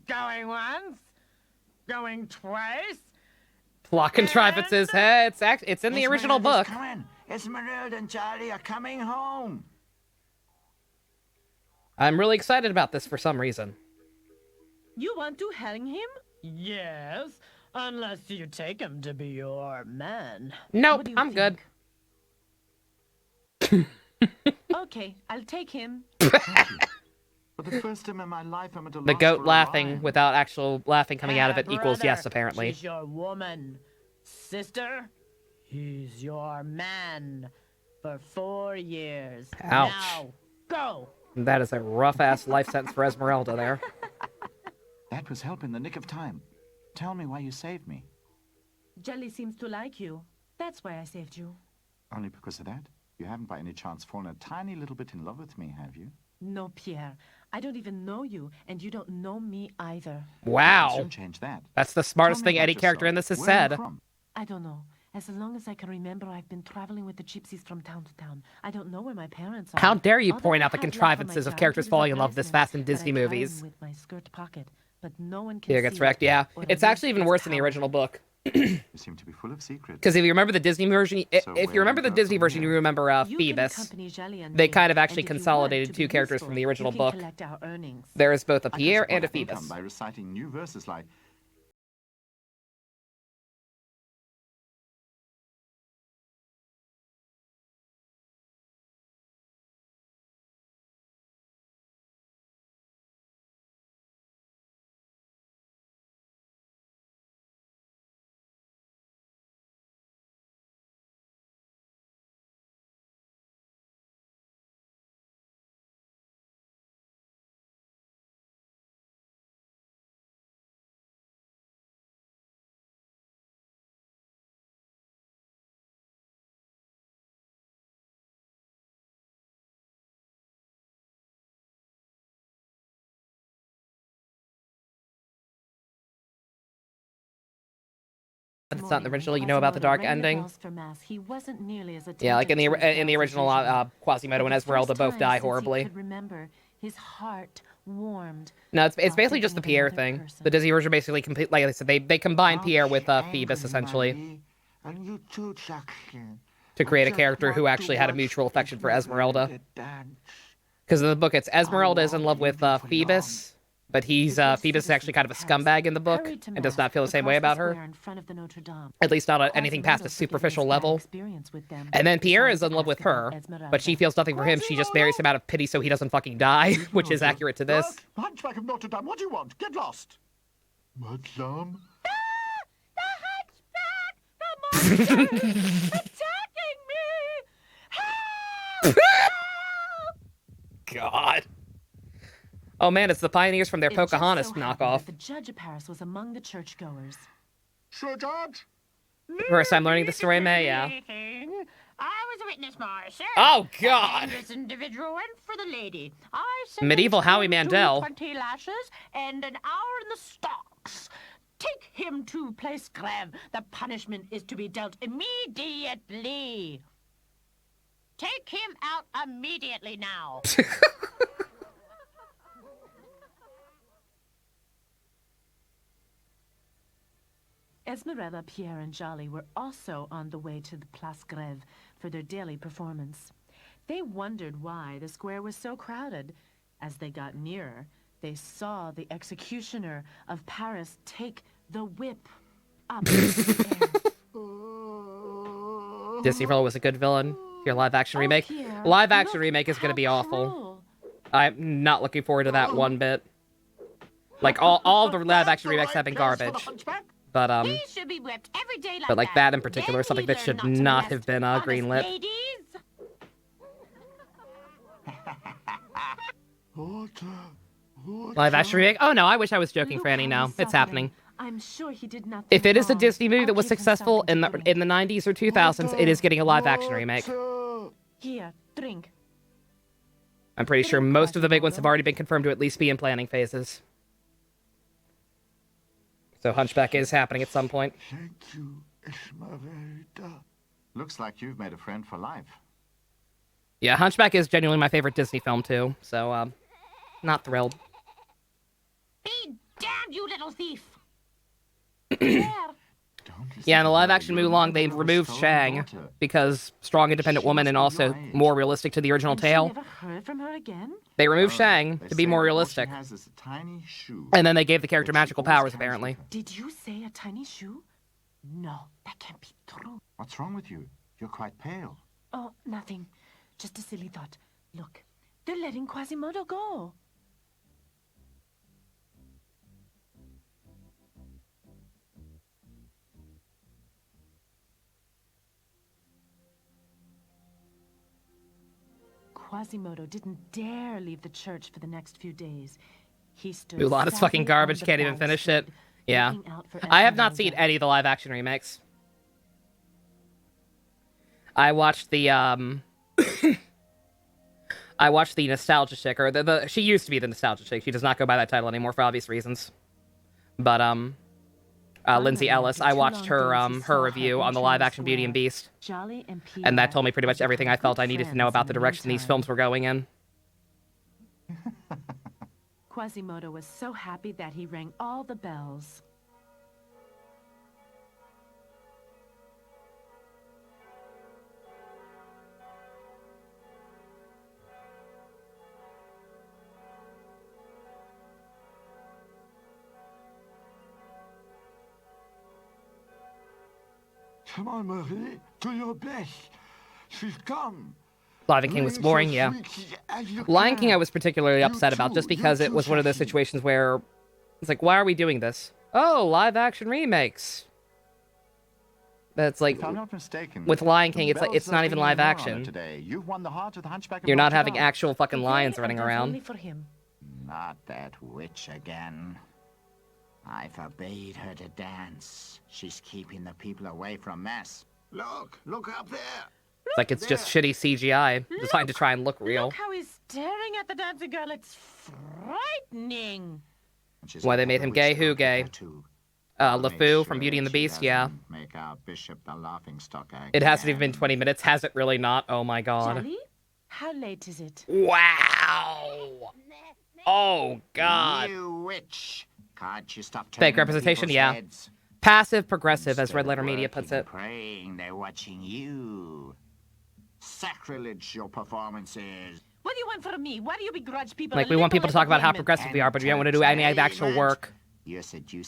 Speaker 5: Going once? Going twice?
Speaker 1: Plot contrivances. Hey, it's in the original book.
Speaker 9: Esmeralda and Charlie are coming home.
Speaker 1: I'm really excited about this for some reason.
Speaker 5: You want to hang him? Yes, unless you take him to be your man.
Speaker 1: Nope, I'm good.
Speaker 5: Okay, I'll take him.
Speaker 7: For the first time in my life, I'm at a
Speaker 1: The
Speaker 7: loss
Speaker 1: goat
Speaker 7: for a
Speaker 1: laughing
Speaker 7: rhyme.
Speaker 1: without actual laughing coming out of it equals
Speaker 5: Brother,
Speaker 1: yes, apparently.
Speaker 5: She's your woman. Sister, he's your man. For 4 years.
Speaker 1: Ouch.
Speaker 5: Now, go!
Speaker 1: That is a rough-ass life sentence for Esmeralda there.
Speaker 7: That was help in the nick of time. Tell me why you saved me.
Speaker 5: Jelly seems to like you. That's why I saved you.
Speaker 7: Only because of that? You haven't by any chance fallen a tiny little bit in love with me, have you?
Speaker 5: No, Pierre. I don't even know you, and you don't know me either.
Speaker 7: I'll
Speaker 1: Wow.
Speaker 7: soon change that.
Speaker 1: That's the smartest
Speaker 7: Tell me
Speaker 1: thing
Speaker 7: about
Speaker 1: any character in this
Speaker 7: yourself.
Speaker 1: has
Speaker 7: Where are you
Speaker 1: said.
Speaker 7: from?
Speaker 5: I don't know. As long as I can remember, I've been traveling with the gypsies from town to town. I don't know where my parents are.
Speaker 1: How dare you
Speaker 5: All that
Speaker 1: point
Speaker 5: I
Speaker 1: out the
Speaker 5: have left from
Speaker 1: contrivances
Speaker 5: my
Speaker 1: of characters
Speaker 5: childhood is a
Speaker 1: falling in love this
Speaker 5: bracelet
Speaker 1: fast in
Speaker 5: that
Speaker 1: Disney
Speaker 5: I tie
Speaker 1: movies.
Speaker 5: in with my skirt pocket, but no one can
Speaker 1: Here
Speaker 5: see
Speaker 1: gets wrecked,
Speaker 5: it,
Speaker 1: yeah.
Speaker 5: or
Speaker 1: It's
Speaker 5: lose
Speaker 1: actually even
Speaker 5: its
Speaker 1: worse in the
Speaker 5: power.
Speaker 1: original book.
Speaker 7: You seem to be full of secrets.
Speaker 1: Because if you remember the Disney version, if
Speaker 7: So
Speaker 1: you
Speaker 7: where
Speaker 1: remember
Speaker 7: do
Speaker 1: the
Speaker 7: you go
Speaker 1: Disney
Speaker 7: from
Speaker 1: version, you
Speaker 7: here?
Speaker 1: remember
Speaker 5: You can
Speaker 1: Phoebus.
Speaker 5: accompany Jelly and
Speaker 1: They
Speaker 5: me,
Speaker 1: kind of
Speaker 5: and
Speaker 1: actually
Speaker 5: if you want
Speaker 1: consolidated
Speaker 5: to
Speaker 1: two
Speaker 5: be
Speaker 1: characters
Speaker 5: useful,
Speaker 1: from the original
Speaker 5: you can
Speaker 1: book.
Speaker 5: collect our earnings.
Speaker 1: There is both a
Speaker 7: I can
Speaker 1: Pierre
Speaker 7: support
Speaker 1: and a
Speaker 7: our income
Speaker 1: Phoebus.
Speaker 7: by reciting new verses like,
Speaker 1: but it's not in the original. You know about the dark ending?
Speaker 5: He wasn't nearly as
Speaker 1: Yeah, like in the
Speaker 5: attentive
Speaker 1: original,
Speaker 5: to his usual.
Speaker 1: Quasimodo and
Speaker 5: For the
Speaker 1: Esmeralda
Speaker 5: first
Speaker 1: both
Speaker 5: time
Speaker 1: die
Speaker 5: since he
Speaker 1: horribly.
Speaker 5: could remember, his heart warmed.
Speaker 1: No, it's
Speaker 5: while
Speaker 1: basically just the
Speaker 5: thinking of
Speaker 1: Pierre
Speaker 5: another
Speaker 1: thing.
Speaker 5: person.
Speaker 1: The Disney version basically like I said, they combined
Speaker 7: Don't
Speaker 1: Pierre with
Speaker 7: be angry,
Speaker 1: Phoebus essentially
Speaker 7: Marie. And you too, Jacqueline.
Speaker 1: to create a
Speaker 7: I just
Speaker 1: character who
Speaker 7: want
Speaker 1: actually
Speaker 7: to
Speaker 1: had a
Speaker 7: watch
Speaker 1: mutual affection for Esmeralda.
Speaker 7: Esmeralda dance.
Speaker 1: Because in the book, it's Esmeralda is in
Speaker 7: won't
Speaker 1: love with
Speaker 7: leave you for
Speaker 1: Phoebus, but he's
Speaker 5: The good
Speaker 1: Phoebus is actually kind of a
Speaker 5: citizens of
Speaker 1: scumbag in the
Speaker 5: Paris
Speaker 1: book
Speaker 5: hurried to
Speaker 1: and does
Speaker 5: Mass
Speaker 1: not feel the same way
Speaker 5: across
Speaker 1: about her.
Speaker 5: square in front of the Notre Dame.
Speaker 1: At least not on anything past a
Speaker 5: Quasimodo,
Speaker 1: superficial
Speaker 5: forgetting his bad
Speaker 1: level.
Speaker 5: experience with them,
Speaker 1: And then Pierre
Speaker 5: decided
Speaker 1: is in
Speaker 5: to
Speaker 1: love with
Speaker 5: ask about
Speaker 1: her,
Speaker 5: Esmeralda.
Speaker 1: but she feels nothing for him. She just marries him out of pity so he doesn't fucking die, which is accurate to this.
Speaker 6: Look, Hunchback of Notre Dame, what do you want? Get lost. Madame?
Speaker 8: The monster attacking me! Help!
Speaker 1: God. Oh man, it's the Pioneers from their
Speaker 5: It just
Speaker 1: Pocahontas
Speaker 5: so happened
Speaker 1: knockoff.
Speaker 5: that the judge of Paris was among the churchgoers.
Speaker 6: Sir Judge?
Speaker 1: First time learning the story, May, yeah.
Speaker 8: I was a witness, Marshal.
Speaker 1: Oh, God.
Speaker 8: And this individual went for the lady. I sentenced
Speaker 1: Medieval Howie
Speaker 8: him
Speaker 1: Mandel.
Speaker 8: to 20 lashes and an hour in the stocks.
Speaker 5: Take him to Place Grève. The punishment is to be dealt immediately.
Speaker 8: Take him out immediately now.
Speaker 5: Esmeralda, Pierre, and Jolly were also on the way to the Place Grève for their daily performance. They wondered why the square was so crowded. As they got nearer, they saw the executioner of Paris take the whip up in the air.
Speaker 1: Disney Fellow was a good villain. Your live action remake.
Speaker 5: Pierre,
Speaker 1: Live action
Speaker 5: look
Speaker 1: remake is going to be
Speaker 5: how
Speaker 1: awful.
Speaker 5: cruel.
Speaker 1: I'm not looking forward to that one bit. Like all the live action remakes have been garbage. But
Speaker 8: He should be whipped every day like
Speaker 1: but like that in particular,
Speaker 8: Then
Speaker 1: something
Speaker 8: he'd
Speaker 1: that
Speaker 8: learn
Speaker 1: should
Speaker 8: not to
Speaker 1: not
Speaker 8: molest
Speaker 1: have been
Speaker 8: honest
Speaker 1: greenlit.
Speaker 8: ladies.
Speaker 1: Live action remake? Oh no, I wish I was joking,
Speaker 5: Look
Speaker 1: Franny.
Speaker 5: how
Speaker 1: No,
Speaker 5: he
Speaker 1: it's
Speaker 5: suffered
Speaker 1: happening.
Speaker 5: him. I'm sure he did nothing
Speaker 1: If it is a
Speaker 5: wrong.
Speaker 1: Disney movie that
Speaker 5: I'll
Speaker 1: was
Speaker 5: give him
Speaker 1: successful
Speaker 5: something
Speaker 1: in
Speaker 5: to
Speaker 1: the
Speaker 5: drink.
Speaker 1: 90s or 2000s, it is getting a live action remake.
Speaker 5: Here, drink.
Speaker 1: I'm pretty sure most of the big ones have already been confirmed to at least be in planning phases. So Hunchback is happening at some point.
Speaker 6: Thank you, Esmeralda.
Speaker 7: Looks like you've made a friend for life.
Speaker 1: Yeah, Hunchback is genuinely my favorite Disney film too, so not thrilled.
Speaker 8: Be damned, you little thief!
Speaker 1: Yeah, in the live-action Mulan, they removed Shang because strong, independent woman and also more realistic to the original tale.
Speaker 5: Never heard from her again?
Speaker 1: They removed Shang to be more realistic, and then they gave the character magical powers, apparently.
Speaker 5: Did you say a tiny shoe? No, that can't be true.
Speaker 7: What's wrong with you? You're quite pale.
Speaker 5: Oh, nothing. Just a silly thought. Look, they're letting Quasimodo go. Quasimodo didn't dare leave the church for the next few days. He stood
Speaker 1: Mulan is fucking
Speaker 5: sadly
Speaker 1: garbage,
Speaker 5: on the
Speaker 1: can't even finish it.
Speaker 5: balustrade,
Speaker 1: Yeah.
Speaker 5: looking out for
Speaker 1: I have not
Speaker 5: Esmeralda.
Speaker 1: seen any of the live-action remakes. I watched the, I watched the Nostalgia Chick, or she used to be the Nostalgia Chick. She does not go by that title anymore for obvious reasons. But, Lindsay Ellis, I watched her, her review on the live-action Beauty and Beast.
Speaker 5: Jolly and
Speaker 1: And that
Speaker 5: Pierre
Speaker 1: told me pretty much everything I felt I needed to know about the direction these films were going in.
Speaker 5: Quasimodo was so happy that he rang all the bells.
Speaker 6: Come on, Marie. Do your best. She's come.
Speaker 1: Lion King was boring, yeah. Lion King I was particularly upset about just because it was one of those situations where it's like, why are we doing this? Oh, live action remakes. But it's like,
Speaker 7: If I'm not mistaken,
Speaker 1: with Lion King,
Speaker 7: the
Speaker 1: it's like
Speaker 7: bells
Speaker 1: it's
Speaker 7: are
Speaker 1: not even
Speaker 7: ringing
Speaker 1: live
Speaker 7: in your
Speaker 1: action.
Speaker 7: honor today. You've won the heart of the Hunchback of
Speaker 1: You're not
Speaker 7: Notre
Speaker 1: having
Speaker 7: Dame.
Speaker 1: actual fucking lions running
Speaker 5: Only
Speaker 1: around.
Speaker 5: for him.
Speaker 9: Not that witch again. I forbade her to dance. She's keeping the people away from Mass.
Speaker 6: Look up there.
Speaker 1: It's like it's just shitty CGI designed to try and look real.
Speaker 5: Look how he's staring at the dancing girl. It's frightening.
Speaker 1: Why they made him gay? Who gay? LeFou from Beauty and the Beast, yeah.
Speaker 9: Make our bishop the laughingstock again.
Speaker 1: It hasn't even been 20 minutes, has it really not? Oh my god.
Speaker 5: Jelly? How late is it?
Speaker 1: Wow! Oh god.
Speaker 9: You witch! Can't you stop
Speaker 1: Fake
Speaker 9: turning
Speaker 1: representation,
Speaker 9: people's
Speaker 1: yeah.
Speaker 9: heads?
Speaker 1: Passive progressive, as
Speaker 9: Instead
Speaker 1: Red
Speaker 9: of
Speaker 1: Letter Media
Speaker 9: working
Speaker 1: puts
Speaker 9: and
Speaker 1: it.
Speaker 9: Praying, they're watching you. Sacrilege your performance is.
Speaker 5: What do you want from me? Why do you begrudge people?
Speaker 1: Like, we want people to talk about how progressive we are, but we don't want to do any actual work.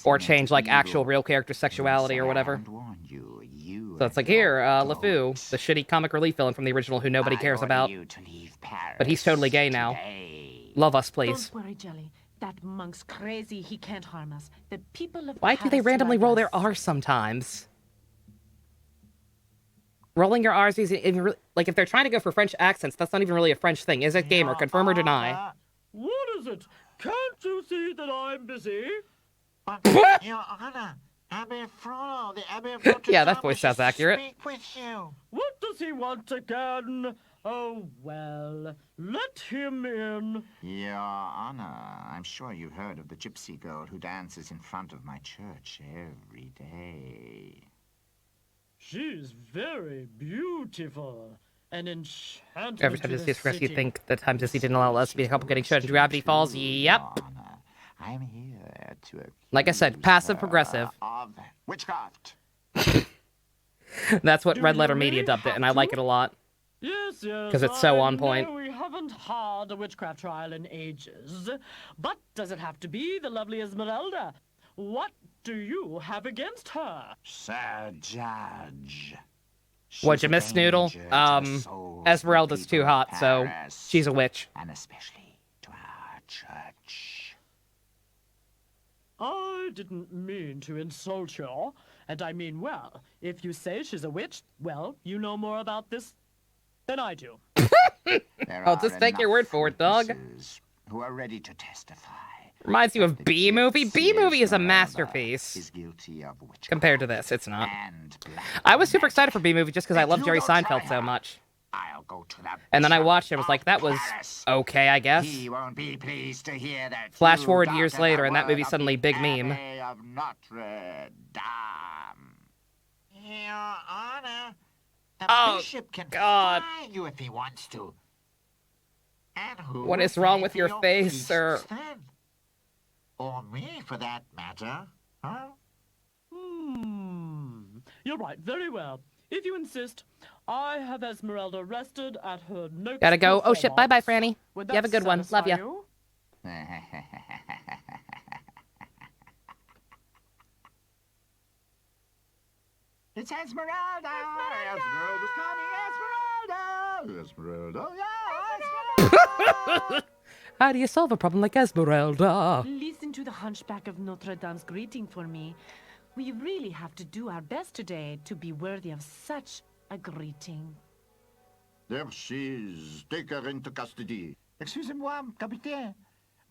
Speaker 1: Or change, like, actual real character sexuality or whatever. So it's like, here, LeFou, the shitty comic relief villain from the original who nobody cares about. But he's totally gay now. Love us, please.
Speaker 5: Don't worry, Jelly. That monk's crazy. He can't harm us. The people of
Speaker 1: Why do they
Speaker 5: Paris
Speaker 1: randomly
Speaker 5: like
Speaker 1: roll
Speaker 5: us.
Speaker 1: their R's sometimes? Rolling your R's is even really, like, if they're trying to go for French accents, that's not even really a French thing. Is it, gamer? Confirm or deny?
Speaker 2: What is it? Can't you see that I'm busy?
Speaker 9: Your Honor, Abbe Frollo, the Abbe of
Speaker 1: Yeah, that voice sounds accurate.
Speaker 9: Speak with you.
Speaker 2: What does he want again? Oh, well, let him in.
Speaker 9: Your Honor, I'm sure you've heard of the gypsy girl who dances in front of my church every day.
Speaker 2: She's very beautiful. An enchantment.
Speaker 1: Every time
Speaker 2: to
Speaker 1: Disney
Speaker 2: the
Speaker 1: is progressed, you
Speaker 2: city.
Speaker 1: think the time Disney didn't allow lesbian couple getting shot in Gravity Falls? Yep.
Speaker 9: Your Honor, I'm here to
Speaker 1: Like I said,
Speaker 9: accuse
Speaker 1: passive
Speaker 9: her
Speaker 1: progressive.
Speaker 9: of witchcraft.
Speaker 1: That's what
Speaker 2: Do
Speaker 1: Red
Speaker 2: you
Speaker 1: Letter
Speaker 2: really
Speaker 1: Media dubbed it,
Speaker 2: have
Speaker 1: and I like
Speaker 2: to?
Speaker 1: it a lot.
Speaker 2: Yes, yes.
Speaker 1: 'Cause it's so
Speaker 2: I
Speaker 1: on point.
Speaker 2: know we haven't had a witchcraft trial in ages. But does it have to be the lovely Esmeralda? What do you have against her?
Speaker 9: Sir Judge.
Speaker 1: What'd you miss, Snoodle? Esmeralda's too hot, so she's a witch.
Speaker 9: And especially to our church.
Speaker 2: I didn't mean to insult you. And I mean well. If you say she's a witch, well, you know more about this than I do.
Speaker 1: I'll just take your word for it, dog.
Speaker 9: Who are ready to testify.
Speaker 1: Reminds you of B-Movie? B-Movie is a masterpiece.
Speaker 9: Is guilty of witchcraft
Speaker 1: Compared to this, it's not.
Speaker 9: and black
Speaker 1: I was super
Speaker 9: magic.
Speaker 1: excited for B-Movie just because I
Speaker 9: If
Speaker 1: love
Speaker 9: you
Speaker 1: Jerry
Speaker 9: don't try
Speaker 1: Seinfeld so
Speaker 9: her,
Speaker 1: much.
Speaker 9: I'll go to the
Speaker 1: And then I
Speaker 9: Bishop
Speaker 1: watched it, I was
Speaker 9: of
Speaker 1: like, that was
Speaker 9: Paris.
Speaker 1: okay, I guess.
Speaker 9: He won't be pleased to hear that.
Speaker 1: Flash
Speaker 9: you
Speaker 1: forward
Speaker 9: doubted
Speaker 1: years
Speaker 9: the
Speaker 1: later, and that
Speaker 9: word
Speaker 1: movie
Speaker 9: of
Speaker 1: suddenly
Speaker 9: the
Speaker 1: big meme.
Speaker 9: Abbé of Notre Dame. Your Honor, the
Speaker 1: Oh,
Speaker 9: bishop can
Speaker 1: God.
Speaker 9: fire you if he wants to. And who
Speaker 1: What is
Speaker 9: will
Speaker 1: wrong
Speaker 9: pay
Speaker 1: with
Speaker 9: for
Speaker 1: your face,
Speaker 9: feasts
Speaker 1: sir?
Speaker 9: then? Or me, for that matter, huh?
Speaker 2: You're right, very well. If you insist, I have Esmeralda arrested at her next
Speaker 1: Gotta go. Oh shit, bye-bye,
Speaker 2: performance.
Speaker 1: Franny.
Speaker 2: Would
Speaker 1: You have a
Speaker 2: that
Speaker 1: good one. Love
Speaker 2: satisfy
Speaker 1: ya.
Speaker 9: It's Esmeralda! Esmeralda's coming! Esmeralda! Esmeralda! Yeah, Esmeralda!
Speaker 1: How do you solve a problem like Esmeralda?
Speaker 5: Listen to the hunchback of Notre Dame's greeting for me. We really have to do our best today to be worthy of such a greeting.
Speaker 7: There she is. Take her into custody.
Speaker 9: Excusez-moi, Capitaine,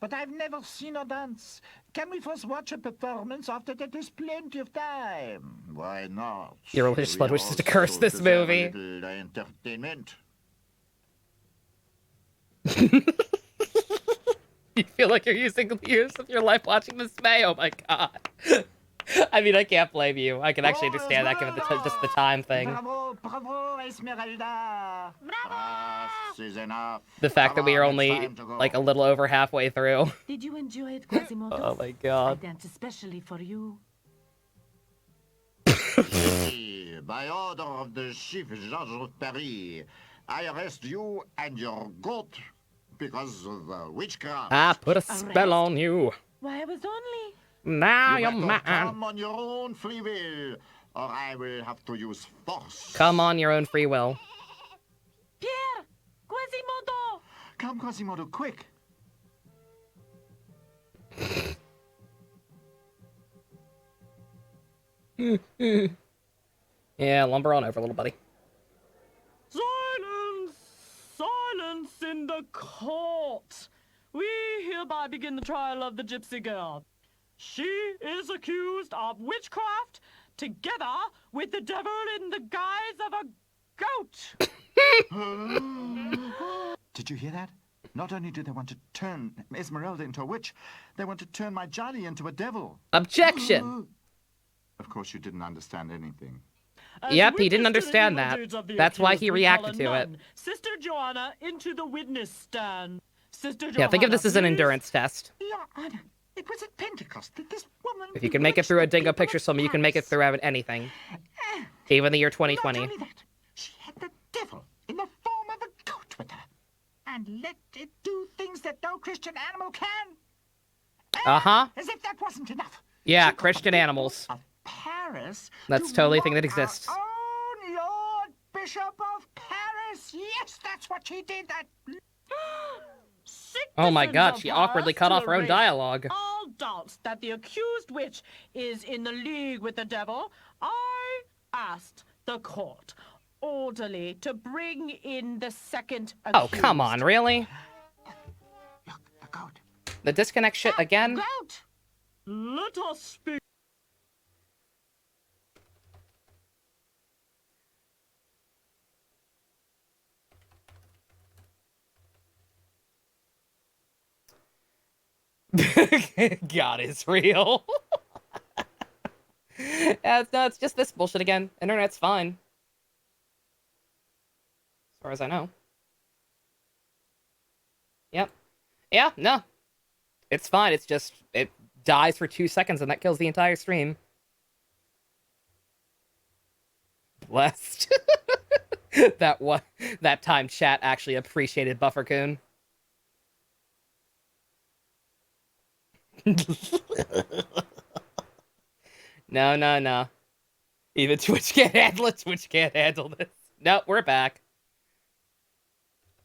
Speaker 9: but I've never seen her dance. Can we first watch a performance? After that, there's plenty of time.
Speaker 7: Why not?
Speaker 1: Your religious
Speaker 7: We
Speaker 1: blood wishes to curse
Speaker 7: also
Speaker 1: this
Speaker 7: deserve
Speaker 1: movie.
Speaker 7: A little entertainment.
Speaker 1: You feel like you're using years of your life watching this May? Oh my god. I mean, I can't blame you. I can actually understand that given just the time thing.
Speaker 9: Bravo, bravo, Esmeralda!
Speaker 7: This is enough.
Speaker 1: The fact that we are
Speaker 7: Come on, it's
Speaker 1: only,
Speaker 7: time to go.
Speaker 1: like, a little over halfway through.
Speaker 5: Did you enjoy it, Quasimodo?
Speaker 1: Oh my
Speaker 5: I
Speaker 1: god.
Speaker 5: danced especially for you.
Speaker 7: By order of the Chief Judge of Paris, I arrest you and your goat because of witchcraft.
Speaker 1: I put a spell on you.
Speaker 5: Why, I was only...
Speaker 1: Now
Speaker 7: You
Speaker 1: you're
Speaker 7: better
Speaker 1: mine.
Speaker 7: come on your own free will, or I will have to use force.
Speaker 1: Come on your own free will.
Speaker 5: Pierre! Quasimodo!
Speaker 9: Come, Quasimodo, quick!
Speaker 1: Yeah, lumber on over, little buddy.
Speaker 2: Silence! Silence in the court! We hereby begin the trial of the gypsy girl. She is accused of witchcraft together with the devil in the guise of a goat.
Speaker 9: Did you hear that? Not only do they want to turn Esmeralda into a witch, they want to turn my Johnny into a devil.
Speaker 1: Objection!
Speaker 7: Of course, you didn't understand anything.
Speaker 1: Yep, he didn't understand that. That's why he reacted to it.
Speaker 2: Sister Joanna, into the witness stand. Sister Joanna,
Speaker 1: Yeah, think of this as an
Speaker 2: please.
Speaker 1: endurance test.
Speaker 9: Your Honor, it was at Pentecost that this woman...
Speaker 1: If you can make it through a Dingo picture film, you can make it through anything. Even the year 2020.
Speaker 9: Not only that, she had the devil in the form of a goat with her. And let it do things that no Christian animal can.
Speaker 1: Uh-huh.
Speaker 9: As if that wasn't enough.
Speaker 1: Yeah, Christian animals.
Speaker 9: Of Paris.
Speaker 1: That's totally a thing that exists.
Speaker 9: Our own Lord Bishop of Paris. Yes, that's what she did. That.
Speaker 1: Oh my god, she awkwardly cut off her own dialogue.
Speaker 2: All doubts that the accused witch is in the league with the devil, I asked the court orderly to bring in the second accused.
Speaker 1: Oh, come on, really?
Speaker 9: Look, the goat.
Speaker 1: The disconnect shit again?
Speaker 9: Goat.
Speaker 2: Let us speak.
Speaker 1: God is real. Yeah, no, it's just this bullshit again. Internet's fine. As far as I know. Yep. Yeah, no. It's fine, it's just, it dies for 2 seconds and that kills the entire stream. Blessed. That time chat actually appreciated Buffercoon. No. Even Twitch can't handle it. Twitch can't handle this. Nope, we're back.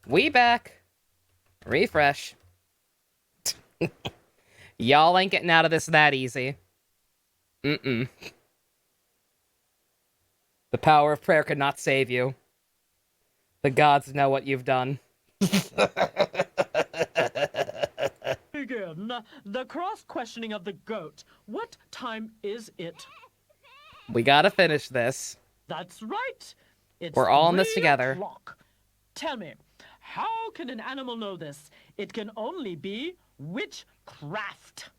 Speaker 1: We back. Refresh. Y'all ain't getting out of this that easy. The power of prayer could not save you. The gods know what you've done.
Speaker 2: Begin the cross-questioning of the goat. What time is it?
Speaker 1: We gotta finish this.
Speaker 2: That's right. It's
Speaker 1: We're all in this
Speaker 2: 3
Speaker 1: together.
Speaker 2: o'clock. Tell me, how can an animal know this? It can only be witchcraft.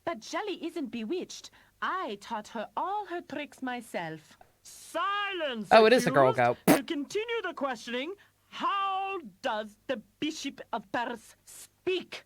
Speaker 8: But Jelly isn't bewitched. I taught her all her tricks myself.
Speaker 2: Silence!
Speaker 1: Oh, it is a girl
Speaker 2: accused.
Speaker 1: goat.
Speaker 2: To continue the questioning, how does the Bishop of Paris speak?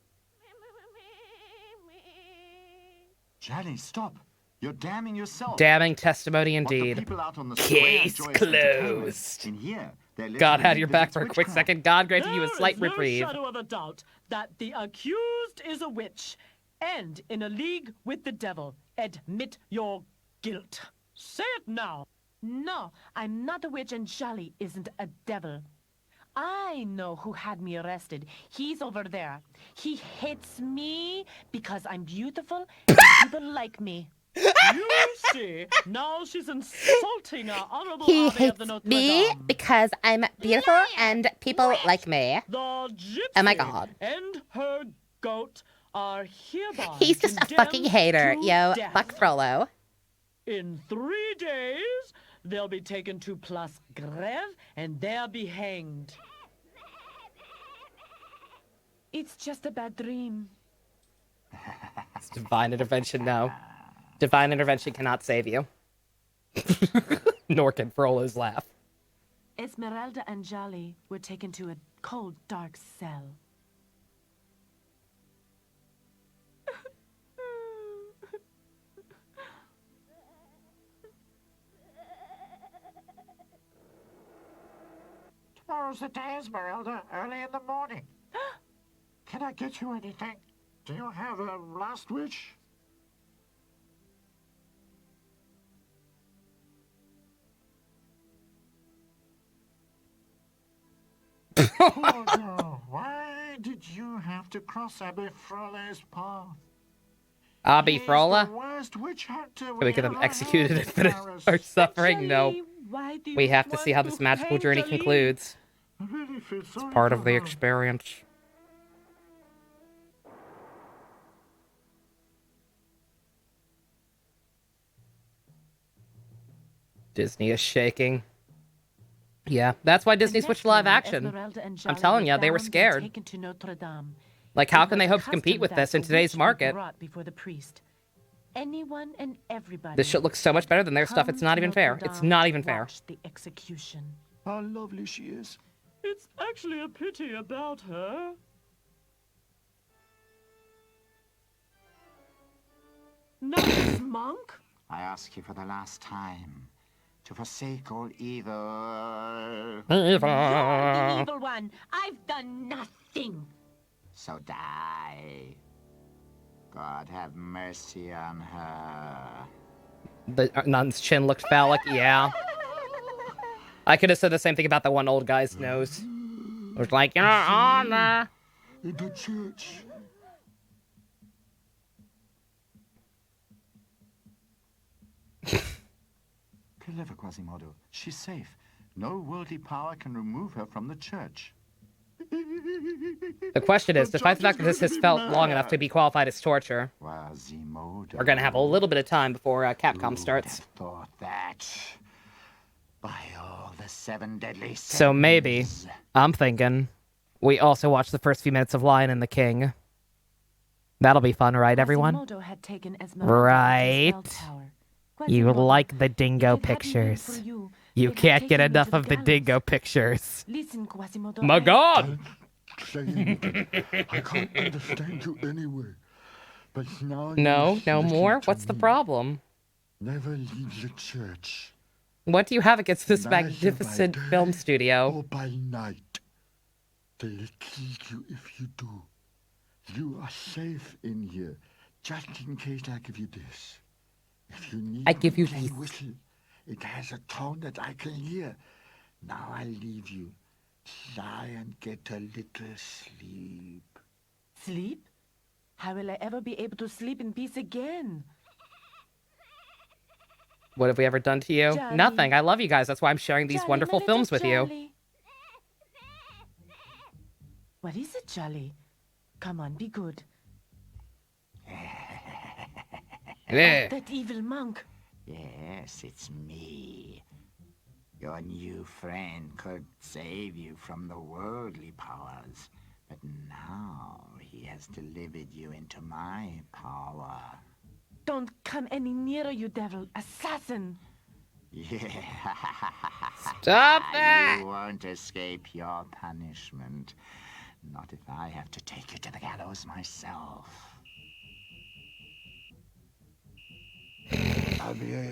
Speaker 7: Jelly, stop. You're damning yourself.
Speaker 1: Damning testimony
Speaker 7: What the
Speaker 1: indeed.
Speaker 7: people out on the square
Speaker 1: Case
Speaker 7: enjoy is entertainment.
Speaker 1: closed.
Speaker 7: In here, they're
Speaker 1: God
Speaker 7: literally
Speaker 1: had your back for a
Speaker 7: visits
Speaker 1: quick
Speaker 7: witchcraft.
Speaker 1: second. God granted you a
Speaker 2: There
Speaker 1: slight
Speaker 2: is no
Speaker 1: reprieve.
Speaker 2: shadow of a doubt that the accused is a witch and in a league with the devil. Admit your guilt. Say it now.
Speaker 8: No, I'm not a witch and Jelly isn't a devil. I know who had me arrested. He's over there. He hates me because I'm beautiful and people like me.
Speaker 2: You see, now she's insulting our honorable
Speaker 10: He
Speaker 2: Abbey of the
Speaker 10: hates
Speaker 2: Notre
Speaker 10: me
Speaker 2: Dame.
Speaker 10: because I'm beautiful and people like me.
Speaker 2: The gypsy
Speaker 10: Oh my God.
Speaker 2: and her goat are hereby
Speaker 10: He's just a fucking
Speaker 2: condemned
Speaker 10: hater,
Speaker 2: to
Speaker 10: yo.
Speaker 2: death.
Speaker 10: Fuck Frollo.
Speaker 2: In 3 days, they'll be taken to Place Greve and they'll be hanged.
Speaker 8: It's just a bad dream.
Speaker 1: It's divine intervention, no. Divine intervention cannot save you. Nor can Frollo's laugh.
Speaker 8: Esmeralda and Jolly were taken to a cold, dark cell.
Speaker 9: Tomorrow's the day, Esmeralda, early in the morning. Can I get you anything?
Speaker 6: Do you have a last wish? Poor girl, why did you have to cross Abbe Frolle's path?
Speaker 1: Abby
Speaker 6: He's
Speaker 1: Frolla?
Speaker 6: the worst witch hunter
Speaker 1: Can we get them
Speaker 6: ever
Speaker 1: executed
Speaker 6: had
Speaker 1: and finish
Speaker 6: in Paris.
Speaker 1: our suffering? No.
Speaker 8: Jelly, why do
Speaker 1: We
Speaker 8: you
Speaker 1: have to
Speaker 8: want
Speaker 1: see how this magical
Speaker 8: hang
Speaker 1: journey
Speaker 8: Jelly?
Speaker 1: concludes.
Speaker 6: I really feel sorry
Speaker 1: Part
Speaker 6: for
Speaker 1: of the
Speaker 6: her.
Speaker 1: experience. Disney is shaking. Yeah, that's why Disney switched to live action. I'm telling you, they were scared.
Speaker 8: Taken to Notre Dame.
Speaker 1: Like, how
Speaker 8: It
Speaker 1: can
Speaker 8: was
Speaker 1: they hope to compete
Speaker 8: custom
Speaker 1: with
Speaker 8: that
Speaker 1: this in
Speaker 8: the
Speaker 1: today's
Speaker 8: witch be
Speaker 1: market?
Speaker 8: brought before the priest. anyone and everybody.
Speaker 1: This shit looks so much better than their stuff.
Speaker 8: Come
Speaker 1: It's not
Speaker 8: to
Speaker 1: even fair.
Speaker 8: Notre
Speaker 1: It's
Speaker 8: Dame
Speaker 1: not
Speaker 8: to
Speaker 1: even fair.
Speaker 8: watch the execution.
Speaker 6: How lovely she is.
Speaker 2: It's actually a pity about her. Nice monk.
Speaker 9: I ask you for the last time to forsake all evil.
Speaker 8: You're the evil one. I've done nothing.
Speaker 9: So die. God have mercy on her.
Speaker 1: The nun's chin looked phallic. Yeah. I could have said the same thing about the one old guy's nose. It was like, Your Honor.
Speaker 6: In the church.
Speaker 7: Clever Quasimodo. She's safe. No worldly power can remove her from the church.
Speaker 1: The question is, despite the fact that this has felt long enough to be qualified as torture,
Speaker 7: Quasimodo.
Speaker 1: we're gonna have a little bit of time before Capcom starts.
Speaker 9: Thought that. By all the 7 deadly sins.
Speaker 1: So maybe, I'm thinking, we also watch the first few minutes of Lion and the King. That'll be fun, right, everyone?
Speaker 8: Quasimodo had taken Esmeralda
Speaker 1: Right.
Speaker 8: to his bell tower.
Speaker 1: You
Speaker 8: Quasimodo,
Speaker 1: like the dingo
Speaker 8: if it hadn't been
Speaker 1: pictures.
Speaker 8: for you,
Speaker 1: You
Speaker 8: they'd have
Speaker 1: can't get
Speaker 8: taken me
Speaker 1: enough
Speaker 8: to the
Speaker 1: of the
Speaker 8: gallows.
Speaker 1: dingo pictures.
Speaker 8: Listen, Quasimodo.
Speaker 1: My God!
Speaker 6: Say anything. I can't understand you anyway. But now
Speaker 1: No,
Speaker 6: you're
Speaker 1: no
Speaker 6: listening
Speaker 1: more?
Speaker 6: to
Speaker 1: What's the
Speaker 6: me.
Speaker 1: problem?
Speaker 6: Never leave the church.
Speaker 1: What do you have against this
Speaker 6: Neither by
Speaker 1: magnificent
Speaker 6: day
Speaker 1: film studio?
Speaker 6: Or by night. They'll kill you if you do. You are safe in here. Just in case I give you this. If you need
Speaker 1: I give you
Speaker 6: to play
Speaker 1: this.
Speaker 6: whistle, it has a tone that I can hear. Now I leave you. Lie and get a little sleep.
Speaker 8: Sleep? How will I ever be able to sleep in peace again?
Speaker 1: What have we ever done to you?
Speaker 8: Johnny.
Speaker 1: Nothing. I love you guys. That's why I'm sharing these
Speaker 8: Jolly,
Speaker 1: wonderful
Speaker 8: my little
Speaker 1: films with you.
Speaker 8: Jolly. What is it, Jolly? Come on, be good.
Speaker 1: Yeah.
Speaker 8: That evil monk.
Speaker 9: Yes, it's me. Your new friend could save you from the worldly powers, but now he has delivered you into my power.
Speaker 8: Don't come any nearer, you devil. Assassin.
Speaker 9: Yeah.
Speaker 1: Stop that!
Speaker 9: You won't escape your punishment. Not if I have to take you to the gallows myself.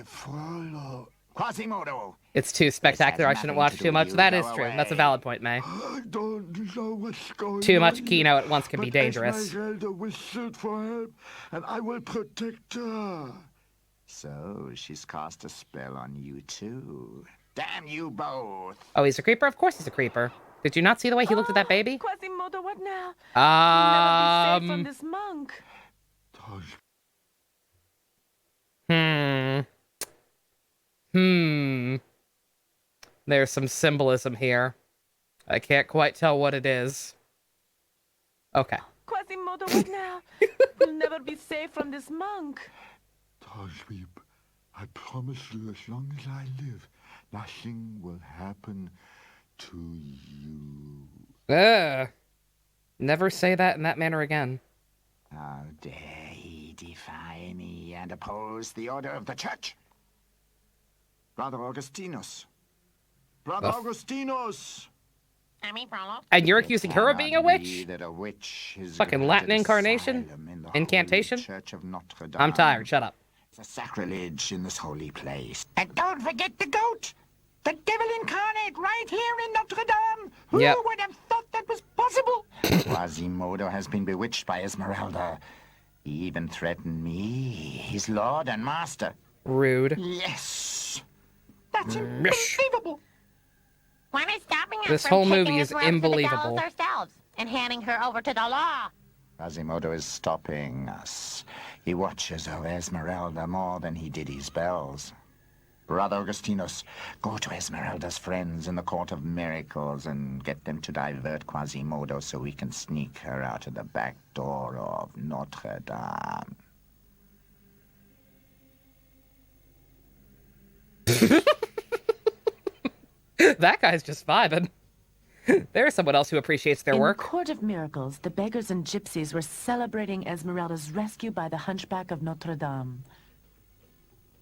Speaker 6: Frollo.
Speaker 9: Quasimodo!
Speaker 1: It's too spectacular. I
Speaker 9: This has
Speaker 1: shouldn't
Speaker 9: nothing
Speaker 1: watch
Speaker 9: to
Speaker 1: too
Speaker 9: do
Speaker 1: much.
Speaker 9: with you.
Speaker 1: That is
Speaker 9: Go
Speaker 1: true. That's a valid point, May.
Speaker 6: I don't know what's going
Speaker 1: Too
Speaker 6: on
Speaker 1: much
Speaker 6: here,
Speaker 1: Kino at once can be
Speaker 6: but
Speaker 1: dangerous.
Speaker 6: Esmeralda whistled for help, and I will protect her.
Speaker 9: So she's cast a spell on you too. Damn you both!
Speaker 1: Oh, he's a creeper? Of course he's a creeper. Did you not see the way he looked at that baby?
Speaker 8: Quasimodo, what now? You'll never be safe from
Speaker 1: Um...
Speaker 8: this monk.
Speaker 1: There's some symbolism here. I can't quite tell what it is. Okay.
Speaker 8: Quasimodo, what now? You'll never be safe from this monk.
Speaker 6: Torsweep, I promise you, as long as I live, nothing will happen to you.
Speaker 1: Ugh. Never say that in that manner again.
Speaker 9: How dare he defy me and oppose the order of the church? Brother Augustinus.
Speaker 7: Brother Augustinus!
Speaker 1: And you're accusing her of being a
Speaker 9: Cannot be
Speaker 1: witch?
Speaker 9: that a witch is
Speaker 1: Fucking Latin
Speaker 9: granted
Speaker 1: incarnation?
Speaker 9: asylum in the
Speaker 1: Incantation?
Speaker 9: Holy Church of Notre Dame.
Speaker 1: I'm tired. Shut up.
Speaker 9: It's a sacrilege in this holy place. And don't forget the goat! The devil incarnate right here in Notre Dame! Who
Speaker 1: Yep.
Speaker 9: would have thought that was possible? Quasimodo has been bewitched by Esmeralda. He even threatened me, his lord and master.
Speaker 1: Rude.
Speaker 9: Yes! That's
Speaker 1: Mish.
Speaker 9: unbelievable!
Speaker 11: What is stopping us
Speaker 1: This
Speaker 11: from
Speaker 1: whole
Speaker 11: taking
Speaker 1: movie is
Speaker 11: Esmeralda to the gallows
Speaker 1: unbelievable.
Speaker 11: ourselves and handing her over to the law?
Speaker 9: Quasimodo is stopping us. He watches over Esmeralda more than he did his bells. Brother Augustinus, go to Esmeralda's friends in the Court of Miracles and get them to divert Quasimodo so we can sneak her out of the back door of Notre Dame.
Speaker 1: That guy's just vibing. There's someone else who appreciates their
Speaker 8: In
Speaker 1: work.
Speaker 8: the Court of Miracles, the beggars and gypsies were celebrating Esmeralda's rescue by the Hunchback of Notre Dame.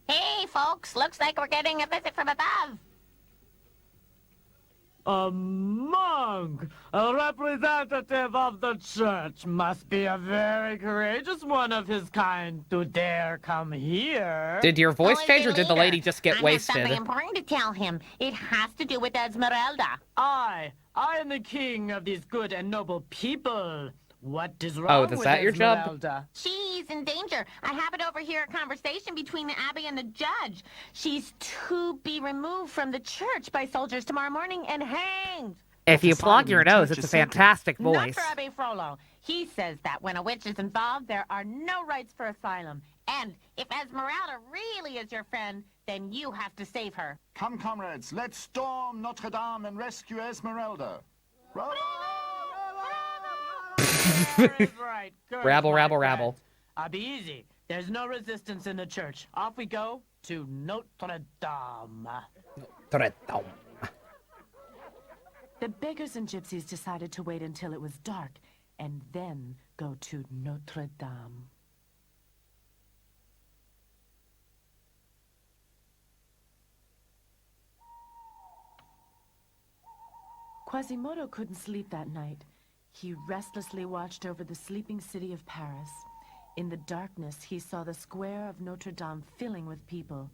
Speaker 11: Hey, folks, looks like we're getting a visit from above.
Speaker 2: A monk, a representative of the church, must be a very courageous one of his kind to dare come here.
Speaker 1: Did your voice
Speaker 11: Who is
Speaker 1: change
Speaker 11: the
Speaker 1: or did the
Speaker 11: leader?
Speaker 1: lady just get
Speaker 11: I
Speaker 1: wasted?
Speaker 11: have something important to tell him. It has to do with Esmeralda.
Speaker 2: I am the king of these good and noble people. What is wrong
Speaker 1: Oh, is
Speaker 2: with
Speaker 1: that your job?
Speaker 2: Esmeralda?
Speaker 11: She's in danger. I happened to overhear a conversation between the abbey and the judge. She's to be removed from the church by soldiers tomorrow morning and hanged.
Speaker 1: If you
Speaker 6: That's a
Speaker 1: plug
Speaker 6: sign
Speaker 1: your
Speaker 6: the
Speaker 1: nose,
Speaker 6: church
Speaker 1: it's a
Speaker 6: is sacred.
Speaker 1: fantastic
Speaker 8: Not
Speaker 1: voice.
Speaker 8: for Abbe Frollo. He says that when a witch is involved, there are no rights for asylum.
Speaker 11: And if Esmeralda really is your friend, then you have to save her.
Speaker 9: Come, comrades, let's storm Notre Dame and rescue Esmeralda. Bravo!
Speaker 2: Is right. Good,
Speaker 1: Rabble,
Speaker 2: my
Speaker 1: rabble,
Speaker 2: friend.
Speaker 1: rabble.
Speaker 2: I'll be easy. There's no resistance in the church. Off we go to Notre Dame.
Speaker 8: The beggars and gypsies decided to wait until it was dark and then go to Notre Dame. Quasimodo couldn't sleep that night. He restlessly watched over the sleeping city of Paris. In the darkness, he saw the square of Notre Dame filling with people.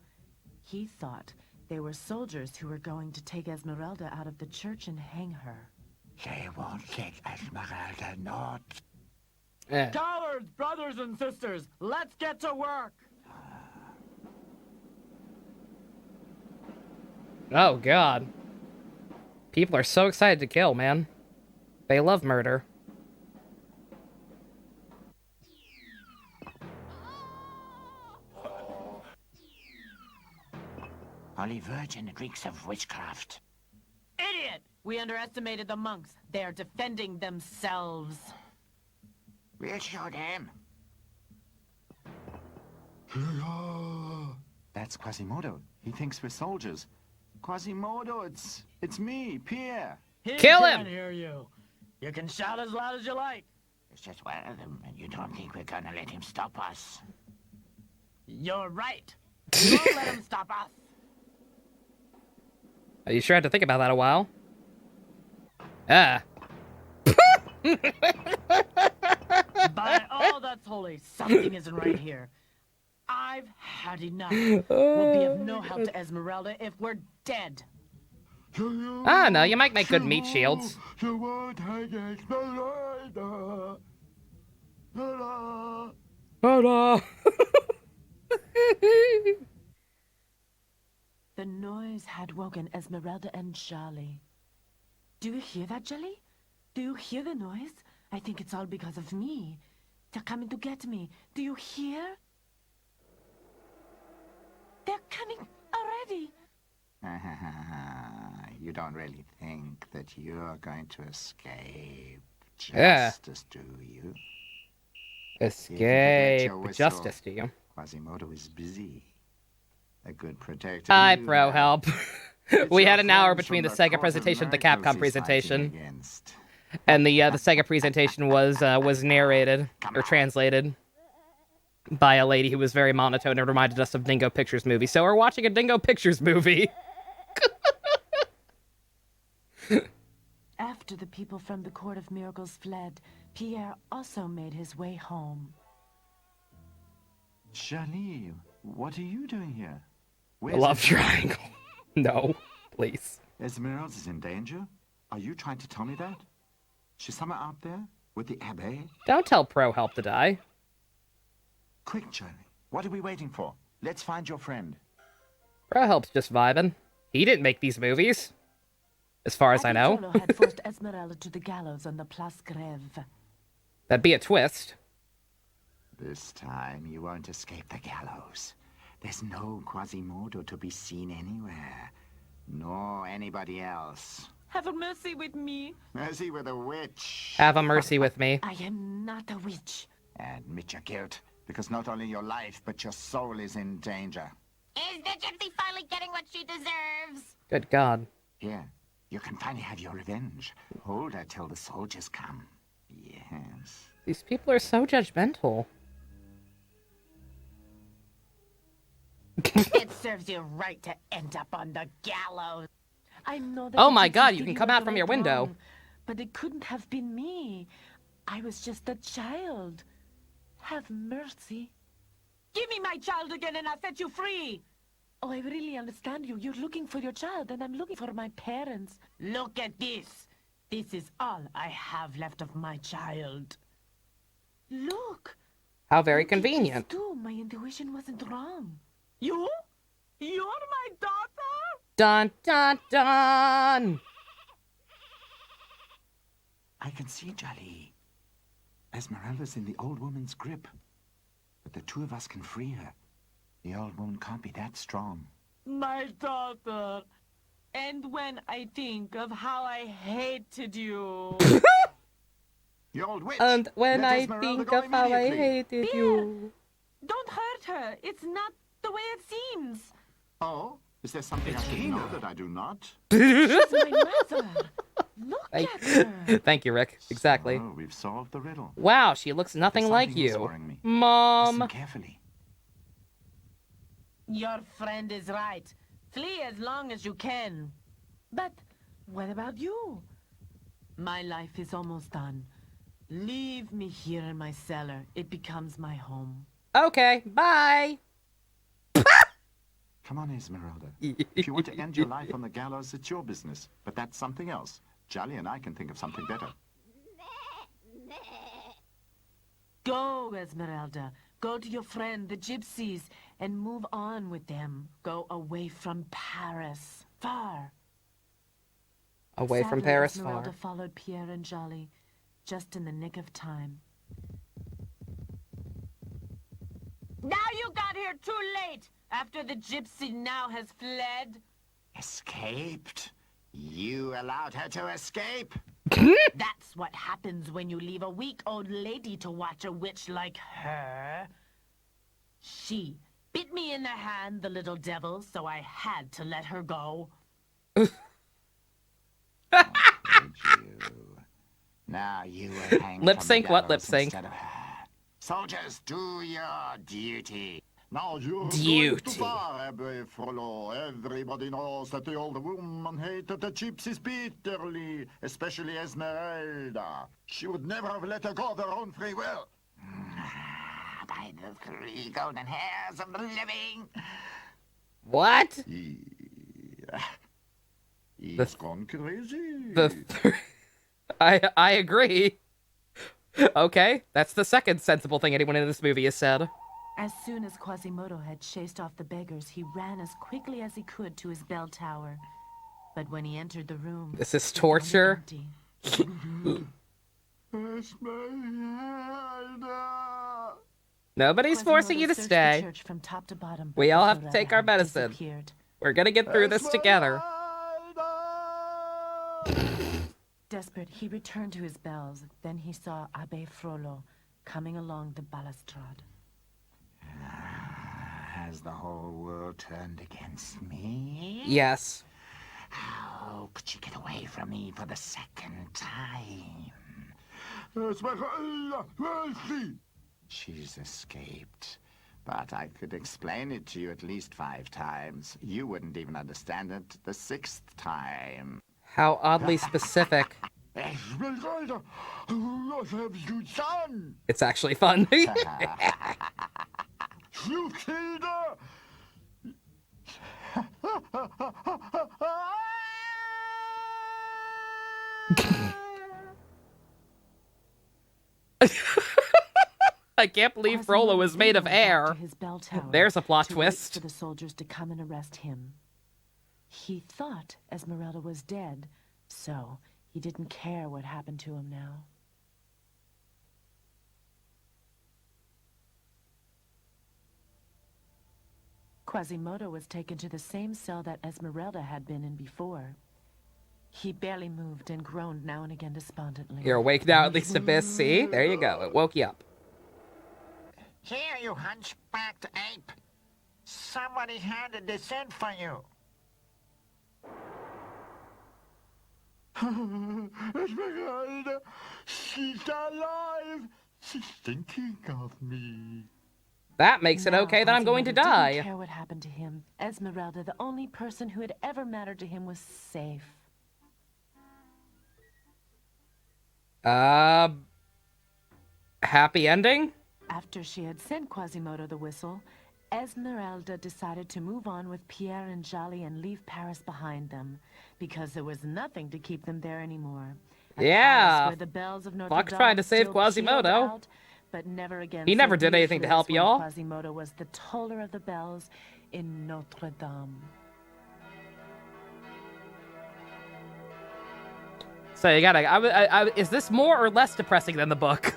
Speaker 8: He thought they were soldiers who were going to take Esmeralda out of the church and hang her.
Speaker 9: They won't get Esmeralda, not.
Speaker 1: Eh.
Speaker 2: Cowards, brothers and sisters, let's get to work.
Speaker 1: Oh, God. People are so excited to kill, man. They love murder.
Speaker 9: Holy Virgin, it reeks of witchcraft.
Speaker 8: Idiot! We underestimated the monks. They are defending themselves.
Speaker 9: We'll show them. That's Quasimodo. He thinks we're soldiers. Quasimodo, it's me, Pierre.
Speaker 2: He
Speaker 1: Kill
Speaker 2: can't
Speaker 1: him!
Speaker 2: hear you. You can shout as loud as you like.
Speaker 9: There's just one of them, and you don't think we're gonna let him stop us?
Speaker 2: You're right. We won't let him stop us.
Speaker 1: You sure had to think about that a while? Ah.
Speaker 2: By all that's holy, something isn't right here. I've had enough. We'll be of no help to Esmeralda if we're dead.
Speaker 1: Ah, no, you might make good meat shields.
Speaker 6: You won't hang Esmeralda. Ta-da.
Speaker 1: Ta-da.
Speaker 8: The noise had woken Esmeralda and Charlie. Do you hear that, Jelly? Do you hear the noise? I think it's all because of me. They're coming to get me. Do you hear? They're coming already.
Speaker 9: You don't really think that you're going to escape
Speaker 1: Yeah.
Speaker 9: justice, do you?
Speaker 1: Escape
Speaker 9: your whistle.
Speaker 1: justice to you.
Speaker 9: Quasimodo is busy. A good protector.
Speaker 1: Hi,
Speaker 9: you
Speaker 1: pro
Speaker 9: have.
Speaker 1: help.
Speaker 9: It's
Speaker 1: We
Speaker 9: your
Speaker 1: had an hour
Speaker 9: friends
Speaker 1: between the
Speaker 9: from
Speaker 1: Sega
Speaker 9: Court of
Speaker 1: presentation and the
Speaker 9: Miracles
Speaker 1: Capcom
Speaker 9: he's
Speaker 1: presentation.
Speaker 9: fighting against.
Speaker 1: And the Sega presentation was narrated or translated by a lady who was very monotone and reminded us of Dingo Pictures movie. So we're watching a Dingo Pictures movie.
Speaker 8: After the people from the Court of Miracles fled, Pierre also made his way home.
Speaker 9: Charlie, what are you doing here? Where's
Speaker 1: Love
Speaker 9: Esmeralda?
Speaker 1: triangle. No, please.
Speaker 9: Esmeralda's in danger? Are you trying to tell me that? She's somewhere out there with the Abbe?
Speaker 1: Don't tell pro help to die.
Speaker 9: Quick, Charlie. What are we waiting for? Let's find your friend.
Speaker 1: Pro help's just vibing. He didn't make these movies, as far as I know.
Speaker 8: Frollo had forced Esmeralda to the gallows on the Place Grève.
Speaker 1: That'd be a twist.
Speaker 9: This time you won't escape the gallows. There's no Quasimodo to be seen anywhere. Nor anybody else.
Speaker 8: Have a mercy with me.
Speaker 9: Mercy with a witch.
Speaker 1: Have a mercy with me.
Speaker 8: I am not a witch.
Speaker 9: Admit your guilt, because not only your life, but your soul is in danger.
Speaker 11: Is the gypsy finally getting what she deserves?
Speaker 1: Good God.
Speaker 9: Here, You can finally have your revenge. Hold her till the soldiers come. Yes.
Speaker 1: These people are so judgmental.
Speaker 5: It serves you right to end up on the gallows.
Speaker 8: I know that
Speaker 1: Oh
Speaker 8: the
Speaker 1: my
Speaker 8: gypsies
Speaker 1: god, you
Speaker 8: did
Speaker 1: can come
Speaker 8: a
Speaker 1: out from your
Speaker 8: great
Speaker 1: window.
Speaker 8: wrong, but it couldn't have been me. I was just a child. Have mercy.
Speaker 2: Give me my child again and I'll set you free.
Speaker 8: Oh, I really understand you. You're looking for your child, and I'm looking for my parents.
Speaker 5: Look at this. This is all I have left of my child.
Speaker 8: Look.
Speaker 1: How very
Speaker 8: Look at this
Speaker 1: convenient.
Speaker 8: too. My intuition wasn't wrong.
Speaker 2: You? You're my daughter?
Speaker 1: Dun dun dun!
Speaker 9: I can see, Jolly. Esmeralda's in the old woman's grip. But the two of us can free her. The old woman can't be that strong.
Speaker 2: My daughter. And when I think of how I hated you.
Speaker 9: The old witch!
Speaker 1: And when
Speaker 9: Let
Speaker 1: I
Speaker 9: Esmeralda
Speaker 1: think
Speaker 9: go
Speaker 1: of how I
Speaker 9: immediately.
Speaker 1: hated you.
Speaker 2: Don't hurt her. It's not the way it seems.
Speaker 7: Oh? Is there something I should know that I do not?
Speaker 8: She's my mother. Look at her.
Speaker 1: Thank you, Rick. Exactly.
Speaker 7: Oh, we've solved the riddle.
Speaker 1: Wow, she looks nothing
Speaker 9: There's
Speaker 1: like
Speaker 9: something
Speaker 1: you.
Speaker 9: whispering me.
Speaker 1: Mom.
Speaker 9: Listen carefully.
Speaker 5: Your friend is right. Flee as long as you can.
Speaker 8: But what about you?
Speaker 5: My life is almost done. Leave me here in my cellar. It becomes my home.
Speaker 1: Okay, bye.
Speaker 9: Come on, Esmeralda. If you want to end your life on the gallows, it's your business. But that's something else. Jolly and I can think of something better.
Speaker 5: Go, Esmeralda. Go to your friend, the gypsies, and move on with them. Go away from Paris. Far.
Speaker 1: Away from
Speaker 5: Sadly,
Speaker 1: Paris
Speaker 5: Esmeralda
Speaker 1: far.
Speaker 5: followed Pierre and Jolly, just in the nick of time. Now you got here too late, after the gypsy now has fled.
Speaker 9: Escaped? You allowed her to escape?
Speaker 5: That's what happens when you leave a weak old lady to watch a witch like her. She bit me in the hand, the little devil, so I had to let her go.
Speaker 9: Did you? Now you will hang
Speaker 1: Lip
Speaker 9: from the
Speaker 1: sync? What
Speaker 9: gallows
Speaker 1: lip sync?
Speaker 9: instead of her. Soldiers, do your duty.
Speaker 6: Now you're
Speaker 1: Duty.
Speaker 6: going too far, Abbe Frollo. Everybody knows that the old woman hated the gypsies bitterly, especially Esmeralda. She would never have let her go of her own free will.
Speaker 9: By the 3 golden hairs of the living.
Speaker 1: What?
Speaker 6: He's gone crazy.
Speaker 1: I agree. Okay, that's the second sensible thing anyone in this movie has said.
Speaker 8: As soon as Quasimodo had chased off the beggars, he ran as quickly as he could to his bell tower. But when he entered the room,
Speaker 1: This is
Speaker 8: he found it
Speaker 1: torture.
Speaker 8: empty.
Speaker 6: Esmeralda.
Speaker 1: Nobody's forcing you to
Speaker 8: Quasimodo searched the
Speaker 1: stay.
Speaker 8: church from top to bottom, but
Speaker 1: We all have to
Speaker 8: Esmeralda
Speaker 1: take our
Speaker 8: had
Speaker 1: medicine.
Speaker 8: disappeared.
Speaker 1: We're gonna get through this together.
Speaker 8: Desperate, he returned to his bells. Then he saw Abbe Frollo coming along the balustrade.
Speaker 9: Has the whole world turned against me?
Speaker 1: Yes.
Speaker 9: How could she get away from me for the second time?
Speaker 6: Esmeralda, where is she?
Speaker 9: She's escaped. But I could explain it to you at least 5 times. You wouldn't even understand it the 6th time.
Speaker 1: How oddly specific.
Speaker 6: Esmeralda, what have you done?
Speaker 1: It's actually fun.
Speaker 6: You killed her!
Speaker 1: I can't believe Frollo is made of
Speaker 8: Quasimodo ran back
Speaker 1: air.
Speaker 8: to his bell tower
Speaker 1: There's a plot
Speaker 8: to
Speaker 1: twist.
Speaker 8: wait for the soldiers to come and arrest him. He thought Esmeralda was dead, so he didn't care what happened to him now. Quasimodo was taken to the same cell that Esmeralda had been in before. He barely moved and groaned now and again despondently.
Speaker 1: You're awake now, at least a bit. See? There you go. It woke you up.
Speaker 9: Here, you hunchbacked ape. Somebody handed this in for you.
Speaker 6: Esmeralda, she's alive. She's thinking of me.
Speaker 1: That makes it okay that I'm going to die.
Speaker 8: Didn't care what happened to him. Esmeralda, the only person who had ever mattered to him, was safe.
Speaker 1: Happy ending?
Speaker 8: After she had sent Quasimodo the whistle, Esmeralda decided to move on with Pierre and Jolly and leave Paris behind them, because there was nothing to keep them there anymore.
Speaker 1: Yeah.
Speaker 8: Where the bells of Notre
Speaker 1: Fuck
Speaker 8: Dame
Speaker 1: trying to save
Speaker 8: still
Speaker 1: Quasimodo.
Speaker 8: pealed out, but never again
Speaker 1: He
Speaker 8: so
Speaker 1: never did anything to
Speaker 8: beautifully
Speaker 1: help
Speaker 8: as when
Speaker 1: y'all.
Speaker 8: Quasimodo was the toller of the bells in Notre Dame.
Speaker 1: So you gotta. Is this more or less depressing than the book?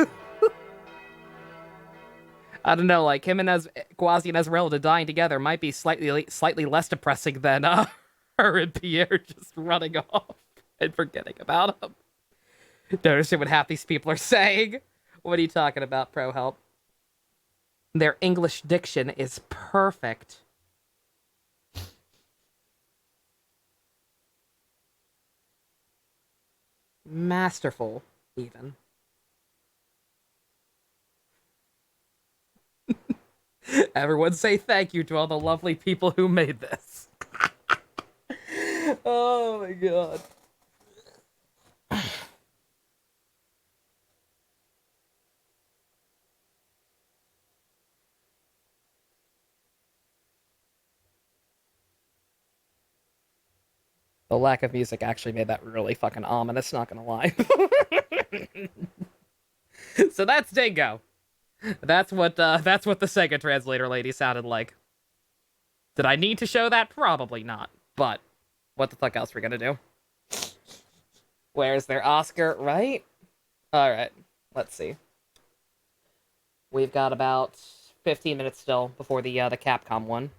Speaker 1: I don't know. Like him and Quasi and Esmeralda dying together might be slightly less depressing than her and Pierre just running off and forgetting about him. Don't understand what half these people are saying. What are you talking about, Pro Help? Their English diction is perfect. Masterful, even. Everyone say thank you to all the lovely people who made this. Oh my god. The lack of music actually made that really fucking ominous, not gonna lie. So that's Dingo. That's what the Sega translator lady sounded like. Did I need to show that? Probably not. But what the fuck else are we gonna do? Where's their Oscar, right? Alright, let's see. We've got about 15 minutes still before the Capcom one.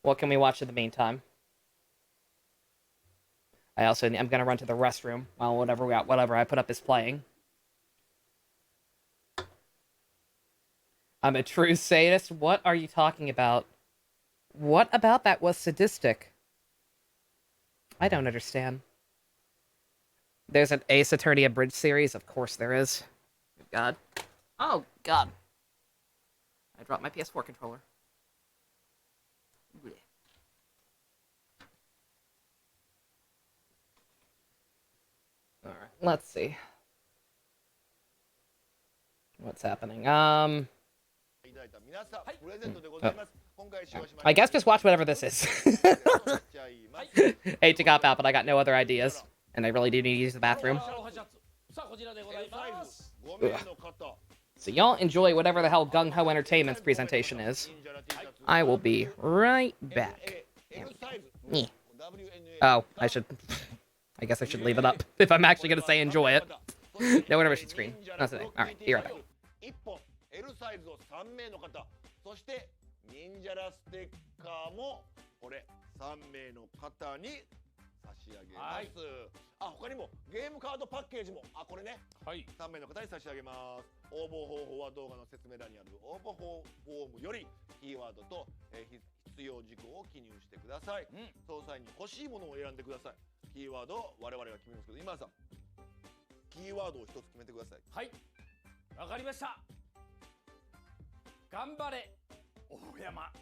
Speaker 1: What can we watch in the meantime? I'm gonna run to the restroom while whatever I put up is playing. I'm a true sadist. What are you talking about? What about that was sadistic? I don't understand. There's an Ace Attorney Abridged series. Of course there is. God. Oh, God. I dropped my PS4 controller. Blech. Alright, let's see. What's happening? Oh. I guess just watch whatever this is. Hate to cop out, but I got no other ideas. And I really do need to use the bathroom. Ugh. So y'all enjoy whatever the hell Gung Ho Entertainment's presentation is. I will be right back. Oh, I guess I should leave it up if I'm actually going to say enjoy it. No intermission screen. Not today. Alright, be right back.
Speaker 12: L サイズを3名の方、そして忍者ラステッカーもこれ3名の方に差し上げます。あ、他にもゲームカードパッケージもこれね、3名の方に差し上げます。応募方法は動画の説明欄にある応募フォームよりキーワードと必要事項を記入してください。その際に欲しいものを選んでください。キーワードを我々が決めますけど、今さんキーワードを一つ決めてください。はい、わかりました。頑張れ大山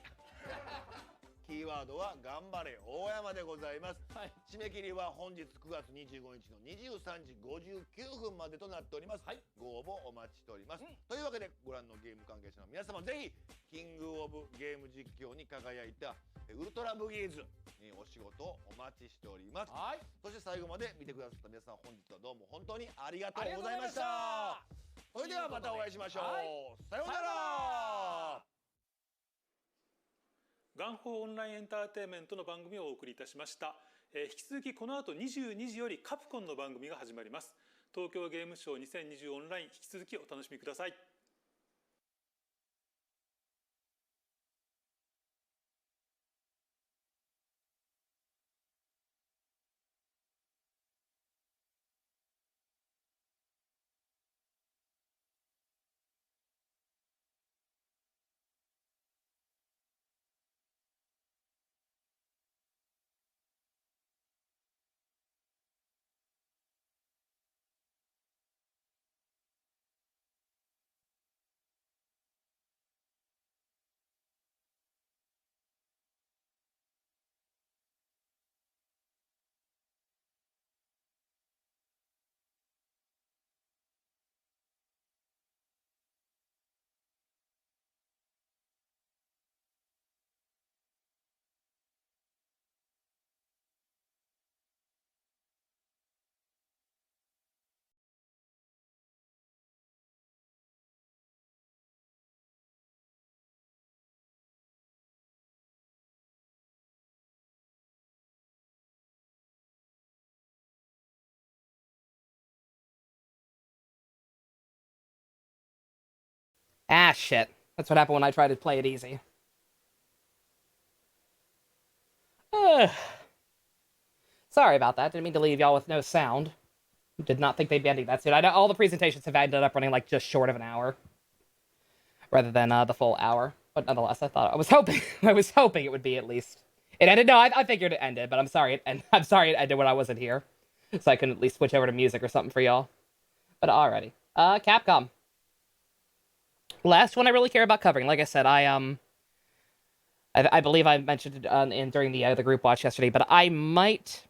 Speaker 12: キーワードは頑張れ大山でございます、締め切りは本日9月25日の23時59分までとなっております、ご応募お待ちしております、というわけでご覧のゲーム関係者の皆様ぜひキングオブゲーム実況に輝いたウルトラブギーズにお仕事をお待ちしております、そして最後まで見てくださった皆さん本日はどうも本当にありがとうございました。それではまたお会いしましょう。さようなら。
Speaker 13: ガンホーオンラインエンターテインメントの番組をお送りいたしました。引き続きこの後22時よりカプコンの番組が始まります。東京ゲームショウ2020オンライン引き続きお楽しみください。
Speaker 1: Ah, shit. That's what happened when I tried to play it easy. Sorry about that. Didn't mean to leave y'all with no sound. Did not think they'd be ending that soon. I know all the presentations have ended up running like just short of an hour, rather than the full hour. But nonetheless, I was hoping it would be at least. It ended. No, I figured it ended, but I'm sorry. I'm sorry it ended when I wasn't here, so I can at least switch over to music or something for y'all. But alrighty. Capcom. Last one I really care about covering. Like I said, I believe I mentioned it during the group watch yesterday, but I might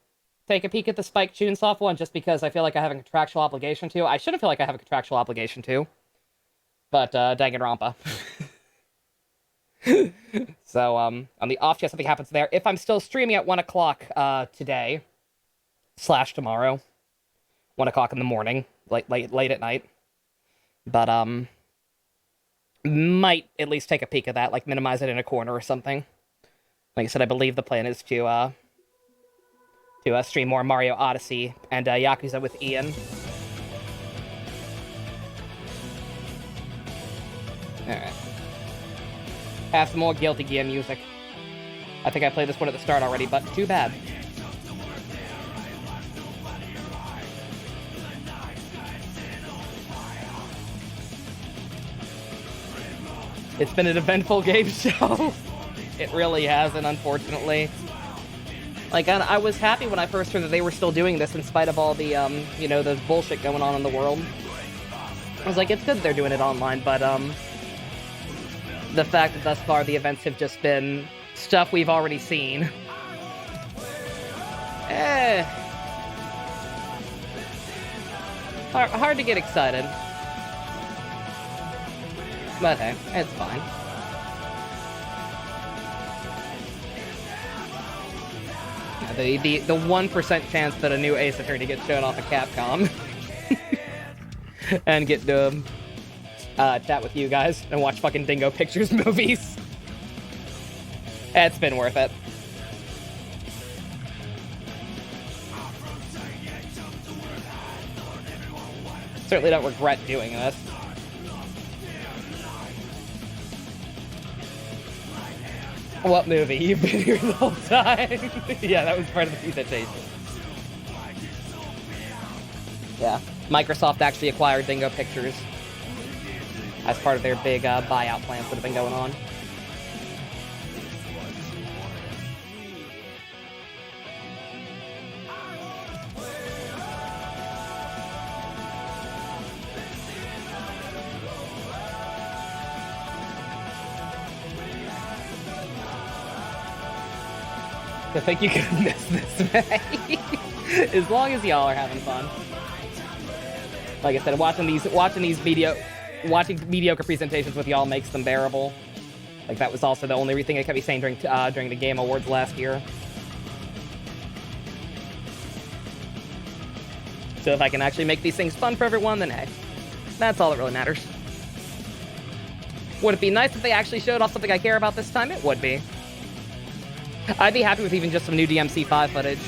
Speaker 1: take a peek at the Spike Chunsoft one just because I feel like I have a contractual obligation to. I shouldn't feel like I have a contractual obligation to, but Danganronpa. So on the off chance something happens there, if I'm still streaming at 1 o'clock today / tomorrow, 1 o'clock in the morning, late at night, but might at least take a peek at that, like minimize it in a corner or something. Like I said, I believe the plan is to stream more Mario Odyssey and Yakuza with Ian. Alright. Have some more Guilty Gear music. I think I played this one at the start already, but too bad. It's been an eventful game show. It really hasn't, unfortunately. Like, I was happy when I first heard that they were still doing this in spite of all the, the bullshit going on in the world. I was like, it's good they're doing it online, but, the fact that thus far the events have just been stuff we've already seen. Hard to get excited. But hey, it's fine. The 1% chance that a new Ace Attorney gets shown off at Capcom and get to chat with you guys and watch fucking Dingo Pictures movies. It's been worth it. Certainly don't regret doing this. What movie? You've been here the whole time. Yeah, that was part of the presentation. Yeah, Microsoft actually acquired Dingo Pictures as part of their big buyout plans that have been going on. I think you could miss this, May. As long as y'all are having fun. Like I said, watching mediocre presentations with y'all makes them bearable. Like that was also the only thing I kept me saying during the Game Awards last year. So if I can actually make these things fun for everyone, then hey, that's all that really matters. Would it be nice if they actually showed off something I care about this time? It would be. I'd be happy with even just some new DMC5 footage.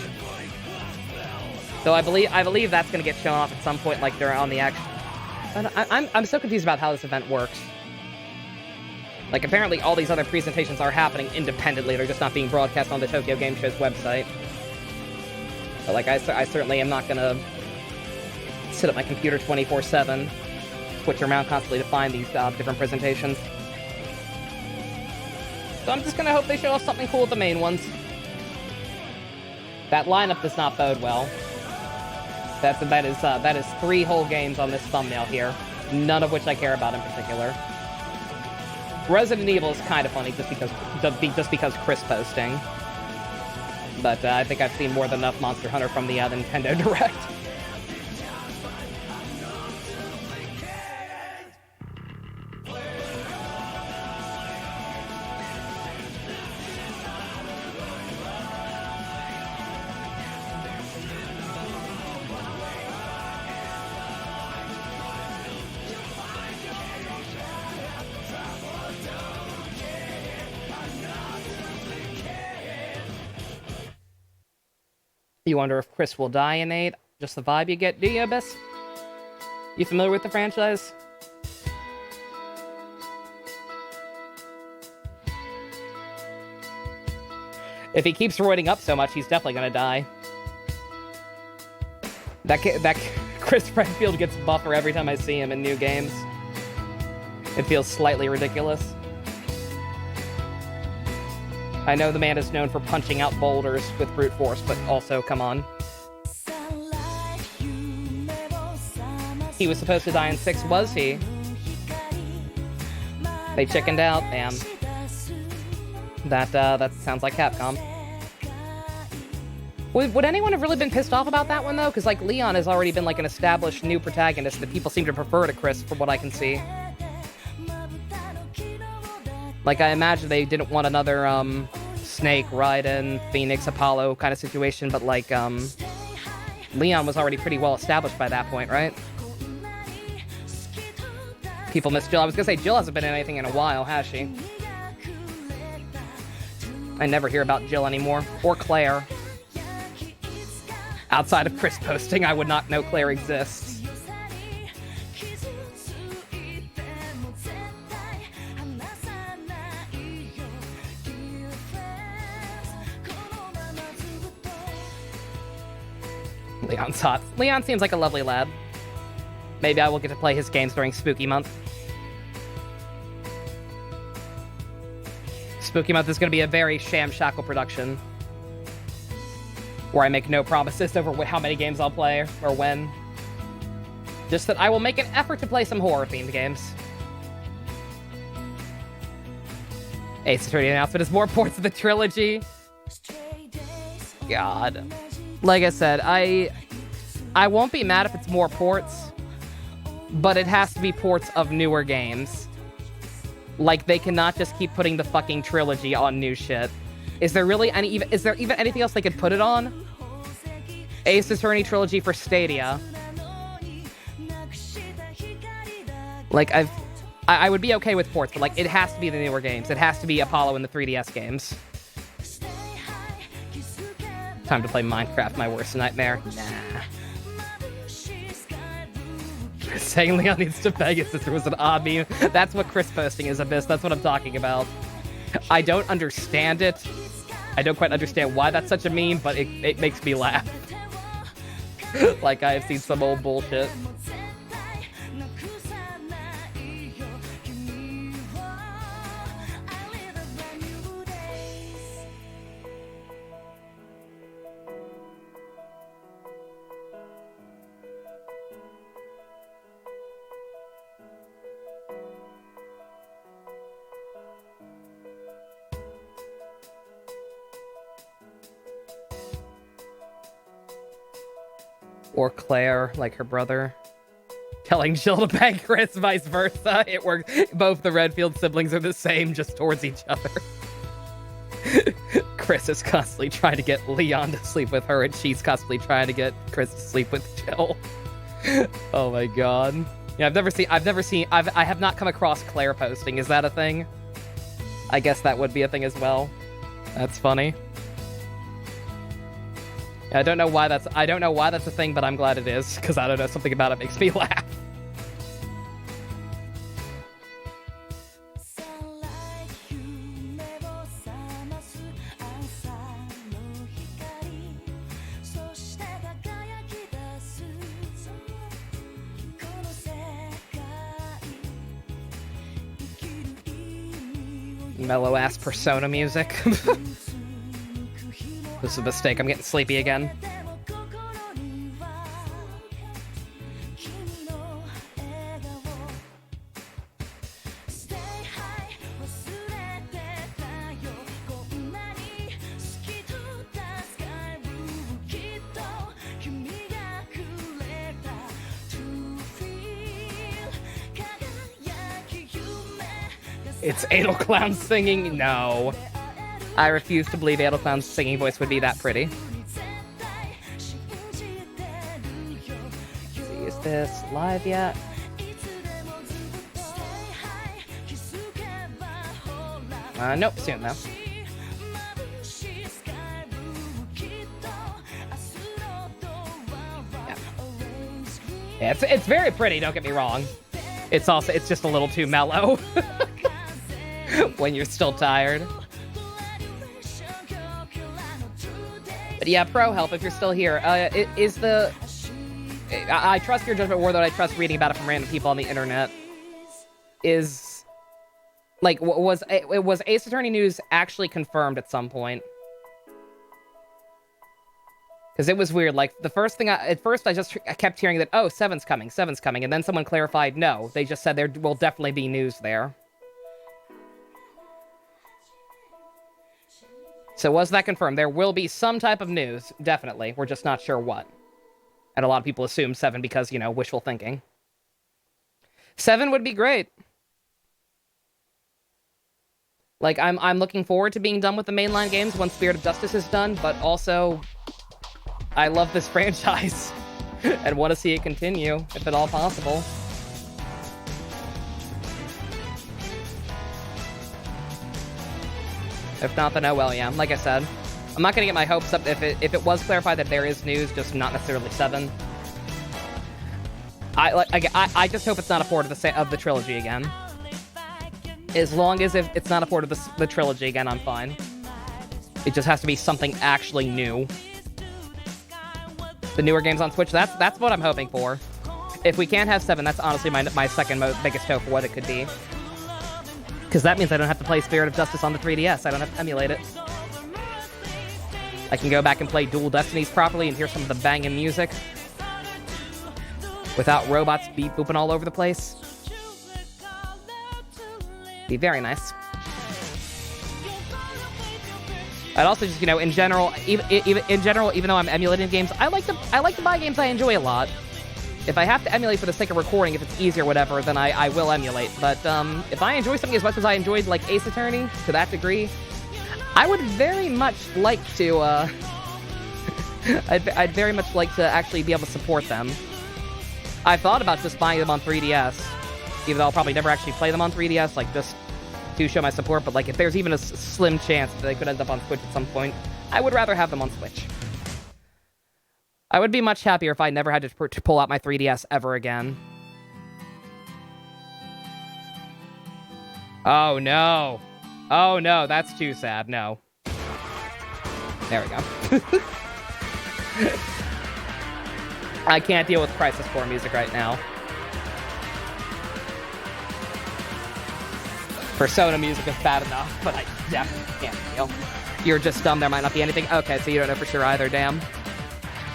Speaker 1: So I believe that's going to get shown off at some point, like they're on the action. I'm so confused about how this event works. Like, apparently all these other presentations are happening independently. They're just not being broadcast on the Tokyo Game Show's website. But, like, I certainly am not going to sit at my computer 24/7, switch around constantly to find these different presentations. So I'm just going to hope they show us something cool with the main ones. That lineup does not bode well. That is 3 whole games on this thumbnail here, none of which I care about in particular. Resident Evil is kind of funny just because Chris posting, but I think I've seen more than enough Monster Hunter from the Nintendo Direct. You wonder if Chris will die in 8? Just the vibe you get, do you, Abyss? You familiar with the franchise? If he keeps roiding up so much, he's definitely gonna die. That Chris Redfield gets buffer every time I see him in new games. It feels slightly ridiculous. I know the man is known for punching out boulders with brute force, but also, come on. He was supposed to die in 6, was he? They chickened out, damn. That sounds like Capcom. Would anyone have really been pissed off about that one, though? Because, like, Leon has already been, like, an established new protagonist that people seem to prefer to Chris, from what I can see. Like, I imagine they didn't want another, Snake, Raiden, Phoenix, Apollo kind of situation, but, like, Leon was already pretty well established by that point, right? People miss Jill. I was gonna say, Jill hasn't been in anything in a while, has she? I never hear about Jill anymore. Or Claire. Outside of Chris posting, I would not know Claire exists. Leon's hot. Leon seems like a lovely lad. Maybe I will get to play his games during Spooky Month. Spooky Month is going to be a very shamshackle production, where I make no promises over how many games I'll play or when. Just that I will make an effort to play some horror-themed games. Ace Attorney announcement is more ports of the trilogy. God. Like I said, I won't be mad if it's more ports, but it has to be ports of newer games. Like, they cannot just keep putting the fucking trilogy on new shit. Is there even anything else they could put it on? Ace Attorney trilogy for Stadia. Like, I would be okay with ports, but, like, it has to be the newer games. It has to be Apollo and the 3DS games. Time to play Minecraft, my worst nightmare. Nah. Saying Leon needs to beg his sister was an odd meme. That's what Chris posting is, Abyss. That's what I'm talking about. I don't understand it. I don't quite understand why that's such a meme, but it makes me laugh. Like I have seen some old bullshit. Or Claire, like her brother. Telling Jill to beg Chris, vice versa. It works. Both the Redfield siblings are the same, just towards each other. Chris is constantly trying to get Leon to sleep with her, and she's constantly trying to get Chris to sleep with Jill. Oh my god. Yeah, I have not come across Claire posting. Is that a thing? I guess that would be a thing as well. That's funny. I don't know why that's a thing, but I'm glad it is, because I don't know, something about it makes me laugh. Mellow ass Persona music. This is a mistake. I'm getting sleepy again. It's Adel Clown singing? No. I refuse to believe Adel Clown's singing voice would be that pretty. Let's see, is this live yet? Nope, soon though. Yeah, it's very pretty, don't get me wrong. It's just a little too mellow. When you're still tired. But yeah, Pro Help, if you're still here, is the... I trust your judgment more than I trust reading about it from random people on the internet. Is... Like, was Ace Attorney news actually confirmed at some point? Because it was weird. Like, the first thing at first I kept hearing that, oh, 7's coming, and then someone clarified, no, they just said there will definitely be news there. So was that confirmed? There will be some type of news, definitely. We're just not sure what. And a lot of people assume 7 because, you know, wishful thinking. 7 would be great. Like, I'm looking forward to being done with the mainline games once Spirit of Justice is done, but also... I love this franchise and want to see it continue, if at all possible. If not, then oh well, yeah. Like I said, I'm not going to get my hopes up if it was clarified that there is news, just not necessarily 7. I just hope it's not a port of the trilogy again. As long as if it's not a port of the trilogy again, I'm fine. It just has to be something actually new. The newer games on Switch, that's what I'm hoping for. If we can't have 7, that's honestly my second biggest hope for what it could be. Because that means I don't have to play Spirit of Justice on the 3DS. I don't have to emulate it. I can go back and play Dual Destinies properly and hear some of the banging music. Without robots beep-booping all over the place. Be very nice. I'd also just, you know, in general, even though I'm emulating games, I like to buy games I enjoy a lot. If I have to emulate for the sake of recording, if it's easier or whatever, then I will emulate. But if I enjoy something as much as I enjoyed, like, Ace Attorney, to that degree, I would very much like to, I'd very much like to actually be able to support them. I thought about just buying them on 3DS, even though I'll probably never actually play them on 3DS, like, just to show my support, but, like, if there's even a slim chance that they could end up on Switch at some point, I would rather have them on Switch. I would be much happier if I never had to pull out my 3DS ever again. Oh, no. Oh, no, that's too sad. No. There we go. I can't deal with Crisis Core music right now. Persona music is bad enough, but I definitely can't deal. You're just dumb, there might not be anything. Okay, so you don't know for sure either, damn.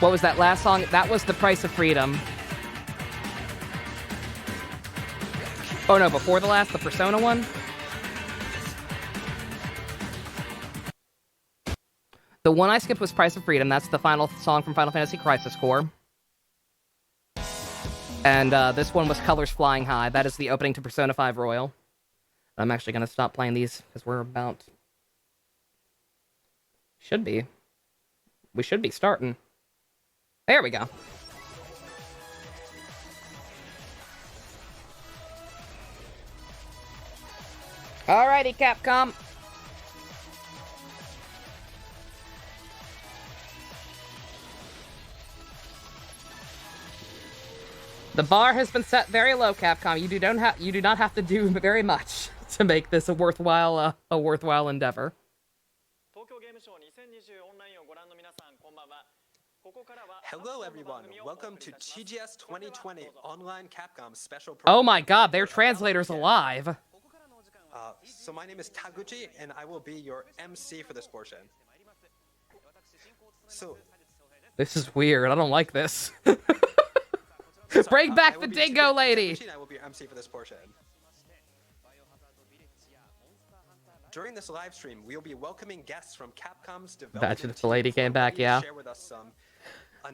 Speaker 1: What was that last song? That was The Price of Freedom. Oh no, before the last, the Persona one? The one I skipped was Price of Freedom. That's the final song from Final Fantasy Crisis Core. And this one was Colors Flying High. That is the opening to Persona 5 Royal. I'm actually going to stop playing these because we're about... We should be starting. There we go. Alrighty, Capcom. The bar has been set very low, Capcom. You do not have to do very much to make this a worthwhile endeavor.
Speaker 14: Hello everyone, welcome to TGS 2020 Online Capcom Special Program.
Speaker 1: Oh my god, their translator's alive.
Speaker 14: So my name is Taguchi, and I will be your MC for this portion. So...
Speaker 1: This is weird, I don't like this. Bring back the dingo lady!
Speaker 14: I will be your MC for this portion. During this live stream, we will be welcoming guests from Capcom's development
Speaker 1: Imagine if the lady came back, yeah.
Speaker 14: share with us some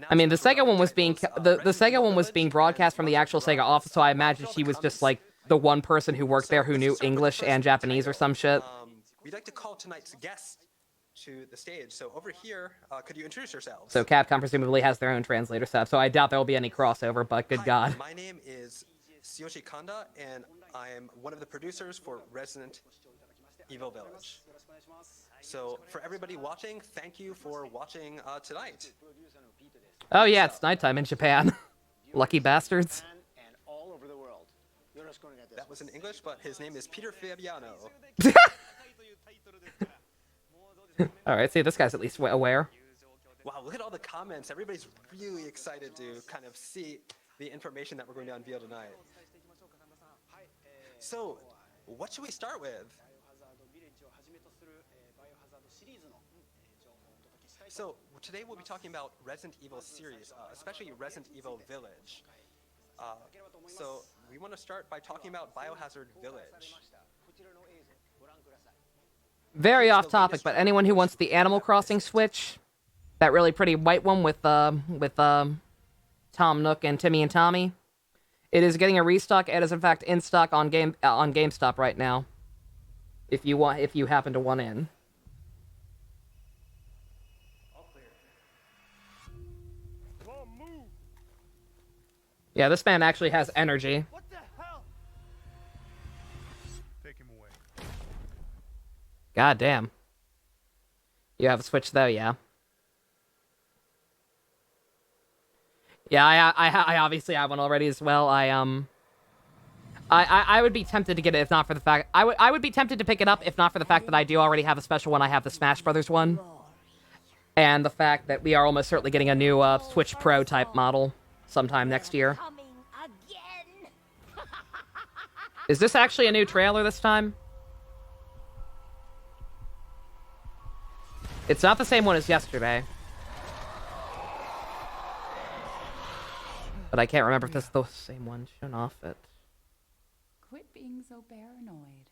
Speaker 1: I mean, the Sega one was being the Sega one was being broadcast from the actual Sega office, so I imagine she was just like the one person who worked there who knew English and Japanese or some shit.
Speaker 14: We'd like to call tonight's guest to the stage. So over here, could you introduce yourselves?
Speaker 1: So Capcom presumably has their own translator stuff, so I doubt there will be any crossover, but good god.
Speaker 14: My name is Tsuyoshi Kanda, and I am one of the producers for Resident Evil Village. So for everybody watching, thank you for watching tonight.
Speaker 1: Oh yeah, it's nighttime in Japan. Lucky bastards.
Speaker 14: That was in English, but his name is Peter Fabiano.
Speaker 1: Alright, see, this guy's at least aware.
Speaker 14: Wow, look at all the comments. Everybody's really excited to kind of see the information that we're going to unveil tonight. So, what should we start with? So, today we'll be talking about Resident Evil series, especially Resident Evil Village. So, we want to start by talking about Biohazard Village.
Speaker 1: Very off topic, but anyone who wants the Animal Crossing Switch, that really pretty white one with Tom Nook and Timmy and Tommy, it is getting a restock. It is in fact in stock on GameStop right now. If you happen to want in. Yeah, this man actually has energy.
Speaker 15: What the hell? Take him away.
Speaker 1: God damn. You have a Switch though, yeah. Yeah, I obviously have one already as well. I would be tempted to get it if not for the fact I would be tempted to pick it up if not for the fact that I do already have a special one. I have the Smash Brothers one, and the fact that we are almost certainly getting a new Switch Pro type model sometime next year. Is this actually a new trailer this time? It's not the same one as yesterday. But I can't remember if this is the same one. Shown off it.
Speaker 16: Quit being so paranoid.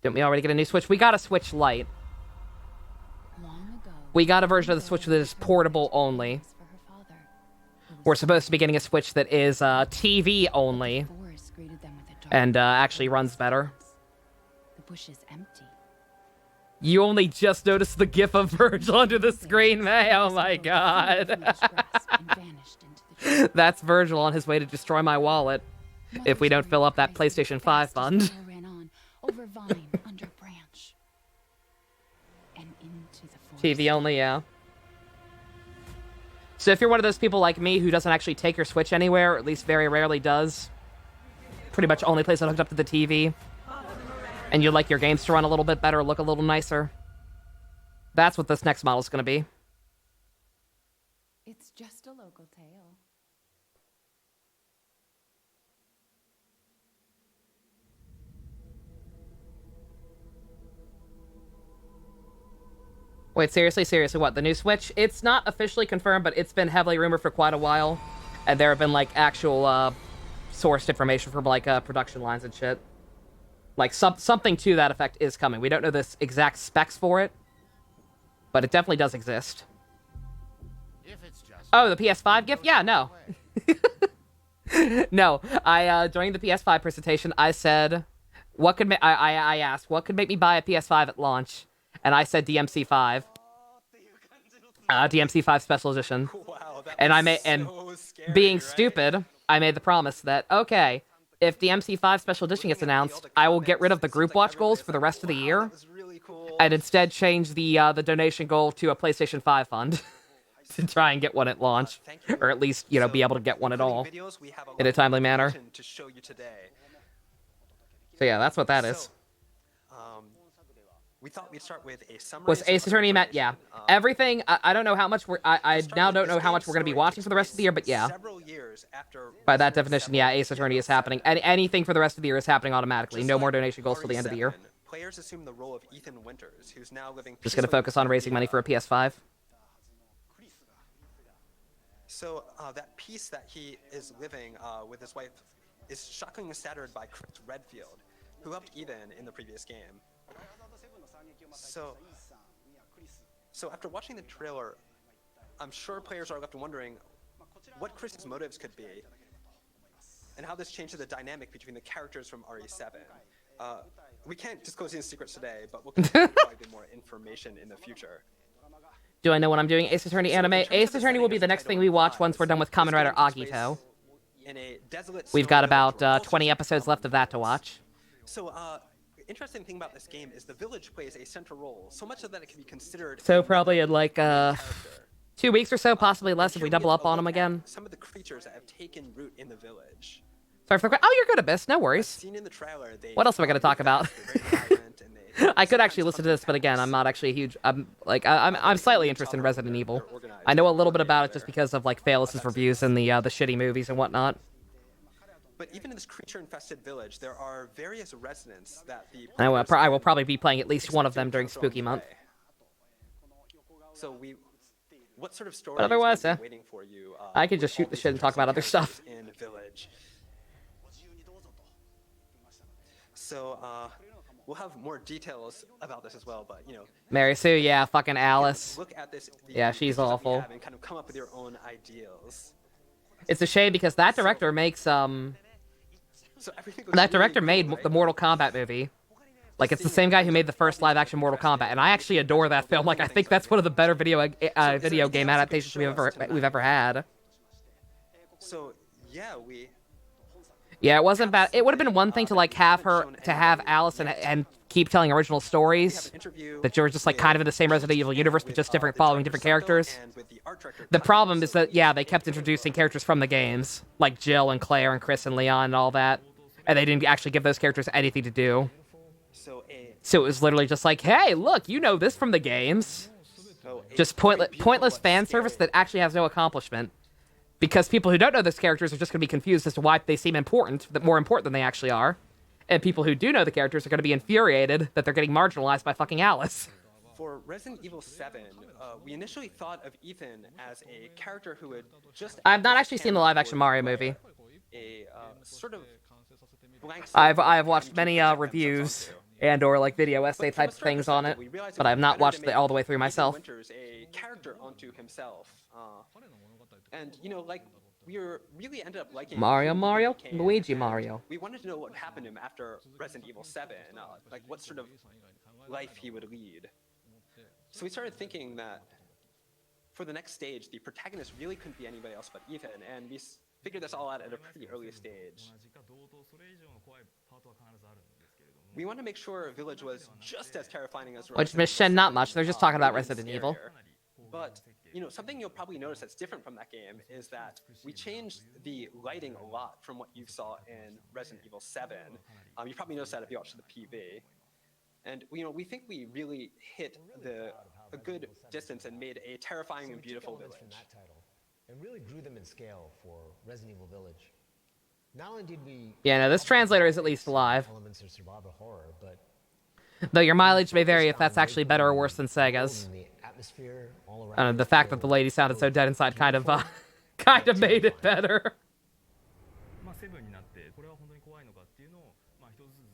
Speaker 1: Didn't we already get a new Switch? We got a Switch Lite.
Speaker 16: Long ago,
Speaker 1: We got a version of the Switch that is portable only. We're supposed to be getting a Switch that is TV only. And actually runs better.
Speaker 16: the bush is empty.
Speaker 1: You only just noticed the gif of Virgil under the screen, May. Oh my god. That's Virgil on his way to destroy my wallet. If we don't fill up that PlayStation 5 fund.
Speaker 16: Over vine, under branch, and into the forest.
Speaker 1: TV only, yeah. So if you're one of those people like me who doesn't actually take your Switch anywhere, or at least very rarely does, pretty much only place it hooked up to the TV, and you'd like your games to run a little bit better, look a little nicer, that's what this next model is going to be.
Speaker 16: It's just a local tale.
Speaker 1: Wait, seriously, what? The new Switch? It's not officially confirmed, but it's been heavily rumored for quite a while. And there have been, like, actual, sourced information from, like, production lines and shit. Like, something to that effect is coming. We don't know the exact specs for it, but it definitely does exist. Oh, the PS5 gift? Yeah, no. No, during the PS5 presentation, I said, I asked, what could make me buy a PS5 at launch? And I said DMC5. DMC5 Special Edition.
Speaker 14: Wow,
Speaker 1: and being stupid, I made the promise that, okay, if DMC5 Special Edition gets announced, I will get rid of the group watch goals for the rest of the year. And instead change the donation goal to a PlayStation 5 fund. To try and get one at launch. Or at least, you know, be able to get one at all. In a timely manner. So yeah, that's what that is.
Speaker 14: We thought we'd start with a summary.
Speaker 1: Was Ace Attorney met? Yeah. Everything, I don't know how much I now don't know how much we're going to be watching for the rest of the year, but yeah. By that definition, yeah, Ace Attorney is happening. Anything for the rest of the year is happening automatically. No more donation goals till the end of the year.
Speaker 14: Players assume the role of Ethan Winters, who's now living
Speaker 1: just going to focus on raising money for a PS5.
Speaker 14: So that peace that he is living with his wife is shockingly shattered by Chris Redfield, who helped Ethan in the previous game. So after watching the trailer, I'm sure players are left wondering what Chris's motives could be, and how this changes the dynamic between the characters from RE7. We can't disclose any secrets today, but we'll continue to provide more information in the future.
Speaker 1: Do I know what I'm doing? Ace Attorney anime? Ace Attorney will be the next thing we watch once we're done with Kamen Rider Agito. We've got about 20 episodes left of that to watch.
Speaker 14: So, interesting thing about this game is the village plays a central role, so much of that it can be considered.
Speaker 1: So probably in like 2 weeks or so, possibly less if we double up on them again.
Speaker 14: Some of the creatures that have taken root in the village.
Speaker 1: Sorry for the oh, you're good, Abyss. No worries.
Speaker 14: Seen in the trailer,
Speaker 1: what else am I going to talk about? I could actually listen to this, but again, I'm not actually a huge. I'm slightly interested in Resident Evil. I know a little bit about it just because of like Phaelis' reviews and the shitty movies and whatnot.
Speaker 14: But even in this creature-infested village, there are various residents that the
Speaker 1: I will
Speaker 14: players
Speaker 1: probably be playing at least one of them during Spooky Month.
Speaker 14: So what sort of story
Speaker 1: But otherwise,
Speaker 14: is waiting for you?
Speaker 1: I could just shoot the shit and talk about other stuff.
Speaker 14: In Village. So we'll have more details about this as well, but you know.
Speaker 1: Mary Sue, yeah, fucking Alice.
Speaker 14: Look at this.
Speaker 1: Yeah, she's awful.
Speaker 14: And kind of come up with your own ideals.
Speaker 1: It's a shame because that director makes that director made the Mortal Kombat movie. Like, it's the same guy who made the first live-action Mortal Kombat, and I actually adore that film. Like, I think that's one of the better video game adaptations we've ever had.
Speaker 14: So yeah,
Speaker 1: Yeah, it wasn't bad. It would have been one thing to like have Alice and keep telling original stories that you were just like kind of in the same Resident Evil universe, but just following different characters. The problem is that they kept introducing characters from the games, like Jill and Claire and Chris and Leon and all that, and they didn't actually give those characters anything to do. So it was literally just like, hey, look, you know this from the games. Just pointless fan service that actually has no accomplishment. Because people who don't know those characters are just going to be confused as to why they seem more important than they actually are. And people who do know the characters are going to be infuriated that they're getting marginalized by fucking Alice.
Speaker 14: For Resident Evil 7, we initially thought of Ethan as a character who would just...
Speaker 1: I've not actually seen the live-action Mario movie.
Speaker 14: A sort of blank...
Speaker 1: I've watched many reviews and or like video essay type things on it, but I've not watched it all the way through myself.
Speaker 14: A character unto himself. And, you know, like, we really ended up liking...
Speaker 1: Mario, Luigi Mario.
Speaker 14: We wanted to know what happened to him after Resident Evil 7, like, what sort of life he would lead. So we started thinking that for the next stage, the protagonist really couldn't be anybody else but Ethan, and we figured this all out at a pretty early stage. We wanted to make sure Village was just as terrifying as...
Speaker 1: Which, Mission, not much. They're just talking about Resident Evil.
Speaker 14: But, you know, something you'll probably notice that's different from that game is that we changed the lighting a lot from what you saw in Resident Evil 7. You probably noticed that if you watched the PV. And, you know, we think we really hit a good distance and made a terrifying and beautiful village.
Speaker 15: And really grew them in scale for Resident Evil Village. Not only did we...
Speaker 1: Yeah, no, this translator is at least alive.
Speaker 15: ...elements of survival horror, but...
Speaker 1: Though your mileage may vary if that's actually better or worse than Sega's. The fact that the lady sounded so dead inside kind of made it better.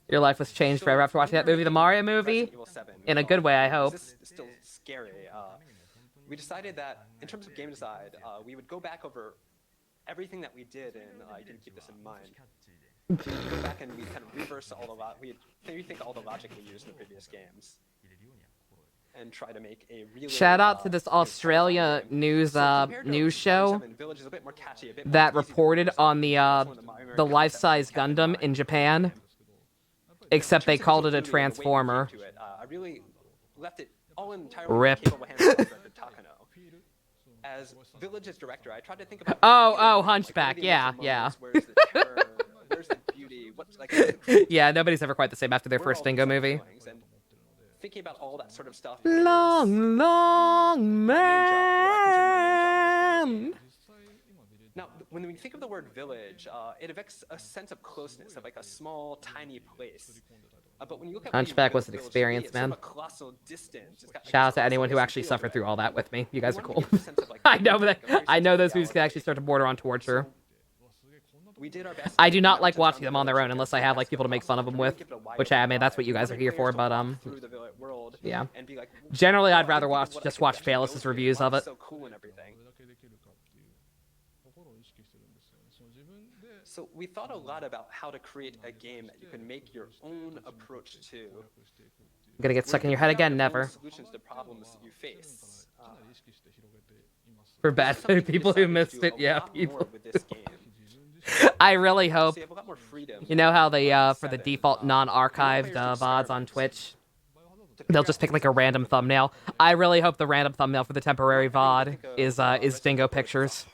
Speaker 1: Your life was changed forever after watching that movie, the Mario movie? In a good way, I hope.
Speaker 14: This is still scary. We decided that, in terms of game design, we would go back over everything that we did, and I didn't keep this in mind. We'd go back and we'd kind of reverse all the rethink all the logic we used in the previous games. And try to make a really...
Speaker 1: Shout out to this Australia news show that reported on the life-size Gundam in Japan, except they called it a Transformer.
Speaker 14: I really left it all entirely
Speaker 1: RIP.
Speaker 14: capable hands of Director Takano. As Village's director, I tried to think about...
Speaker 1: Oh, Hunchback, yeah.
Speaker 14: Where's the terror? Where's the beauty? What's like...
Speaker 1: Yeah, nobody's ever quite the same after their first Dingo movie.
Speaker 14: Thinking about all that sort of stuff.
Speaker 1: Long man.
Speaker 14: Now, when we think of the word village, it evokes a sense of closeness, of like a small, tiny place. But when you look at
Speaker 1: Hunchback was an experience, man. Shout out to anyone who actually suffered through all that with me. You guys are cool. I know those movies can actually start to border on torture. I do not like watching them on their own unless I have like people to make fun of them with, which I mean that's what you guys are here for. But yeah. Generally, I'd rather watch Phaelis' reviews of it.
Speaker 14: So we thought a lot about how to create a game that you can make your own approach to.
Speaker 1: I'm gonna get stuck in your head again, never.
Speaker 14: Solutions to problems you face.
Speaker 1: For bad people who missed it, yeah, people. I really hope. You know how they for the default non-archived VODs on Twitch, they'll just pick like a random thumbnail. I really hope the random thumbnail for the temporary VOD is Dingo Pictures,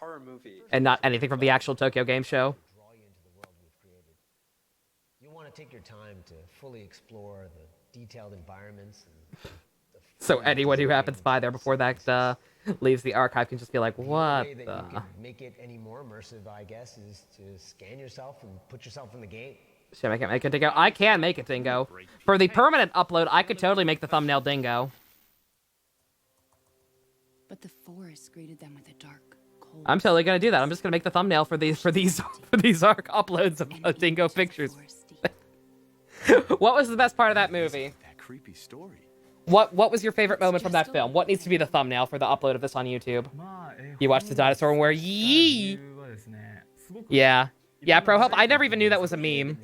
Speaker 1: and not anything from the actual Tokyo Game Show.
Speaker 15: You want to take your time to fully explore the detailed environments and
Speaker 1: So anyone who happens by there before that leaves the archive can just be like,
Speaker 15: The
Speaker 1: what
Speaker 15: only way that you can make it any more immersive, I guess, is to scan yourself and put yourself in the game.
Speaker 1: Should I make it dingo? I can make it dingo. For the permanent upload, I could totally make the thumbnail dingo.
Speaker 16: But the forest greeted them with a dark, cold.
Speaker 1: I'm totally gonna do that. I'm just gonna make the thumbnail for these ARC uploads of dingo pictures. What was the best part of that movie?
Speaker 17: That creepy story.
Speaker 1: What was your favorite moment from that film? What needs to be the thumbnail for the upload of this on YouTube? You watched the dinosaur one where yee. Yeah. Yeah, Pro Help. I never even knew that was a meme.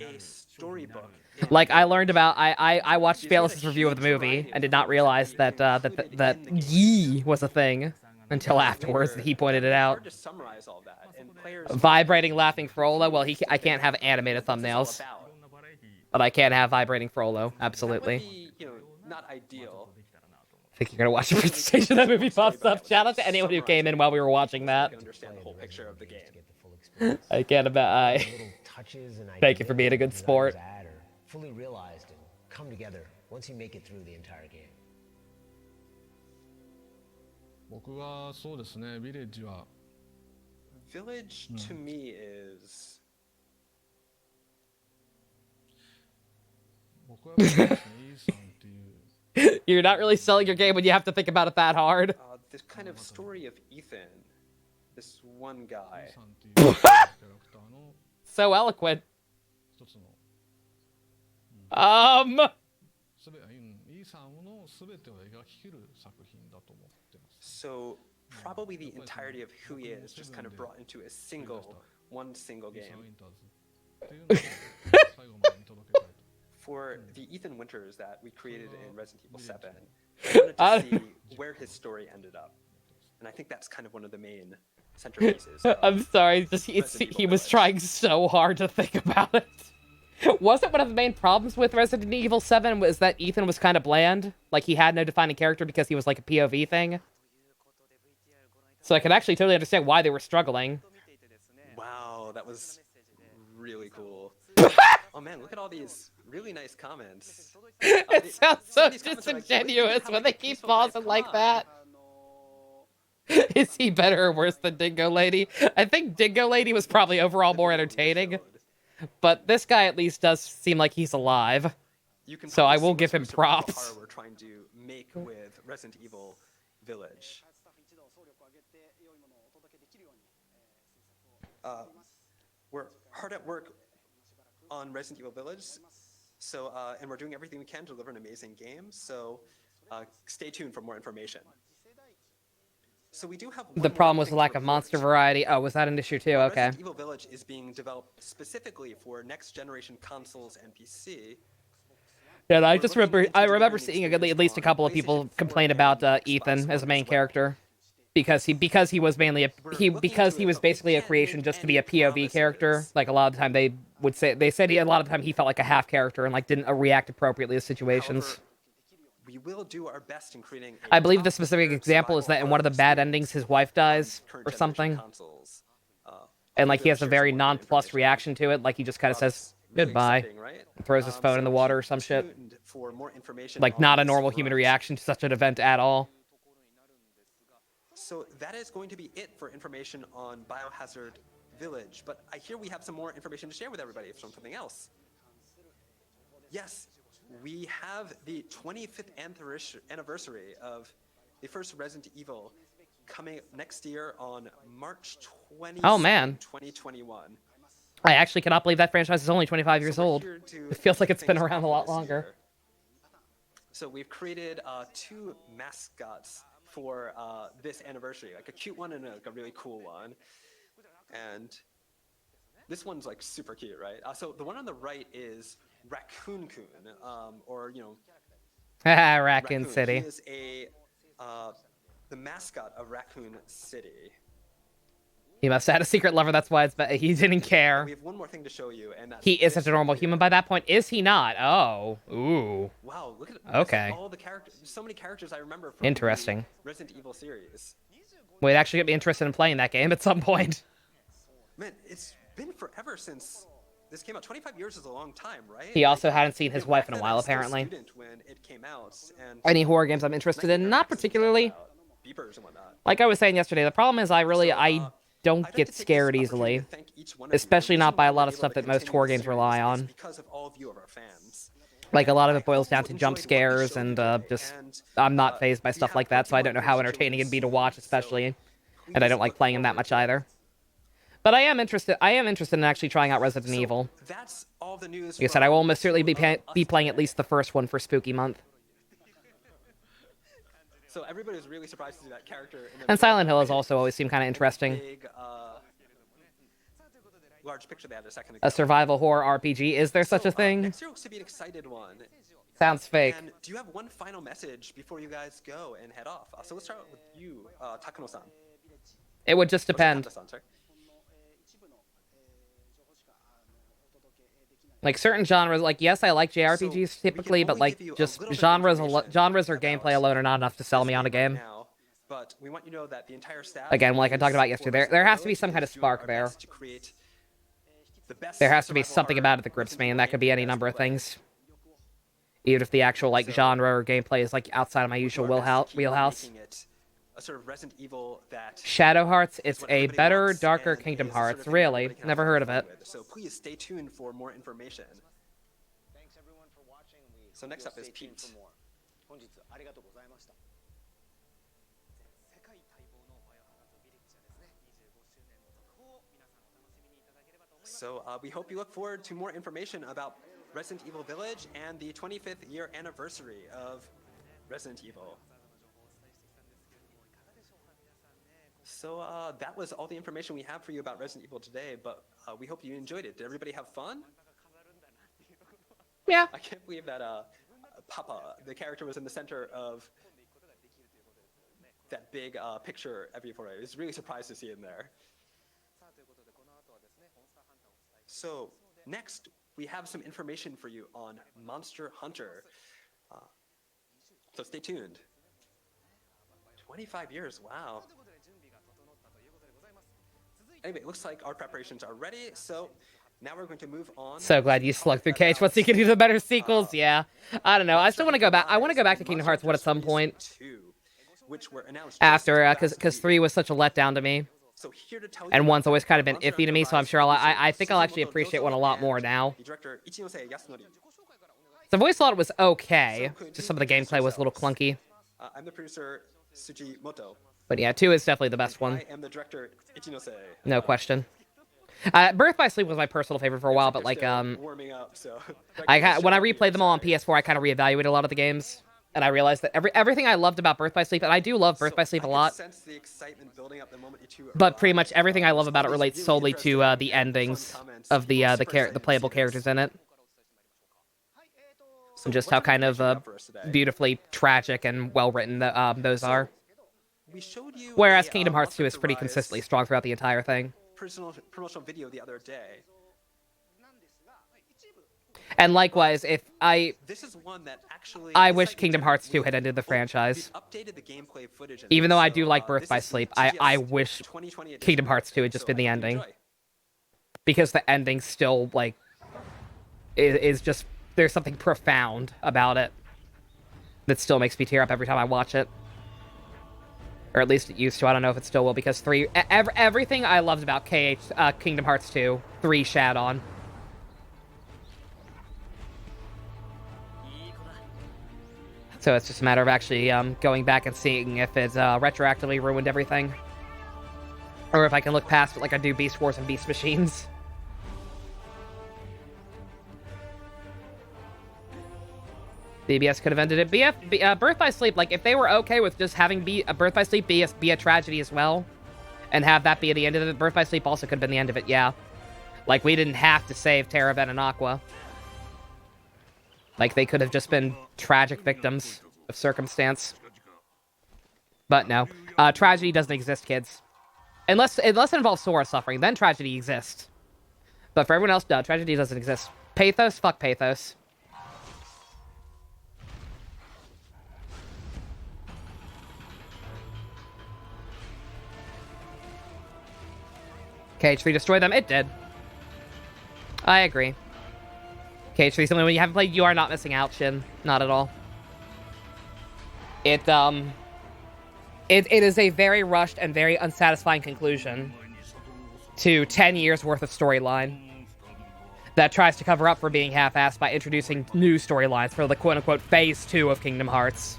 Speaker 1: Like I learned about I watched Bayless's review of the movie and did not realize that yee was a thing until afterwards that he pointed it out. Vibrating laughing Frollo. Well, I can't have animated thumbnails, but I can have vibrating Frollo. Absolutely.
Speaker 14: Not ideal.
Speaker 1: I think you're gonna watch the presentation. That movie pops up. Shout out to anyone who came in while we were watching that.
Speaker 14: Understand the whole picture of the game.
Speaker 1: I can't imagine. Thank you for being a good sport.
Speaker 15: Fully realized and come together once you make it through the entire game.
Speaker 14: Village to me is
Speaker 1: You're not really selling your game when you have to think about it that hard.
Speaker 14: this kind of story of Ethan, this one guy.
Speaker 1: So eloquent.
Speaker 14: So probably the entirety of who he is just kind of brought into one single game. For the Ethan Winters that we created in Resident Evil 7, I wanted to see where his story ended up. And I think that's kind of one of the main centerpieces.
Speaker 1: I'm sorry, he was trying so hard to think about it. Wasn't one of the main problems with Resident Evil 7 was that Ethan was kind of bland? Like, he had no defining character because he was like a POV thing? So I can actually totally understand why they were struggling.
Speaker 14: Wow, that was really cool. Oh man, look at all these really nice comments.
Speaker 1: It sounds so disingenuous when they keep pausing like that. Is he better or worse than Dingo Lady? I think Dingo Lady was probably overall more entertaining. But this guy at least does seem like he's alive. So I will give him props.
Speaker 14: We're trying to make with Resident Evil Village. We're hard at work on Resident Evil Village, so and we're doing everything we can to deliver an amazing game. So stay tuned for more information. So we do have
Speaker 1: the problem was the lack of monster variety. Oh, was that an issue too? Okay.
Speaker 14: Resident Evil Village is being developed specifically for next generation consoles and PC.
Speaker 1: Yeah, I remember seeing at least a couple of people complain about Ethan as a main character. Because he was mainly he was basically a creation just to be a POV character. Like a lot of the time they said a lot of the time he felt like a half character and like didn't react appropriately to situations.
Speaker 14: However, we will do our best in creating
Speaker 1: I believe the specific example is that in one of the bad endings his wife dies or something. And like he has a very nonplussed reaction to it, like he just kind of says goodbye, and throws his phone in the water or some shit. Like not a normal human reaction to such an event at all.
Speaker 14: So that is going to be it for information on Biohazard Village, but I hear we have some more information to share with everybody from something else. Yes, we have the 25th anniversary of the first Resident Evil coming next year on March 20th,
Speaker 1: oh, man.
Speaker 14: 2021.
Speaker 1: I actually cannot believe that franchise is only 25 years old. It feels like it's been around a lot longer.
Speaker 14: So we've created 2 mascots for this anniversary, like a cute one and a really cool one. And this one's like super cute, right? So the one on the right is Raccoon-kun, or
Speaker 1: Raccoon City.
Speaker 14: He is the mascot of Raccoon City.
Speaker 1: He must have had a secret lover, that's why he didn't care.
Speaker 14: We have one more thing to show you, and that's
Speaker 1: he isn't a normal human by that point, is he not? Oh, ooh.
Speaker 14: Wow, look at
Speaker 1: okay.
Speaker 14: All the characters. So many characters I remember from
Speaker 1: interesting.
Speaker 14: The Resident Evil series.
Speaker 1: We'd actually get me interested in playing that game at some point.
Speaker 14: Man, it's been forever since This came out 25 years is a long time, right?
Speaker 1: He also hadn't seen his wife in a
Speaker 14: Back then, I
Speaker 1: while,
Speaker 14: was still a
Speaker 1: apparently.
Speaker 14: student when it came out, and
Speaker 1: Any horror games I'm interested in? Not particularly.
Speaker 14: beepers and whatnot.
Speaker 1: Like I was saying yesterday, the problem is I don't get scared easily. Especially not by a lot of stuff that most horror games rely on.
Speaker 14: Because of all of you of our fans.
Speaker 1: Like, a lot of it boils down to jump scares, and just... I'm not fazed by stuff like that, so I don't know how entertaining it'd be to watch, especially. And I don't like playing them that much either. But I am interested in actually trying out Resident Evil.
Speaker 14: That's all the news.
Speaker 1: Like I said, I will almost certainly be playing at least the first one for Spooky Month.
Speaker 14: So everybody was really surprised to see that character.
Speaker 1: And Silent Hill has also always seemed kind of interesting.
Speaker 14: Big, large picture they had a second ago.
Speaker 1: A survival horror RPG. Is there such a thing?
Speaker 14: Next year looks to be an excited one.
Speaker 1: Sounds fake.
Speaker 14: And do you have one final message before you guys go and head off? So let's start with you, Takano-san.
Speaker 1: It would just depend. Like, certain genres, like, yes, I like JRPGs typically, but, like, just genres or gameplay alone are not enough to sell me on a game.
Speaker 14: But we want you to know that the entire staff...
Speaker 1: Again, like I talked about yesterday, there has to be some kind of spark there. There has to be something about it that grips me, and that could be any number of things. Even if the actual, like, genre or gameplay is, like, outside of my usual wheelhouse.
Speaker 14: A sort of Resident Evil that...
Speaker 1: Shadow Hearts, it's a better, darker Kingdom Hearts. Really? Never heard of it.
Speaker 14: So please stay tuned for more information. Thanks everyone for watching. So next up is Pete. So we hope you look forward to more information about Resident Evil Village and the 25th year anniversary of Resident Evil. So that was all the information we have for you about Resident Evil today, but we hope you enjoyed it. Did everybody have fun?
Speaker 1: Yeah.
Speaker 14: I can't believe that Papa, the character, was in the center of that big picture before. I was really surprised to see him there. So next, we have some information for you on Monster Hunter. So stay tuned. 25 years, wow. Anyway, it looks like our preparations are ready, so now we're going to move on.
Speaker 1: So glad you slugged through Cage. What's he gonna do the better sequels? Yeah. I don't know. I still want to go back. I want to go back to Kingdom Hearts 1 at some point.
Speaker 14: Which were announced
Speaker 1: After, because 3 was such a letdown to me. And 1's always kind of been iffy to me, so I'm sure I think I'll actually appreciate 1 a lot more now. So I've always thought it was okay. Just some of the gameplay was a little clunky.
Speaker 14: I'm the producer, Tsujimoto.
Speaker 1: But yeah, 2 is definitely the best one.
Speaker 14: I am the director, Ichinose.
Speaker 1: No question. Birth by Sleep was my personal favorite for a while, but like,
Speaker 14: warming up, so.
Speaker 1: when I replayed them all on PS4, I kind of reevaluated a lot of the games. And I realized that everything I loved about Birth by Sleep, and I do love Birth by Sleep a lot, but pretty much everything I love about it relates solely to the endings of the playable characters in it. And just how kind of beautifully tragic and well-written those are. Whereas Kingdom Hearts 2 is pretty consistently strong throughout the entire thing.
Speaker 14: Promotional video the other day.
Speaker 1: And likewise,
Speaker 14: This is one that actually,
Speaker 1: I wish Kingdom Hearts 2 had ended the franchise.
Speaker 14: Updated the gameplay footage.
Speaker 1: Even though I do like Birth by Sleep, I wish Kingdom Hearts 2 had just been the ending. Because the ending still, like, is just, there's something profound about it that still makes me tear up every time I watch it. Or at least it used to. I don't know if it still will, because 3... Everything I loved about Kingdom Hearts 2, 3 shat on. So it's just a matter of actually going back and seeing if it's retroactively ruined everything. Or if I can look past it like I do Beast Wars and Beast Machines. BBS could have ended it. Birth by Sleep, like, if they were okay with just having Birth by Sleep be a tragedy as well, and have that be the end of it, Birth by Sleep also could have been the end of it, yeah. Like, we didn't have to save Terra Ven and Aqua. Like, they could have just been tragic victims of circumstance. But no. Tragedy doesn't exist, kids. Unless it involves Sora suffering, then tragedy exists. But for everyone else, no, tragedy doesn't exist. Pathos? Fuck pathos. KH3 destroyed them? It did. I agree. Okay, so recently when you haven't played, you are not missing out, Shin. Not at all. It is a very rushed and very unsatisfying conclusion to 10 years worth of storyline that tries to cover up for being half-assed by introducing new storylines for the quote-unquote Phase 2 of Kingdom Hearts.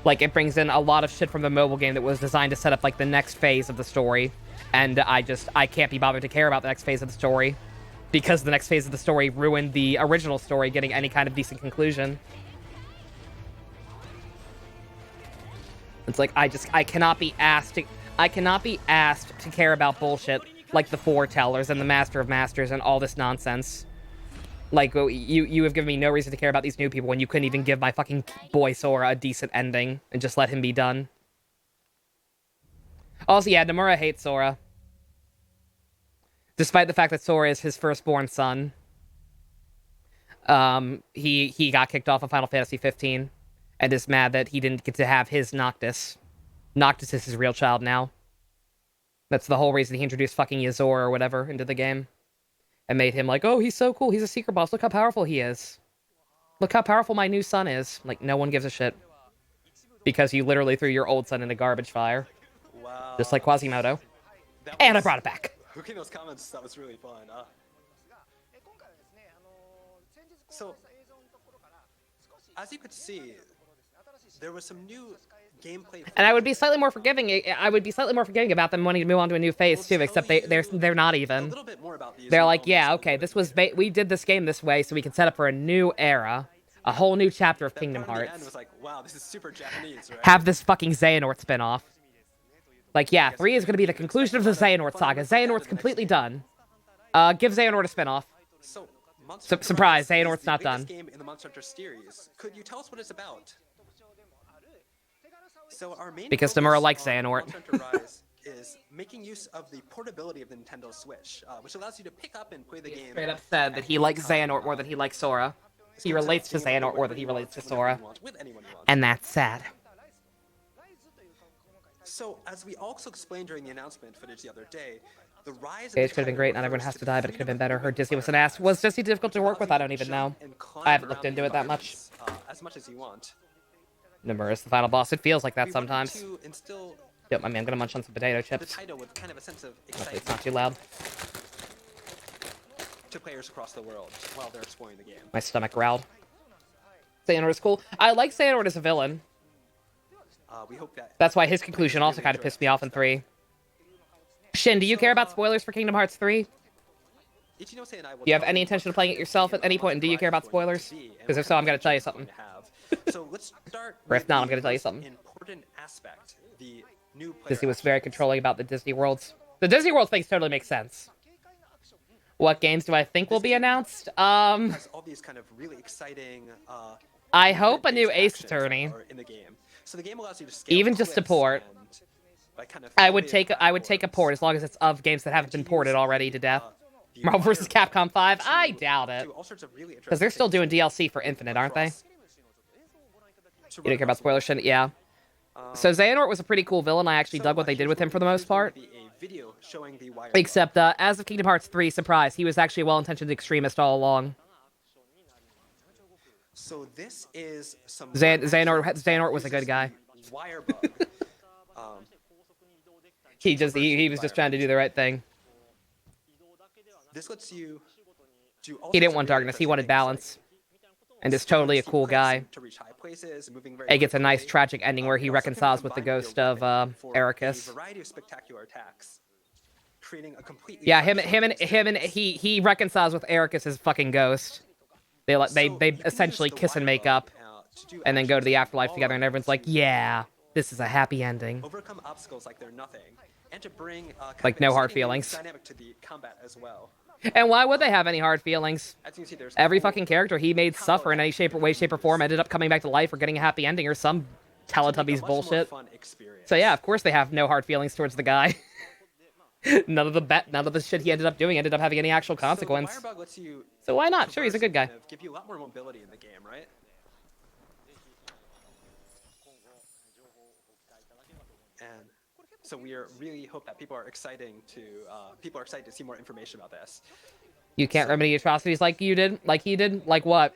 Speaker 1: Like, it brings in a lot of shit from the mobile game that was designed to set up, like, the next phase of the story. And I can't be bothered to care about the next phase of the story. Because the next phase of the story ruined the original story getting any kind of decent conclusion. It's like, I cannot be asked to care about bullshit like the Foretellers and the Master of Masters and all this nonsense. Like, you have given me no reason to care about these new people when you couldn't even give my fucking boy Sora a decent ending and just let him be done. Also, yeah, Nomura hates Sora. Despite the fact that Sora is his firstborn son. He got kicked off of Final Fantasy 15 and is mad that he didn't get to have his Noctis. Noctis is his real child now. That's the whole reason he introduced fucking Yazor or whatever into the game. And made him like, oh, he's so cool, he's a secret boss, look how powerful he is. Look how powerful my new son is. Like, no one gives a shit. Because you literally threw your old son in a garbage fire.
Speaker 14: Wow.
Speaker 1: Just like Quasimodo. And I brought it back.
Speaker 14: Looking at those comments, that was really fun. So, as you could see, there was some new gameplay.
Speaker 1: And I would be slightly more forgiving. I would be slightly more forgiving about them wanting to move on to a new phase too. Except they're not even. They're like, yeah, okay, this was we did this game this way so we can set up for a new era, a whole new chapter of Kingdom Hearts.
Speaker 14: Was like, wow, this is super Japanese, right?
Speaker 1: Have this fucking Xehanort spinoff. Like, yeah, 3 is going to be the conclusion of the Xehanort saga. Xehanort's completely done. Give Xehanort a spinoff. Surprise, Xehanort's not done.
Speaker 14: Game in the Monster Hunter series. Could you tell us what it's about? So our main
Speaker 1: because Nomura likes Xehanort.
Speaker 14: Is making use of the portability of the Nintendo Switch, which allows you to pick up and play the game.
Speaker 1: Straight up said that he likes Xehanort more than he likes Sora. He relates to Xehanort more than he relates to Sora. And that's sad.
Speaker 14: So, as we also explained during the announcement footage the other day, the rise
Speaker 1: Stage could have been great, not everyone has to die, but it could have been better. Heard Disney was an ass. Was Disney difficult to work with? I don't even know. I haven't looked into it that much.
Speaker 14: As much as you want.
Speaker 1: Nomura is the final boss. It feels like that sometimes. Yep, I mean, I'm gonna munch on some potato chips.
Speaker 14: The title with kind of a sense of
Speaker 1: Hopefully it's not too loud.
Speaker 14: To players across the world while they're exploring the game.
Speaker 1: My stomach growled. Xehanort is cool. I like Xehanort as a villain.
Speaker 14: We hope
Speaker 1: that's why his conclusion also kind of pissed me off in 3. Shin, do you care about spoilers for Kingdom Hearts 3? Do you have any intention of playing it yourself at any point, and do you care about spoilers? Because if so, I'm going to tell you something.
Speaker 14: So let's start
Speaker 1: or if not, I'm going to tell you something.
Speaker 14: Important aspect, the new
Speaker 1: Disney was very controlling about the Disney Worlds. The Disney World thing totally makes sense. What games do I think will be announced?
Speaker 14: Has all these kind of really exciting,
Speaker 1: I hope a new Ace Attorney.
Speaker 14: In the game. So the game allows you to scale
Speaker 1: even just to port.
Speaker 14: Kind of
Speaker 1: I would take a port as long as it's of games that haven't been ported already to death. Marvel vs. Capcom 5? I doubt it. Because they're still doing DLC for Infinite, aren't they? You don't care about spoilers, shouldn't? Yeah. So Xehanort was a pretty cool villain. I actually dug what they did with him for the most part. Except, as of Kingdom Hearts 3, surprise, he was actually a well-intentioned extremist all along.
Speaker 14: So this is some
Speaker 1: Xehanort was a good guy.
Speaker 14: Wire bug.
Speaker 1: He was just trying to do the right thing.
Speaker 14: This lets you do
Speaker 1: he didn't want darkness, he wanted balance. And is totally a cool guy. It gets a nice tragic ending where he reconciles with the ghost of Ericus. Yeah, he reconciles with Ericus' fucking ghost. They essentially kiss and make up, and then go to the afterlife together, and everyone's like, yeah, this is a happy ending.
Speaker 14: Overcome obstacles like they're nothing, and to bring
Speaker 1: like no hard feelings.
Speaker 14: Dynamic to the combat as well.
Speaker 1: And why would they have any hard feelings? Every fucking character he made suffer in any way, shape, or form ended up coming back to life or getting a happy ending or some Teletubbies bullshit. So yeah, of course they have no hard feelings towards the guy. None of the shit he ended up doing ended up having any actual consequence. So why not? Sure, he's a good guy.
Speaker 14: Give you a lot more mobility in the game, right? And so we really hope that people are excited to see more information about this.
Speaker 1: You can't remedy atrocities like you did? Like he did? Like what?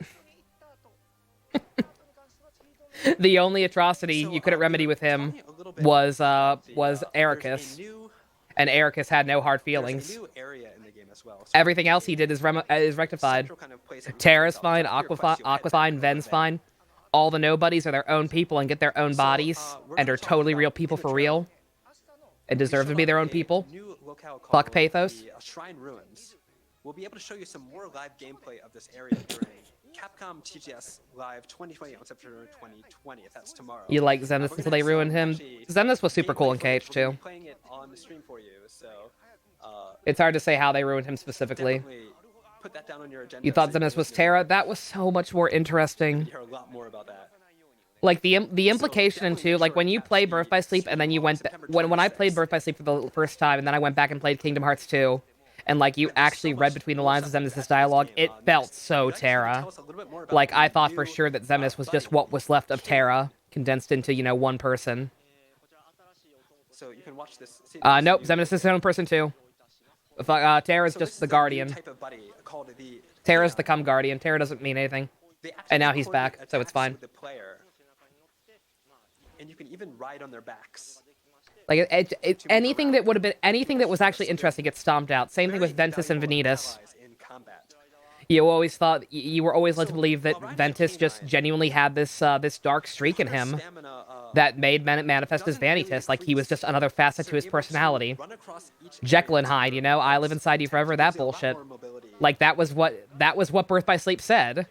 Speaker 1: The only atrocity you couldn't remedy with him was Ericus. And Ericus had no hard feelings. Everything else he did is rectified. Terra's fine, Aqua's fine, Ven's fine. All the nobodies are their own people and get their own bodies and are totally real people for real. And deserve to be their own people. Fuck Pathos.
Speaker 14: Shrine Ruins. We'll be able to show you some more live gameplay of this area during Capcom TGS Live 2020 on September 2020, if that's tomorrow.
Speaker 1: You like Xemnas until they ruined him? Xemnas was super cool in KH too.
Speaker 14: Playing it on the stream for you, so
Speaker 1: it's hard to say how they ruined him specifically.
Speaker 14: Put that down on your agenda.
Speaker 1: You thought Xemnas was Terra? That was so much more interesting.
Speaker 14: You hear a lot more about that.
Speaker 1: Like the implication into like when you play Birth by Sleep and then you went when I played Birth by Sleep for the first time and then I went back and played Kingdom Hearts 2 and like you actually read between the lines of Xemnas' dialogue, it felt so Terra. Like I thought for sure that Xemnas was just what was left of Terra condensed into, you know, one person.
Speaker 14: So you can watch this.
Speaker 1: Nope, Xemnas is his own person too. Terra's just the Guardian. Terra's the Cum Guardian. Terra doesn't mean anything. And now he's back, so it's fine.
Speaker 14: And you can even ride on their backs.
Speaker 1: Like anything that would have been anything that was actually interesting gets stomped out. Same thing with Ventus and Vanitas. You always thought you were always led to believe that Ventus just genuinely had this this dark streak in him that made manifest as Vanitas, like he was just another facet to his personality. Jekyll and Hyde, you know, I live inside you forever. That bullshit. Like that was what Birth by Sleep said.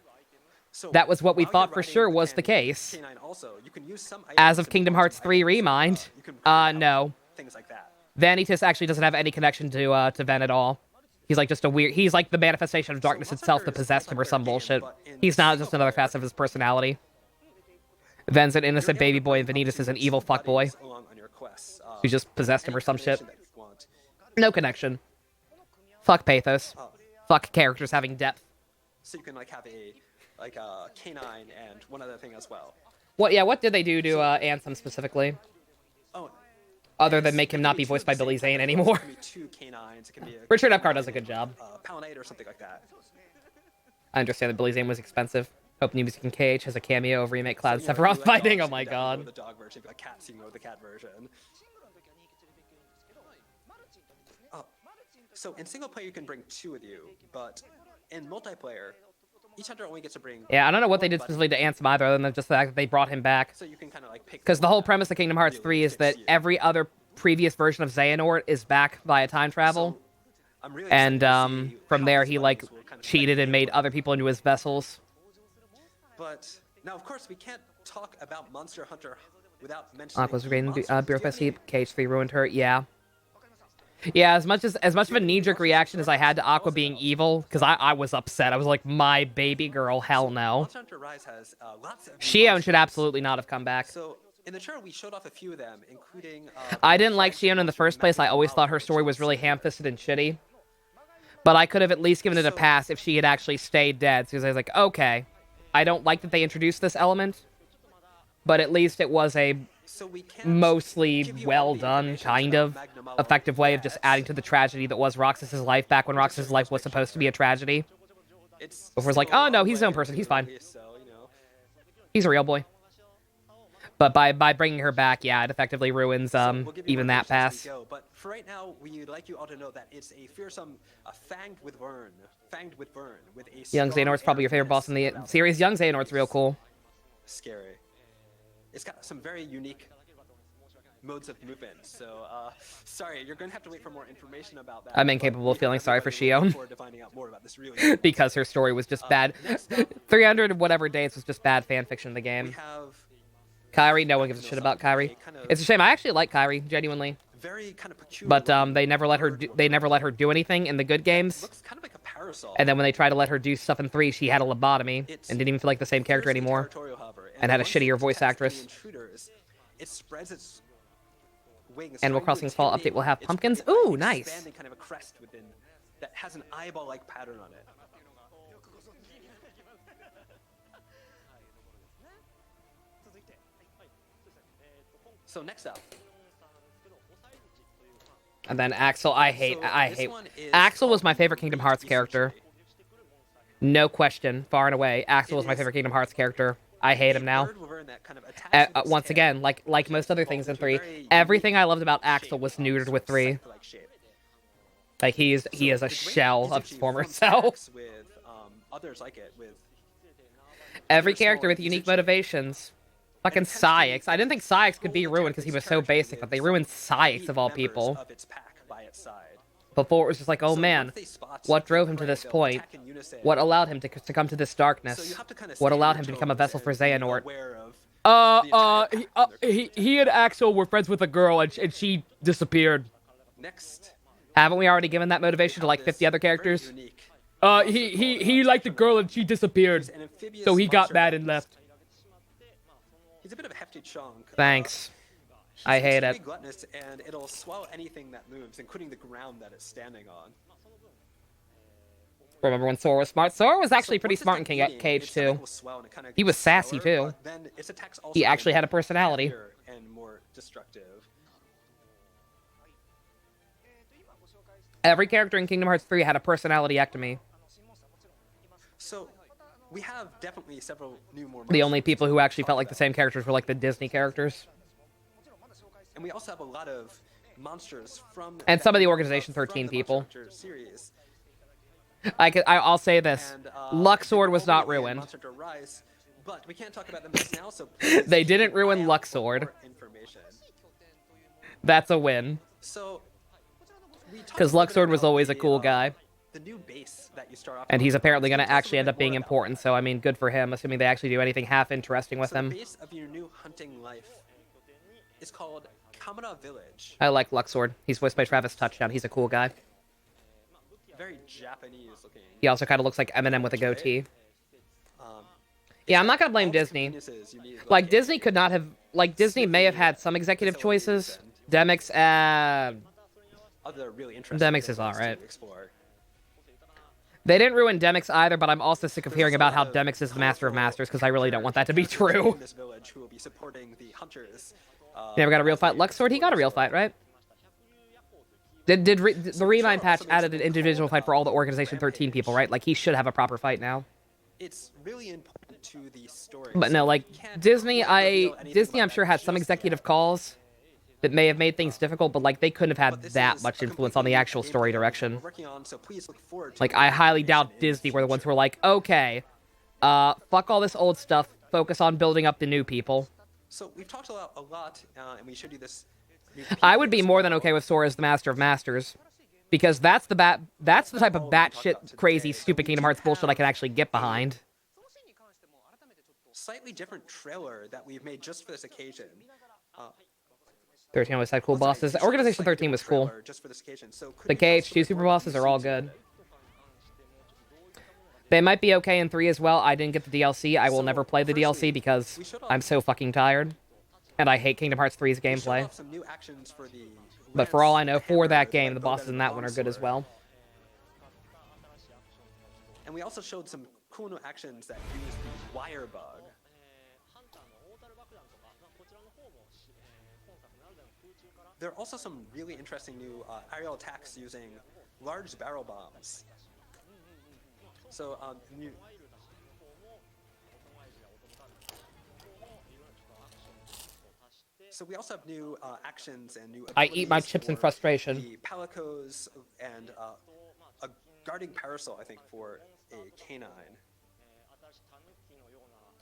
Speaker 1: That was what we thought for sure was the case. As of Kingdom Hearts 3 Remind, no. Vanitas actually doesn't have any connection to Ven at all. He's like just a weird. He's like the manifestation of darkness itself that possessed him or some bullshit. He's not just another facet of his personality. Ven's an innocent baby boy, and Vanitas is an evil fuckboy who just possessed him or some shit. No connection. Fuck pathos. Fuck characters having depth.
Speaker 14: So you can like have a canine and one other thing as well.
Speaker 1: What? Yeah. What did they do to Anthem specifically?
Speaker 14: Oh.
Speaker 1: Other than make him not be voiced by Billy Zane anymore.
Speaker 14: Two canines. It can be
Speaker 1: Richard Epcar does a good job.
Speaker 14: Palinade or something like that.
Speaker 1: I understand that Billy Zane was expensive. Hope New Music in KH has a cameo of remake Cloud Sephiroth fighting. Oh my god.
Speaker 14: The dog version, a cat scene with the cat version. So in single player you can bring 2 with you, but in multiplayer, each hunter only gets to bring.
Speaker 1: Yeah, I don't know what they did specifically to Ansem either, other than just the fact that they brought him back.
Speaker 14: So you can kind of like pick.
Speaker 1: Because the whole premise of Kingdom Hearts 3 is that every other previous version of Xehanort is back via time travel. And from there he like cheated and made other people into his vessels.
Speaker 14: But now, of course, we can't talk about Monster Hunter without mentioning.
Speaker 1: Aqua's reigning Birth by Sleep. KH3 ruined her. Yeah. Yeah, as much of a knee-jerk reaction as I had to Aqua being evil, because I was upset. I was like, my baby girl, hell no.
Speaker 14: Monster Hunter Rise has lots of.
Speaker 1: Shion should absolutely not have come back.
Speaker 14: So in the trailer, we showed off a few of them, including.
Speaker 1: I didn't like Shion in the first place. I always thought her story was really ham-fisted and shitty. But I could have at least given it a pass if she had actually stayed dead. Because I was like, okay, I don't like that they introduced this element, but at least it was a mostly well-done, kind of effective way of just adding to the tragedy that was Roxas's life back when Roxas's life was supposed to be a tragedy. Before it's like, oh no, he's his own person, he's fine. He's a real boy. But by bringing her back, yeah, it effectively ruins even that pass.
Speaker 14: But for right now, we'd like you all to know that it's a fearsome fanged with Vern with a
Speaker 1: Young Xehanort's probably your favorite boss in the series. Young Xehanort's real cool.
Speaker 14: Scary. It's got some very unique modes of movement, so sorry, you're going to have to wait for more information about that.
Speaker 1: I'm incapable of feeling sorry for Shion. Because her story was just bad. 300 whatever days was just bad fan fiction in the game. Kairi, no one gives a shit about Kairi. It's a shame. I actually like Kairi, genuinely. But they never let her do anything in the good games. And then when they tried to let her do stuff in 3, she had a lobotomy and didn't even feel like the same character anymore. And had a shittier voice actress. Animal Crossing's fall update will have pumpkins. Ooh, nice.
Speaker 14: Kind of a crest within that has an eyeball-like pattern on it. So next up,
Speaker 1: And then Axel, I hate. Axel was my favorite Kingdom Hearts character. No question, far and away. Axel was my favorite Kingdom Hearts character. I hate him now. Once again, like most other things in 3, everything I loved about Axel was neutered with 3. Like he is a shell of his former self. Every character with unique motivations. Fucking Saïx. I didn't think Saïx could be ruined because he was so basic, but they ruined Saïx of all people. Before it was just like, oh man, what drove him to this point? What allowed him to come to this darkness? What allowed him to become a vessel for Xehanort? He and Axel were friends with a girl and she disappeared. Haven't we already given that motivation to like 50 other characters? He liked a girl and she disappeared. So he got mad and left.
Speaker 14: He's a bit of a hefty chunk.
Speaker 1: Thanks. I hate it.
Speaker 14: Gluttonous, and it'll swallow anything that moves, including the ground that it's standing on.
Speaker 1: Remember when Sora was smart? Sora was actually pretty smart in Cage too. He was sassy too. He actually had a personality.
Speaker 14: And more destructive.
Speaker 1: Every character in Kingdom Hearts 3 had a personality-ectomy.
Speaker 14: So, we have definitely several new more.
Speaker 1: The only people who actually felt like the same characters were like the Disney characters.
Speaker 14: And we also have a lot of monsters from.
Speaker 1: And some of the Organization 13 people.
Speaker 14: Series.
Speaker 1: I'll say this:
Speaker 14: And,
Speaker 1: Luxord was not ruined.
Speaker 14: Rise, but we can't talk about them just now. So
Speaker 1: they didn't ruin Luxord. That's a win.
Speaker 14: So.
Speaker 1: Because Luxord was always a cool guy.
Speaker 14: The new base that you start off
Speaker 1: and he's apparently going to actually end up being important, so I mean, good for him, assuming they actually do anything half interesting with him.
Speaker 14: The base of your new hunting life is called Kamada Village.
Speaker 1: I like Luxord. He's voiced by Travis Touchdown. He's a cool guy.
Speaker 14: Very Japanese looking.
Speaker 1: He also kind of looks like Eminem with a goatee. Yeah, I'm not going to blame Disney. Like, Disney could not have... Like, Disney may have had some executive choices. Demix,
Speaker 14: Other really interesting
Speaker 1: Demix is alright. They didn't ruin Demix either, but I'm also sick of hearing about how Demix is the master of masters, because I really don't want that to be true.
Speaker 14: This village who will be supporting the hunters.
Speaker 1: Never got a real fight. Luxord, he got a real fight, right? The Remind patch added an individual fight for all the Organization 13 people, right? Like, he should have a proper fight now.
Speaker 14: It's really important to the story.
Speaker 1: But no, like, Disney, I'm sure, had some executive calls that may have made things difficult, but like they couldn't have had that much influence on the actual story direction. Like, I highly doubt Disney were the ones who were like, okay, fuck all this old stuff, focus on building up the new people.
Speaker 14: So we've talked a lot, and we showed you this.
Speaker 1: I would be more than okay with Sora as the Master of Masters, because that's the type of batshit crazy stupid Kingdom Hearts bullshit I can actually get behind.
Speaker 14: Slightly different trailer that we've made just for this occasion.
Speaker 1: 13 always had cool bosses. Organization 13 was cool. The KH2 super bosses are all good. They might be okay in 3 as well. I didn't get the DLC. I will never play the DLC because I'm so fucking tired. And I hate Kingdom Hearts 3's gameplay. But for all I know, for that game, the bosses in that one are good as well.
Speaker 14: And we also showed some cool new actions that use the wire bug. There are also some really interesting new aerial attacks using large barrel bombs. So, we also have new actions and new.
Speaker 1: I eat my chips in frustration.
Speaker 14: The palicos and a guarding parasol, I think, for a canine.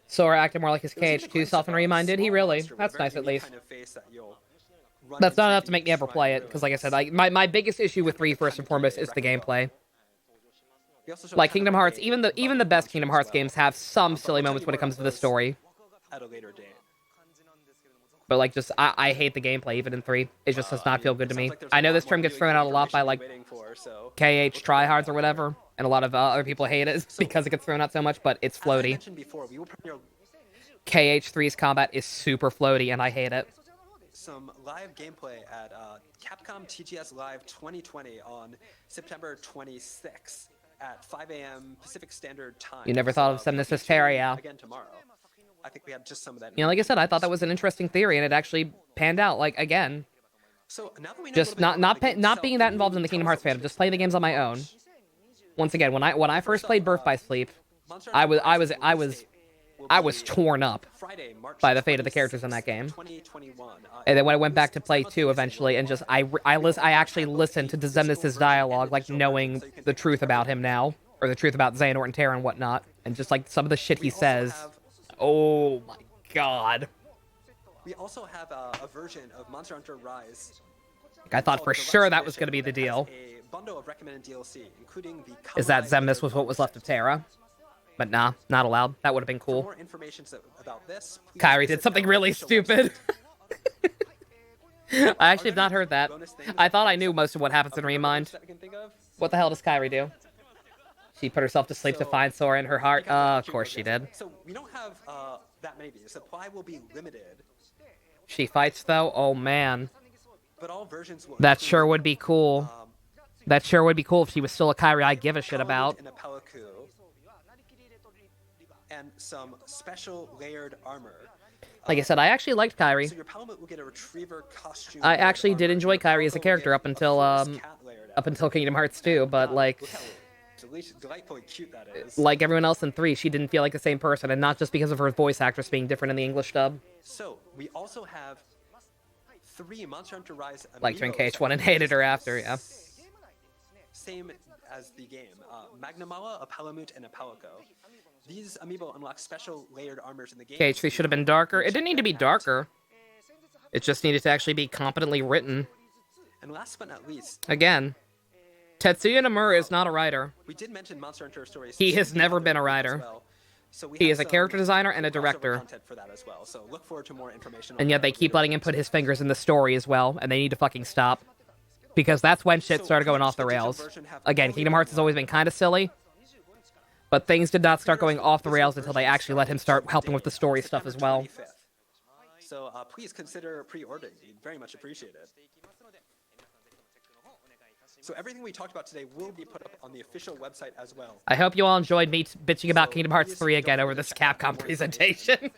Speaker 1: Sora acted more like his KH2 self and Remind did he really? That's nice at least.
Speaker 14: Kind of face that
Speaker 1: That's not enough to make me ever play it, because like I said, my biggest issue with 3, first and foremost, is the gameplay. Like, Kingdom Hearts, even the best Kingdom Hearts games have some silly moments when it comes to the story.
Speaker 14: At a later date.
Speaker 1: But, like, just, I hate the gameplay, even in 3. It just does not feel good to me. I know this term gets thrown out a lot by, like, KH tryhards or whatever, and a lot of other people hate it because it gets thrown out so much, but it's floaty. KH3's combat is super floaty, and I hate it.
Speaker 14: Some live gameplay at Capcom TGS Live 2020 on September 26th at 5 a.m. Pacific Standard Time.
Speaker 1: You never thought of sending this to Terria.
Speaker 14: Again tomorrow. I think we had just some of that.
Speaker 1: You know, like I said, I thought that was an interesting theory, and it actually panned out, like, again.
Speaker 14: So now that we know
Speaker 1: Just not being that involved in the Kingdom Hearts fandom, just playing the games on my own. Once again, when I first played Birth by Sleep, I was torn up by the fate of the characters in that game. And then when I went back to play 2 eventually, and just I actually listened to Zemnis' dialogue, like knowing the truth about him now, or the truth about Xehanort and Terra and whatnot, and just like some of the shit he says. Oh my god.
Speaker 14: We also have a version of Monster Hunter Rise.
Speaker 1: I thought for sure that was going to be the deal.
Speaker 14: A bundle of recommended DLC, including the
Speaker 1: Is that Zemnis was what was left of Terra? But nah, not allowed. That would have been cool.
Speaker 14: For more information about this,
Speaker 1: Kairi did something really stupid. I actually have not heard that. I thought I knew most of what happens in Remind. What the hell does Kairi do? She put herself to sleep to find Sora in her heart. Of course she did.
Speaker 14: So we don't have that many of these. Supply will be limited.
Speaker 1: She fights though? Oh man.
Speaker 14: But all versions will
Speaker 1: that sure would be cool. That sure would be cool if she was still a Kairi I give a shit about.
Speaker 14: And some special layered armor.
Speaker 1: Like I said, I actually liked Kairi.
Speaker 14: So your Palamute will get a retriever costume.
Speaker 1: I actually did enjoy Kairi as a character up until Kingdom Hearts 2, but like
Speaker 14: Delightfully cute that is.
Speaker 1: Like everyone else in 3, she didn't feel like the same person, and not just because of her voice actress being different in the English dub.
Speaker 14: So we also have 3 Monster Hunter Rise amiibos.
Speaker 1: Liked her in KH1 and hated her after, yeah.
Speaker 14: Same as the game. Magnamala, a Palamute, and a Palico. These amiibo unlock special layered armors in the game.
Speaker 1: KH3 should have been darker. It didn't need to be darker. It just needed to actually be competently written.
Speaker 14: And last but not least,
Speaker 1: again, Tetsuya Nomura is not a writer.
Speaker 14: We did mention Monster Hunter Stories.
Speaker 1: He has never been a writer.
Speaker 14: Well. So
Speaker 1: he is a character designer and a director.
Speaker 14: For that as well. So look forward to more information.
Speaker 1: And yet they keep letting him put his fingers in the story as well, and they need to fucking stop. Because that's when shit started going off the rails. Again, Kingdom Hearts has always been kind of silly, but things did not start going off the rails until they actually let him start helping with the story stuff as well.
Speaker 14: So please consider pre-ordering. We'd very much appreciate it. So everything we talked about today will be put up on the official website as well.
Speaker 1: I hope you all enjoyed me bitching about Kingdom Hearts 3 again over this Capcom presentation.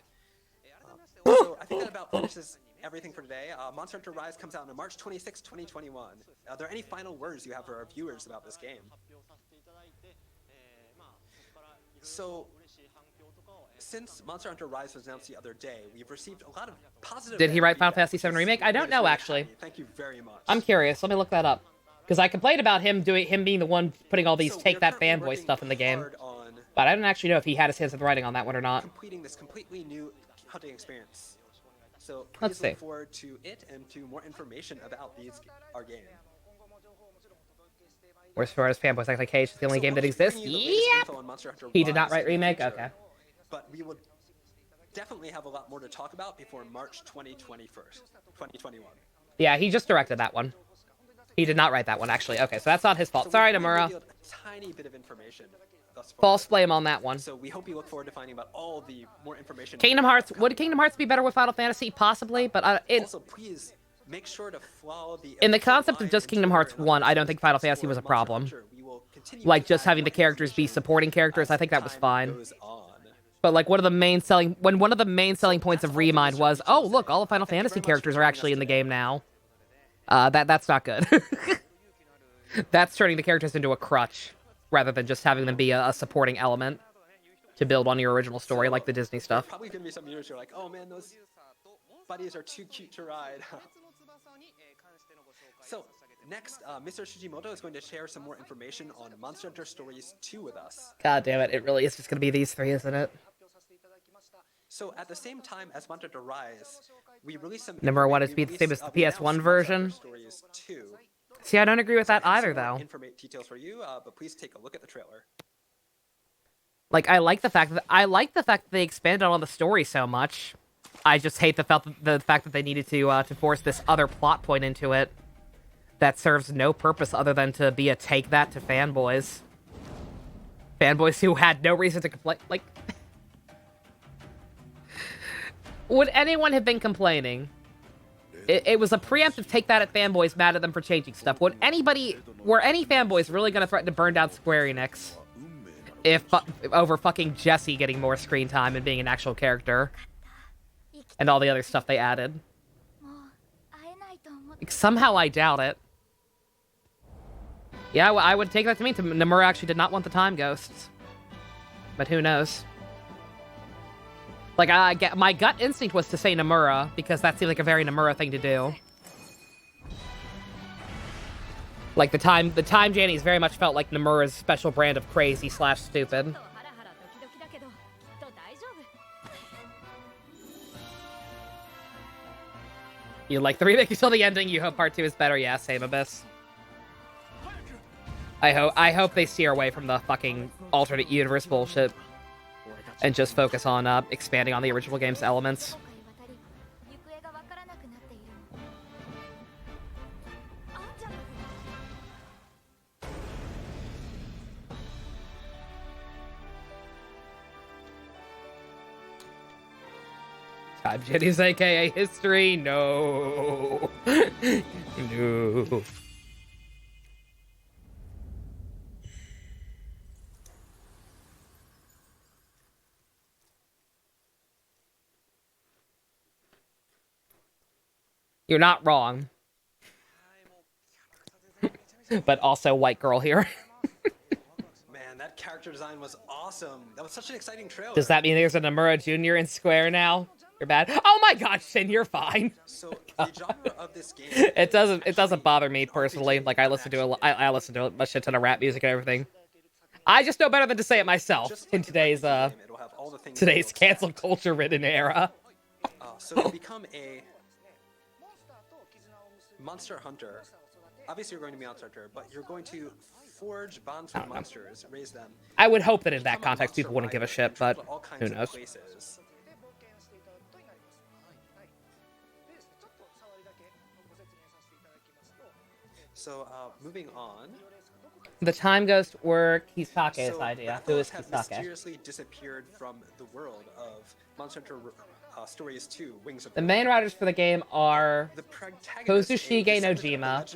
Speaker 14: So I think that about finishes everything for today. Monster Hunter Rise comes out on March 26, 2021. Are there any final words you have for our viewers about this game? So, since Monster Hunter Rise was announced the other day, we've received a lot of positive...
Speaker 1: Did he write Final Fantasy VII Remake? I don't know, actually.
Speaker 14: Thank you very much.
Speaker 1: I'm curious. Let me look that up. Because I complained about him being the one putting all these Take That fanboy stuff in the game. But I don't actually know if he had his hands in the writing on that one or not.
Speaker 14: Completing this completely new hunting experience. So
Speaker 1: Let's
Speaker 14: please look
Speaker 1: see.
Speaker 14: forward to it and to more information about our game.
Speaker 1: Whereas far as fanboys act like Cage is the only game that exists? Yep! He did not write Remake? Okay.
Speaker 14: But we will definitely have a lot more to talk about before March 2021.
Speaker 1: Yeah, he just directed that one. He did not write that one, actually. Okay, so that's not his fault. Sorry, Nomura.
Speaker 14: A tiny bit of information thus far.
Speaker 1: False blame on that one.
Speaker 14: So we hope you look forward to finding about all the more information.
Speaker 1: Kingdom Hearts. Would Kingdom Hearts be better with Final Fantasy? Possibly, but
Speaker 14: also, please make sure to follow the
Speaker 1: in the concept of just Kingdom Hearts 1, I don't think Final Fantasy was a problem. Like, just having the characters be supporting characters, I think that was fine. But like one of the main selling points of Remind was, oh look, all the Final Fantasy characters are actually in the game now. That's not good. That's turning the characters into a crutch, rather than just having them be a supporting element to build on your original story, like the Disney stuff.
Speaker 14: Probably gonna be some viewers who are like, oh man, those buddies are too cute to ride. So next, Mr. Shijimoto is going to share some more information on Monster Hunter Stories 2 with us.
Speaker 1: God damn it, it really is just gonna be these 3, isn't it?
Speaker 14: So at the same time as Monster Hunter Rise, we released some...
Speaker 1: Number 1 is to be the same as the PS1 version. See, I don't agree with that either, though.
Speaker 14: Details for you, but please take a look at the trailer.
Speaker 1: Like, I like the fact that they expanded on the story so much. I just hate the fact that they needed to force this other plot point into it that serves no purpose other than to be a take that to fanboys. Fanboys who had no reason to complain. Like, would anyone have been complaining? It was a preemptive take that at fanboys mad at them for changing stuff. Were any fanboys really going to threaten to burn down Square Enix if over fucking Jessie getting more screen time and being an actual character and all the other stuff they added? Somehow I doubt it. Yeah, I would take that to mean Nomura actually did not want the time ghosts. But who knows? Like, my gut instinct was to say Nomura, because that seemed like a very Nomura thing to do. Like, the time Jannies very much felt like Nomura's special brand of crazy / stupid. You like the remake until the ending, you hope part 2 is better? Yeah, same, Abyss. I hope they steer away from the fucking alternate universe bullshit and just focus on expanding on the original game's elements. Time Jenny's aka history? No. No. You're not wrong. But also white girl here.
Speaker 14: Man, that character design was awesome. That was such an exciting trailer.
Speaker 1: Does that mean there's a Nomura Jr. in Square now? You're bad. Oh my gosh, Shin, you're fine.
Speaker 14: So the genre of this game.
Speaker 1: It doesn't bother me personally. Like I listen to a shit ton of rap music and everything. I just know better than to say it myself in today's cancel culture ridden era.
Speaker 14: So to become a monster hunter, obviously you're going to be a monster hunter, but you're going to forge bonds with monsters, raise them.
Speaker 1: I would hope that in that context people wouldn't give a shit, but who knows?
Speaker 14: So moving on.
Speaker 1: The time ghost were Kisake's idea. Who is
Speaker 14: have
Speaker 1: Kisake?
Speaker 14: mysteriously disappeared from the world of Monster Hunter Stories 2, Wings of
Speaker 1: The main writers for the game are Kozushige Nojima,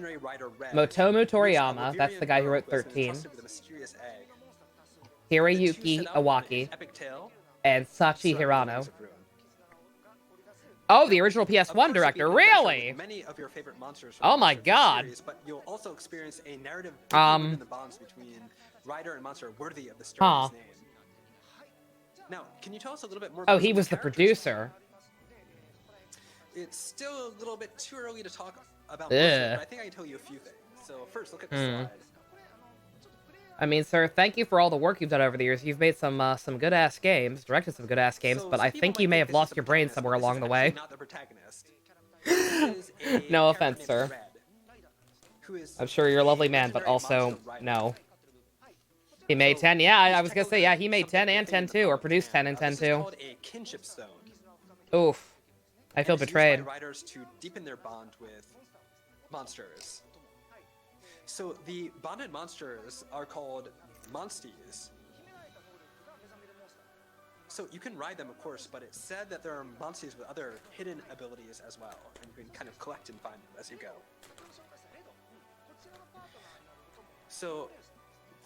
Speaker 1: Motomu Toriyama, that's the guy who wrote 13, Hiroyuki Iwaki, and Sachi Hirano. Oh, the original PS1 director, really?
Speaker 14: Many of your favorite monsters
Speaker 1: Oh my god.
Speaker 14: series, but you'll also experience a narrative in the bonds between rider and monster worthy of the story's name. Now, can you tell us a little bit more about
Speaker 1: Oh, he was the producer.
Speaker 14: It's still a little bit too early to talk about most of it, but I think I can tell you a few things. So first, look at the slide.
Speaker 1: I mean, sir, thank you for all the work you've done over the years. You've made some good-ass games, directed some good-ass games, but I think you may have lost your brain somewhere along the way.
Speaker 14: Not the protagonist.
Speaker 1: No offense, sir. I'm sure you're a lovely man, but also, no. He made 10, yeah, I was gonna say, yeah, he made 10 and 10 too, or produced 10 and 10
Speaker 14: This is
Speaker 1: too.
Speaker 14: called a kinship stone.
Speaker 1: Oof. I feel
Speaker 14: And it's used
Speaker 1: betrayed.
Speaker 14: by riders to deepen their bond with monsters. So the bonded monsters are called monsties. So you can ride them, of course, but it's said that there are monsties with other hidden abilities as well, and you can kind of collect and find them as you go. So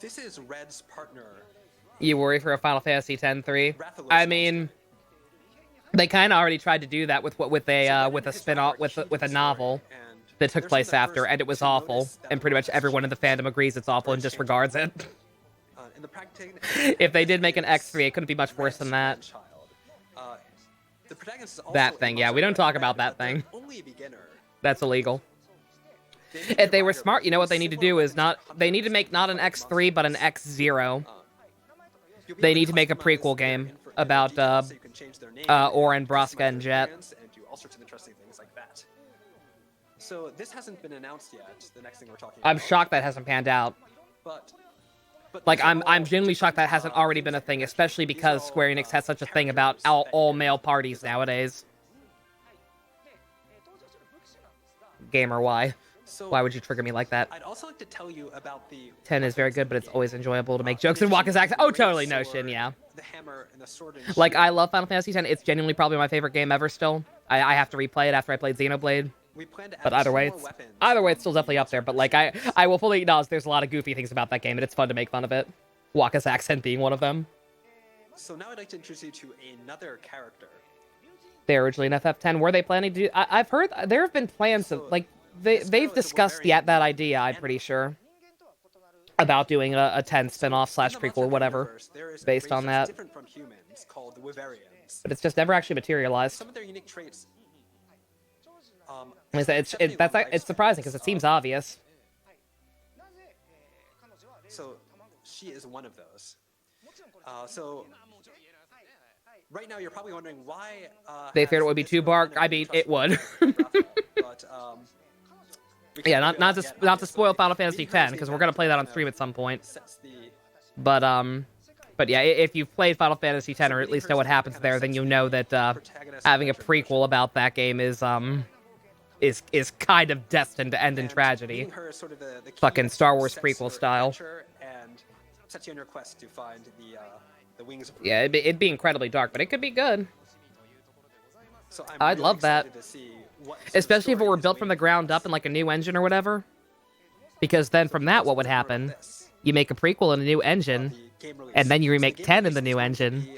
Speaker 14: this is Red's partner.
Speaker 1: You worry for a Final Fantasy X-3? I mean, they kind of already tried to do that with a spin-off with a novel that took place after, and it was awful. And pretty much everyone in the fandom agrees it's awful and disregards it. If they did make an X3, it couldn't be much worse than that.
Speaker 14: The protagonist is also
Speaker 1: That thing, yeah, we don't talk about that thing. That's illegal. If they were smart, you know what they need to do is they need to make not an X3, but an X0. They need to make a prequel game about Orin, Braska, and Jet.
Speaker 14: And do all sorts of interesting things like that. So this hasn't been announced yet. The next thing we're talking about.
Speaker 1: I'm shocked that hasn't panned out.
Speaker 14: But
Speaker 1: Like, I'm genuinely shocked that hasn't already been a thing, especially because Square Enix has such a thing about all male parties nowadays. Gamer, why? Why would you trigger me like that?
Speaker 14: I'd also like to tell you about the
Speaker 1: 10 is very good, but it's always enjoyable to make jokes in Waka's accent. Oh, totally, no, Shin, yeah.
Speaker 14: The hammer and the sword and
Speaker 1: Like, I love Final Fantasy X. It's genuinely probably my favorite game ever still. I have to replay it after I played Xenoblade. But either way, it's still definitely up there. But like, I will fully acknowledge there's a lot of goofy things about that game, and it's fun to make fun of it. Waka's accent being one of them.
Speaker 14: So now I'd like to introduce you to another character.
Speaker 1: They originally in FF10. Were they planning to do... I've heard there have been plans of, like, they've discussed that idea, I'm pretty sure, about doing a 10 spin-off / prequel or whatever based on that.
Speaker 14: Different from humans, called the Wyverians.
Speaker 1: But it's just never actually materialized.
Speaker 14: Some of their unique traits.
Speaker 1: It's surprising because it seems obvious.
Speaker 14: So she is one of those. So right now you're probably wondering why
Speaker 1: they feared it would be too dark. I mean, it would.
Speaker 14: but,
Speaker 1: yeah, not to spoil Final Fantasy X because we're gonna play that on stream at some point. But yeah, if you've played Final Fantasy X or at least know what happens there, then you know that having a prequel about that game is kind of destined to end in tragedy. Fucking Star Wars prequel style.
Speaker 14: And sets you on your quest to find the wings of
Speaker 1: Yeah, it'd be incredibly dark, but it could be good.
Speaker 14: So
Speaker 1: I'd love that. Especially if it were built from the ground up in like a new engine or whatever. Because then from that, what would happen? You make a prequel in a new engine, and then you remake 10 in the new engine.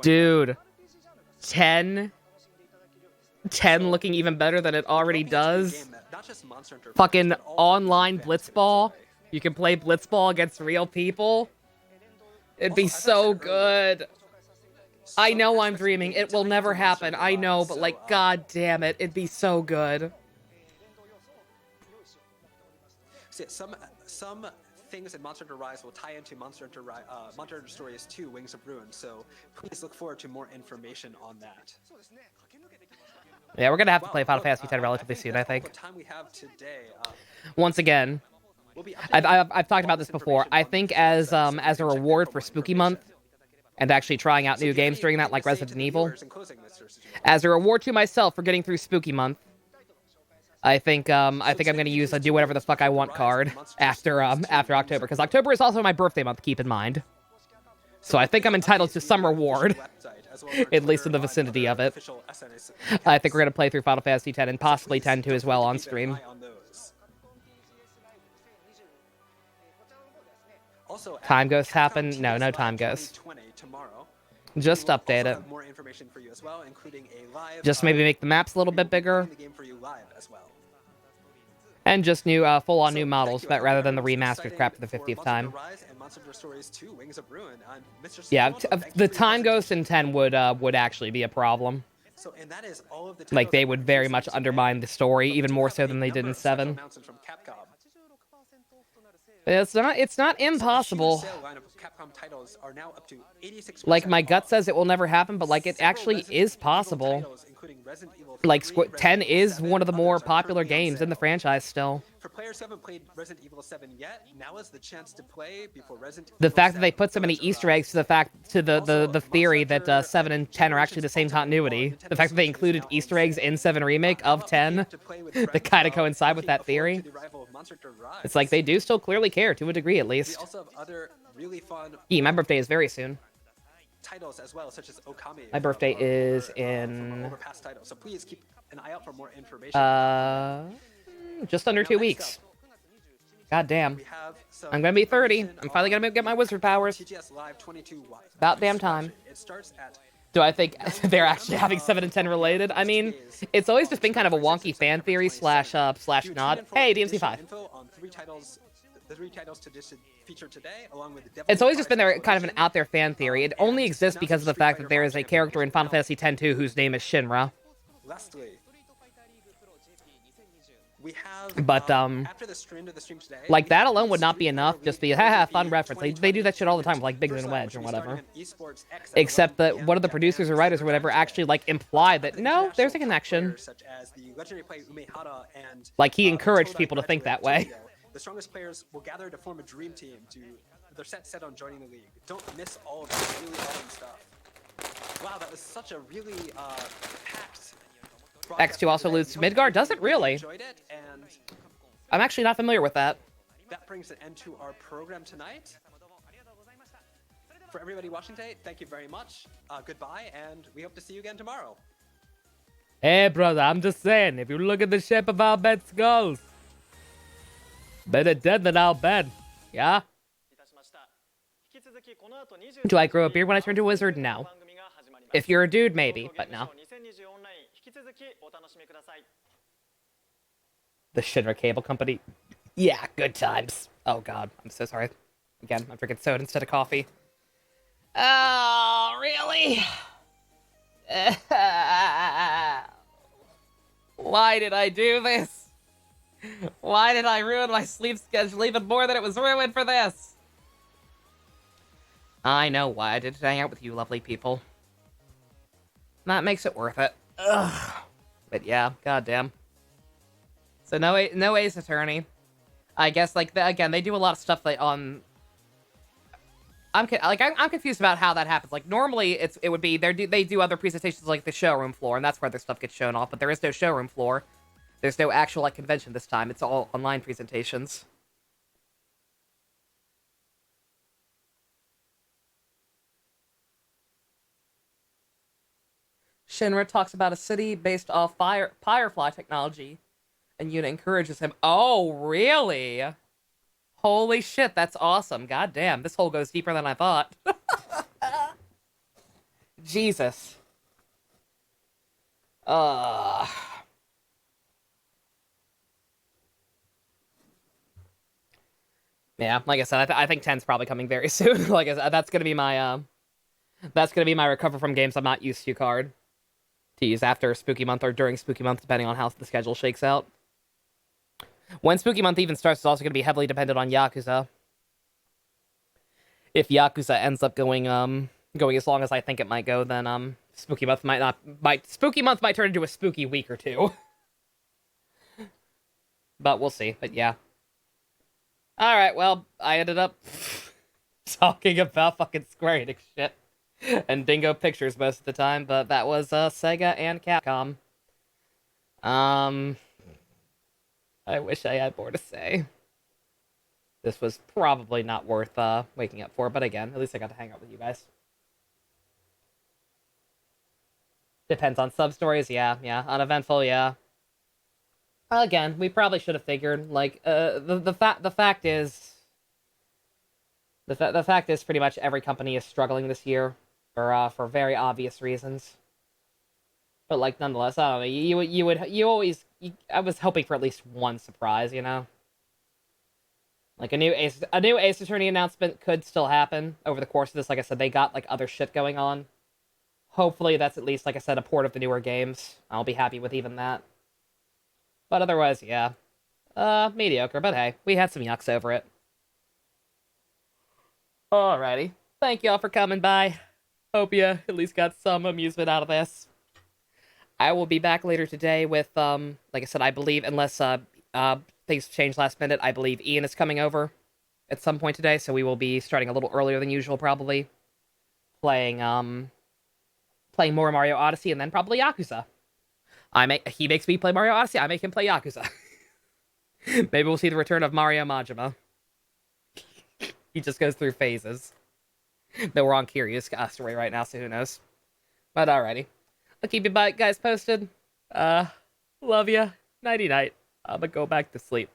Speaker 1: Dude, 10 looking even better than it already does. Fucking online blitzball. You can play blitzball against real people. It'd be so good. I know I'm dreaming. It will never happen. I know, but like, god damn it. It'd be so good.
Speaker 14: See, some things in Monster Hunter Rise will tie into Monster Hunter Stories 2, Wings of Ruin, so please look forward to more information on that.
Speaker 1: Yeah, we're gonna have to play Final Fantasy X relatively soon, I think.
Speaker 14: Time we have today,
Speaker 1: once again, I've talked about this before. I think as a reward for Spooky Month, and actually trying out new games during that, like Resident Evil, as a reward to myself for getting through Spooky Month, I think I'm gonna use a do whatever the fuck I want card after October, because October is also my birthday month. Keep in mind, so I think I'm entitled to some reward, at least in the vicinity of it. I think we're gonna play through Final Fantasy X and possibly 10 too as well on stream. Time Ghost happen? No Time Ghost. Just update it. Just maybe make the maps a little bit bigger. And just new, full-on new models, but rather than the remastered crap for the 50th time. Yeah, the Time Ghost in 10 would actually be a problem. Like, they would very much undermine the story, even more so than they did in 7. It's not impossible. Like, my gut says it will never happen, but like, it actually is possible. Like, 10 is one of the more popular games in the franchise still.
Speaker 14: For players who haven't played Resident Evil 7 yet, now is the chance to play before Resident Evil.
Speaker 1: The fact that they put so many Easter eggs to the theory that 7 and 10 are actually the same continuity. The fact that they included Easter eggs in 7 Remake of 10 that kind of coincide with that theory. It's like they do still clearly care, to a degree at least. Yeah, my birthday is very soon.
Speaker 14: Titles as well, such as Okami.
Speaker 1: My birthday is in
Speaker 14: overpass titles, so please keep an eye out for more information.
Speaker 1: Just under 2 weeks. God damn. I'm gonna be 30. I'm finally gonna get my wizard powers. About damn time. Do I think they're actually having 7 and 10 related? I mean, it's always just been kind of a wonky fan theory slash nod. Hey, DMC5.
Speaker 14: The 3 titles to feature today, along with the
Speaker 1: it's always just been there, kind of an out there fan theory. It only exists because of the fact that there is a character in Final Fantasy X-2 whose name is Shinra.
Speaker 14: Lastly, we have,
Speaker 1: but
Speaker 14: after the stream today,
Speaker 1: like that alone would not be enough. Just the fun reference. They do that shit all the time with like Biggs and Wedge or whatever. Except that one of the producers or writers or whatever actually like imply that no, there's a connection. Like he encouraged people to think that way.
Speaker 14: The strongest players will gather to form a dream team. They're set on joining the league. Don't miss all of this really awesome stuff. Wow, that was such a really packed.
Speaker 1: X2 also loses to Midgard. Does it really? I'm actually not familiar with that.
Speaker 14: That brings an end to our program tonight. For everybody watching today, thank you very much. Goodbye, and we hope to see you again tomorrow.
Speaker 1: Hey, brother, I'm just saying, if you look at the shape of our bed skulls, better dead than our bed. Yeah? Do I grow a beard when I turn to a wizard? No. If you're a dude, maybe, but no. The Shinra Cable Company. Yeah, good times. Oh god, I'm so sorry. Again, I'm drinking soda instead of coffee. Oh, really? Why did I do this? Why did I ruin my sleep schedule even more than it was ruined for this? I know why I did hang out with you lovely people. That makes it worth it. Ugh. But yeah, goddamn. So no Ace Attorney. I guess like again they do a lot of stuff like on. I'm confused about how that happens. Like normally it would be they do other presentations like the showroom floor and that's where their stuff gets shown off. But there is no showroom floor. There's no actual like convention this time. It's all online presentations. Shinra talks about a city based off Firefly technology, and Yuna encourages him. Oh, really? Holy shit, that's awesome. God damn, this hole goes deeper than I thought. Jesus. Yeah, like I said, I think 10's probably coming very soon. Like I said, that's gonna be my recover from games I'm not used to card to use after Spooky Month or during Spooky Month, depending on how the schedule shakes out. When Spooky Month even starts, it's also going to be heavily dependent on Yakuza. If Yakuza ends up going as long as I think it might go, then Spooky Month might turn into a spooky week or two. But we'll see. But yeah. All right. Well, I ended up talking about fucking Square Enix shit and Dingo Pictures most of the time, but that was Sega and Capcom. I wish I had more to say. This was probably not worth waking up for, but again, at least I got to hang out with you guys. Depends on sub-stories, yeah. Uneventful, yeah. Again, we probably should have figured, like, the fact is pretty much every company is struggling this year for very obvious reasons. But like nonetheless, I don't know. I was hoping for at least one surprise, you know. Like a new Ace Attorney announcement could still happen over the course of this. Like I said, they got like other shit going on. Hopefully, that's at least like I said, a port of the newer games. I'll be happy with even that. But otherwise, yeah, mediocre. But hey, we had some yucks over it. Alrighty, thank y'all for coming by. Hope you at least got some amusement out of this. I will be back later today with, like I said, I believe, unless things change last minute, I believe Ian is coming over at some point today, so we will be starting a little earlier than usual, probably. Playing more Mario Odyssey, and then probably Yakuza. He makes me play Mario Odyssey, I make him play Yakuza. Maybe we'll see the return of Mario Majima. He just goes through phases. Though we're on Kiryu's story right now, so who knows. But alrighty. I'll keep you guys posted. Love ya. Nighty-night. I'm gonna go back to sleep.